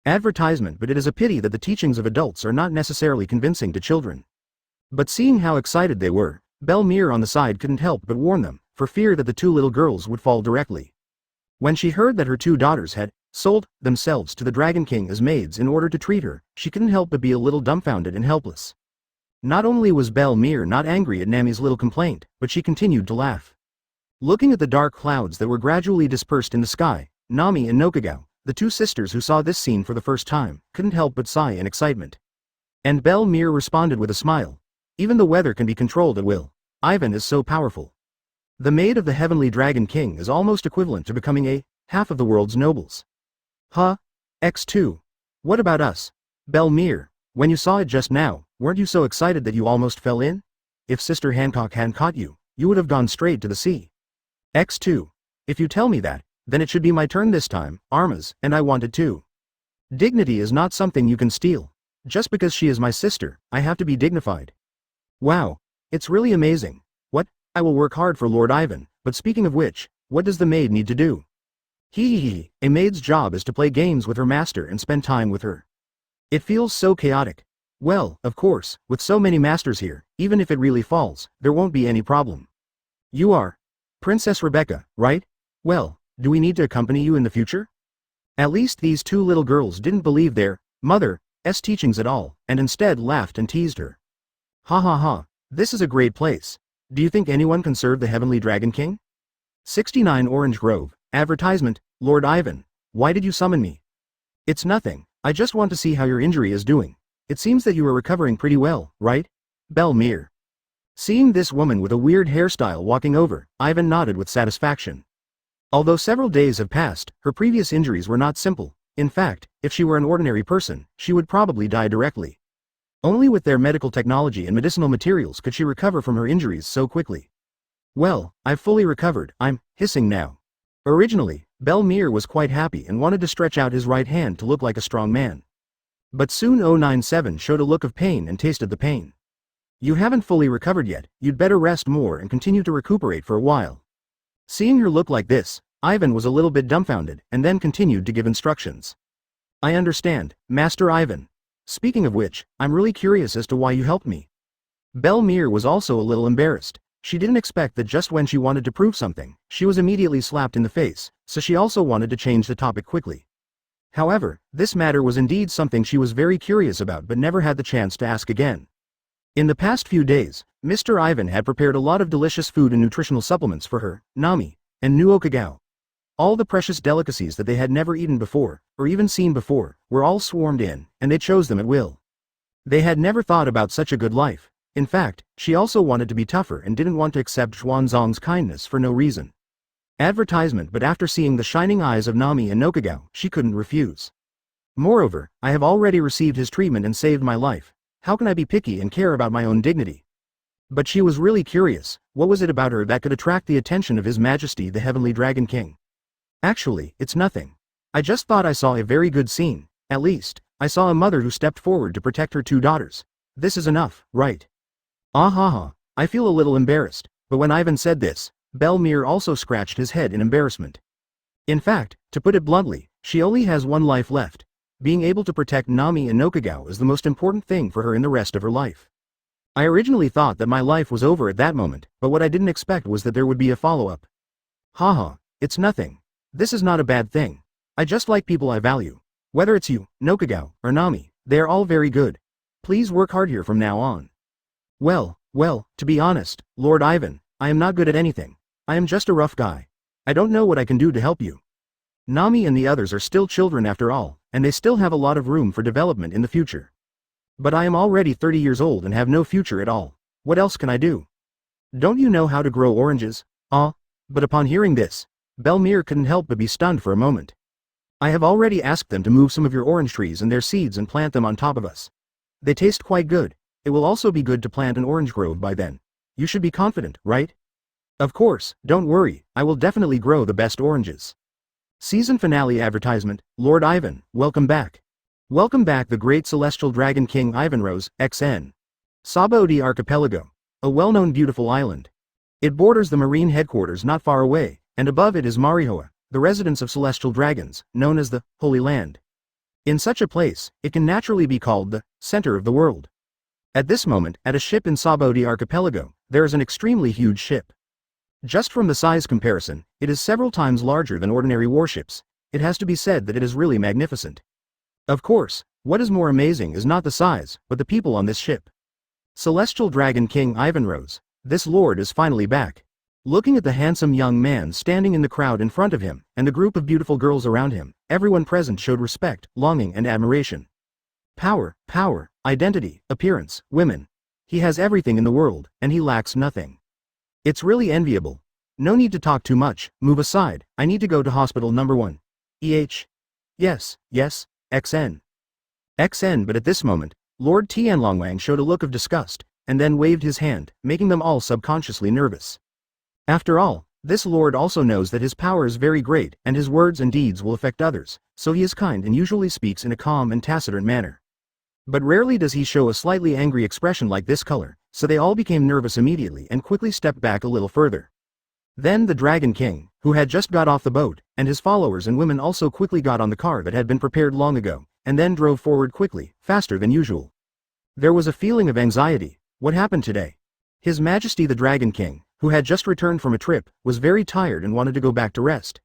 Advertisement, but it is a pity that the teachings of adults are not necessarily convincing to children. But seeing how excited they were, Belmere on the side couldn't help but warn them, for fear that the 2 little girls would fall directly. When she heard that her 2 daughters had sold themselves to the Dragon King as maids in order to treat her, she couldn't help but be a little dumbfounded and helpless. Not only was Belmere not angry at Nami's little complaint, but she continued to laugh. Looking at the dark clouds that were gradually dispersed in the sky, Nami and Nokagao, the 2 sisters who saw this scene for the first time, couldn't help but sigh in excitement. And Belmere responded with a smile. Even the weather can be controlled at will. Ivan is so powerful. The maid of the Heavenly Dragon King is almost equivalent to becoming half of the world's nobles. Huh? X2. What about us? Belmere, when you saw it just now, weren't you so excited that you almost fell in? If Sister Hancock hadn't caught you, you would have gone straight to the sea. X2. If you tell me that, then it should be my turn this time, Armas, and I wanted to. Dignity is not something you can steal. Just because she is my sister, I have to be dignified. Wow. It's really amazing. What? I will work hard for Lord Ivan, but speaking of which, what does the maid need to do? Hee, a maid's job is to play games with her master and spend time with her. It feels so chaotic. Well, of course, with so many masters here, even if it really falls, there won't be any problem. You are Princess Rebecca, right? Well, do we need to accompany you in the future? At least these 2 little girls didn't believe their mother's teachings at all, and instead laughed and teased her. Ha ha ha, this is a great place. Do you think anyone can serve the Heavenly Dragon King? 69 Orange Grove, advertisement, Lord Ivan, why did you summon me? It's nothing, I just want to see how your injury is doing. It seems that you are recovering pretty well, right? Belmere. Seeing this woman with a weird hairstyle walking over, Ivan nodded with satisfaction. Although several days have passed, her previous injuries were not simple. In fact, if she were an ordinary person, she would probably die directly. Only with their medical technology and medicinal materials could she recover from her injuries so quickly. Well, I've fully recovered, I'm hissing now. Originally, Belmere was quite happy and wanted to stretch out his right hand to look like a strong man. But soon 097 showed a look of pain and tasted the pain. You haven't fully recovered yet, you'd better rest more and continue to recuperate for a while. Seeing her look like this, Ivan was a little bit dumbfounded and then continued to give instructions. I understand, Master Ivan. Speaking of which, I'm really curious as to why you helped me. Belmere was also a little embarrassed. She didn't expect that just when she wanted to prove something, she was immediately slapped in the face, so she also wanted to change the topic quickly. However, this matter was indeed something she was very curious about but never had the chance to ask again. In the past few days, Mr. Ivan had prepared a lot of delicious food and nutritional supplements for her, Nami, and new Okagao. All the precious delicacies that they had never eaten before, or even seen before, were all swarmed in, and they chose them at will. They had never thought about such a good life. In fact, she also wanted to be tougher and didn't want to accept Xuanzong's kindness for no reason. Advertisement, but after seeing the shining eyes of Nami and Nokagao, she couldn't refuse. Moreover, I have already received his treatment and saved my life. How can I be picky and care about my own dignity? But she was really curious, what was it about her that could attract the attention of His Majesty the Heavenly Dragon King? Actually, it's nothing. I just thought I saw a very good scene. At least, I saw a mother who stepped forward to protect her 2 daughters. This is enough, right? Ah ha ha. I feel a little embarrassed, but when Ivan said this, Belmir also scratched his head in embarrassment. In fact, to put it bluntly, she only has one life left. Being able to protect Nami and Nokagawa is the most important thing for her in the rest of her life. I originally thought that my life was over at that moment, but what I didn't expect was that there would be a follow-up. Haha, it's nothing. This is not a bad thing. I just like people I value. Whether it's you, Nokagawa, or Nami, they are all very good. Please work hard here from now on. Well, to be honest, Lord Ivan, I am not good at anything. I am just a rough guy. I don't know what I can do to help you. Nami and the others are still children after all, and they still have a lot of room for development in the future. But I am already 30 years old and have no future at all. What else can I do? Don't you know how to grow oranges? But upon hearing this, Belmir couldn't help but be stunned for a moment. I have already asked them to move some of your orange trees and their seeds and plant them on top of us. They taste quite good. It will also be good to plant an orange grove by then. You should be confident, right? Of course, don't worry, I will definitely grow the best oranges. Season finale advertisement, Lord Ivan, welcome back. Welcome back the great celestial dragon king Ivanrose, XN. Sabaody Archipelago. A well-known beautiful island. It borders the marine headquarters not far away, and above it is Marihoa, the residence of celestial dragons, known as the Holy Land. In such a place, it can naturally be called the center of the world. At this moment, at a ship in Sabaody Archipelago, there is an extremely huge ship. Just from the size comparison, it is several times larger than ordinary warships. It has to be said that it is really magnificent. Of course, what is more amazing is not the size, but the people on this ship. Celestial Dragon King Ivanrose, this lord is finally back. Looking at the handsome young man standing in the crowd in front of him, and the group of beautiful girls around him, everyone present showed respect, longing and admiration. Power, identity, appearance, women. He has everything in the world, and he lacks nothing. It's really enviable. No need to talk too much, move aside, I need to go to hospital number 1. Yes, XN. But at this moment, Lord Tianlongwang showed a look of disgust, and then waved his hand, making them all subconsciously nervous. After all, this lord also knows that his power is very great, and his words and deeds will affect others, so he is kind and usually speaks in a calm and taciturn manner. But rarely does he show a slightly angry expression like this color, so they all became nervous immediately and quickly stepped back a little further. Then the Dragon King, who had just got off the boat, and his followers and women also quickly got on the car that had been prepared long ago, and then drove forward quickly, faster than usual. There was a feeling of anxiety. What happened today? His Majesty the Dragon King, who had just returned from a trip, was very tired and wanted to go back to rest.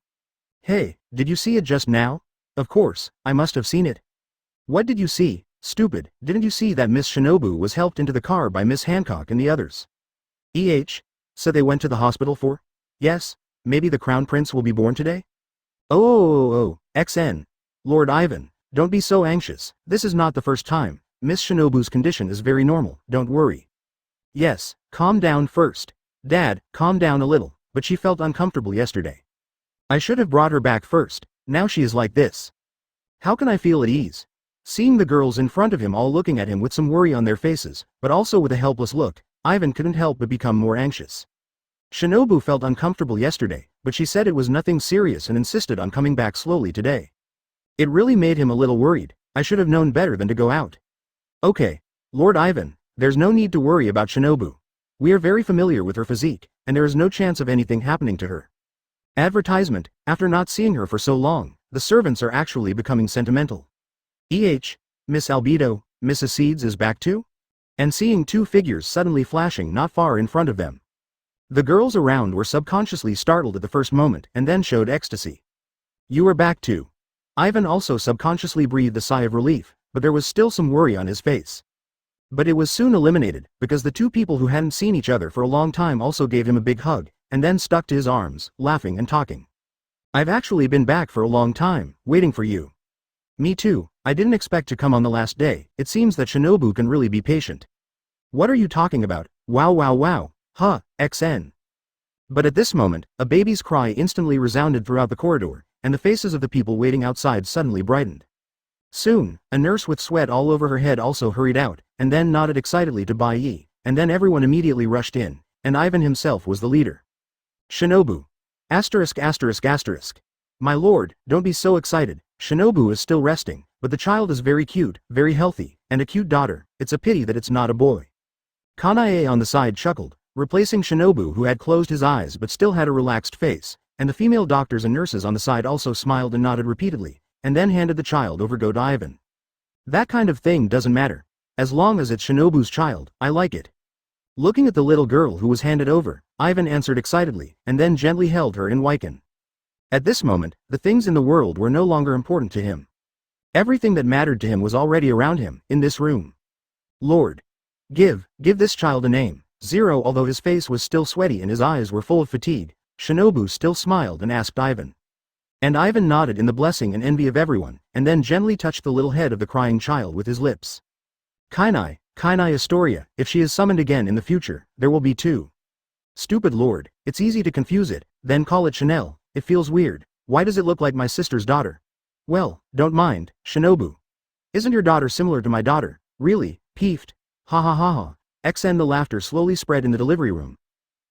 Hey, did you see it just now? Of course, I must have seen it. What did you see? Stupid, didn't you see that Miss Shinobu was helped into the car by Miss Hancock and the others? So they went to the hospital for? Yes, maybe the Crown Prince will be born today? XN. Lord Ivan, don't be so anxious, this is not the first time. Miss Shinobu's condition is very normal, don't worry. Yes, calm down first. Dad, calm down a little, but she felt uncomfortable yesterday. I should have brought her back first, now she is like this. How can I feel at ease? Seeing the girls in front of him all looking at him with some worry on their faces, but also with a helpless look, Ivan couldn't help but become more anxious. Shinobu felt uncomfortable yesterday, but she said it was nothing serious and insisted on coming back slowly today. It really made him a little worried. I should have known better than to go out. Okay, Lord Ivan, there's no need to worry about Shinobu. We are very familiar with her physique, and there is no chance of anything happening to her. Advertisement, after not seeing her for so long, the servants are actually becoming sentimental. Miss Albedo, Mrs. Seeds is back too? And seeing two figures suddenly flashing not far in front of them. The girls around were subconsciously startled at the first moment and then showed ecstasy. You are back too. Ivan also subconsciously breathed a sigh of relief, but there was still some worry on his face. But it was soon eliminated, because the two people who hadn't seen each other for a long time also gave him a big hug, and then stuck to his arms, laughing and talking. I've actually been back for a long time, waiting for you. Me too, I didn't expect to come on the last day. It seems that Shinobu can really be patient. What are you talking about? Wow. XN. But at this moment, a baby's cry instantly resounded throughout the corridor, and the faces of the people waiting outside suddenly brightened. Soon, a nurse with sweat all over her head also hurried out, and then nodded excitedly to Bai Yi, and then everyone immediately rushed in, and Ivan himself was the leader. Shinobu. ****. My lord, don't be so excited. Shinobu is still resting, but the child is very cute, very healthy, and a cute daughter. It's a pity that it's not a boy. Kanae on the side chuckled, replacing Shinobu, who had closed his eyes but still had a relaxed face, and the female doctors and nurses on the side also smiled and nodded repeatedly, and then handed the child over to Ivan. That kind of thing doesn't matter. As long as it's Shinobu's child, I like it. Looking at the little girl who was handed over, Ivan answered excitedly, and then gently held her in Wyken. At this moment, the things in the world were no longer important to him. Everything that mattered to him was already around him, in this room. Lord. Give this child a name. Zero. Although his face was still sweaty and his eyes were full of fatigue, Shinobu still smiled and asked Ivan. And Ivan nodded in the blessing and envy of everyone, and then gently touched the little head of the crying child with his lips. Kainai Astoria, if she is summoned again in the future, there will be two. Stupid lord, it's easy to confuse it, then call it Chanel, it feels weird, why does it look like my sister's daughter? Well, don't mind, Shinobu. Isn't your daughter similar to my daughter, really, peeved? Ha ha ha ha. XN. The laughter slowly spread in the delivery room.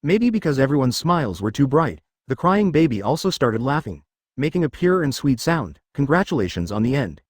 Maybe because everyone's smiles were too bright, the crying baby also started laughing, making a pure and sweet sound. Congratulations on the end.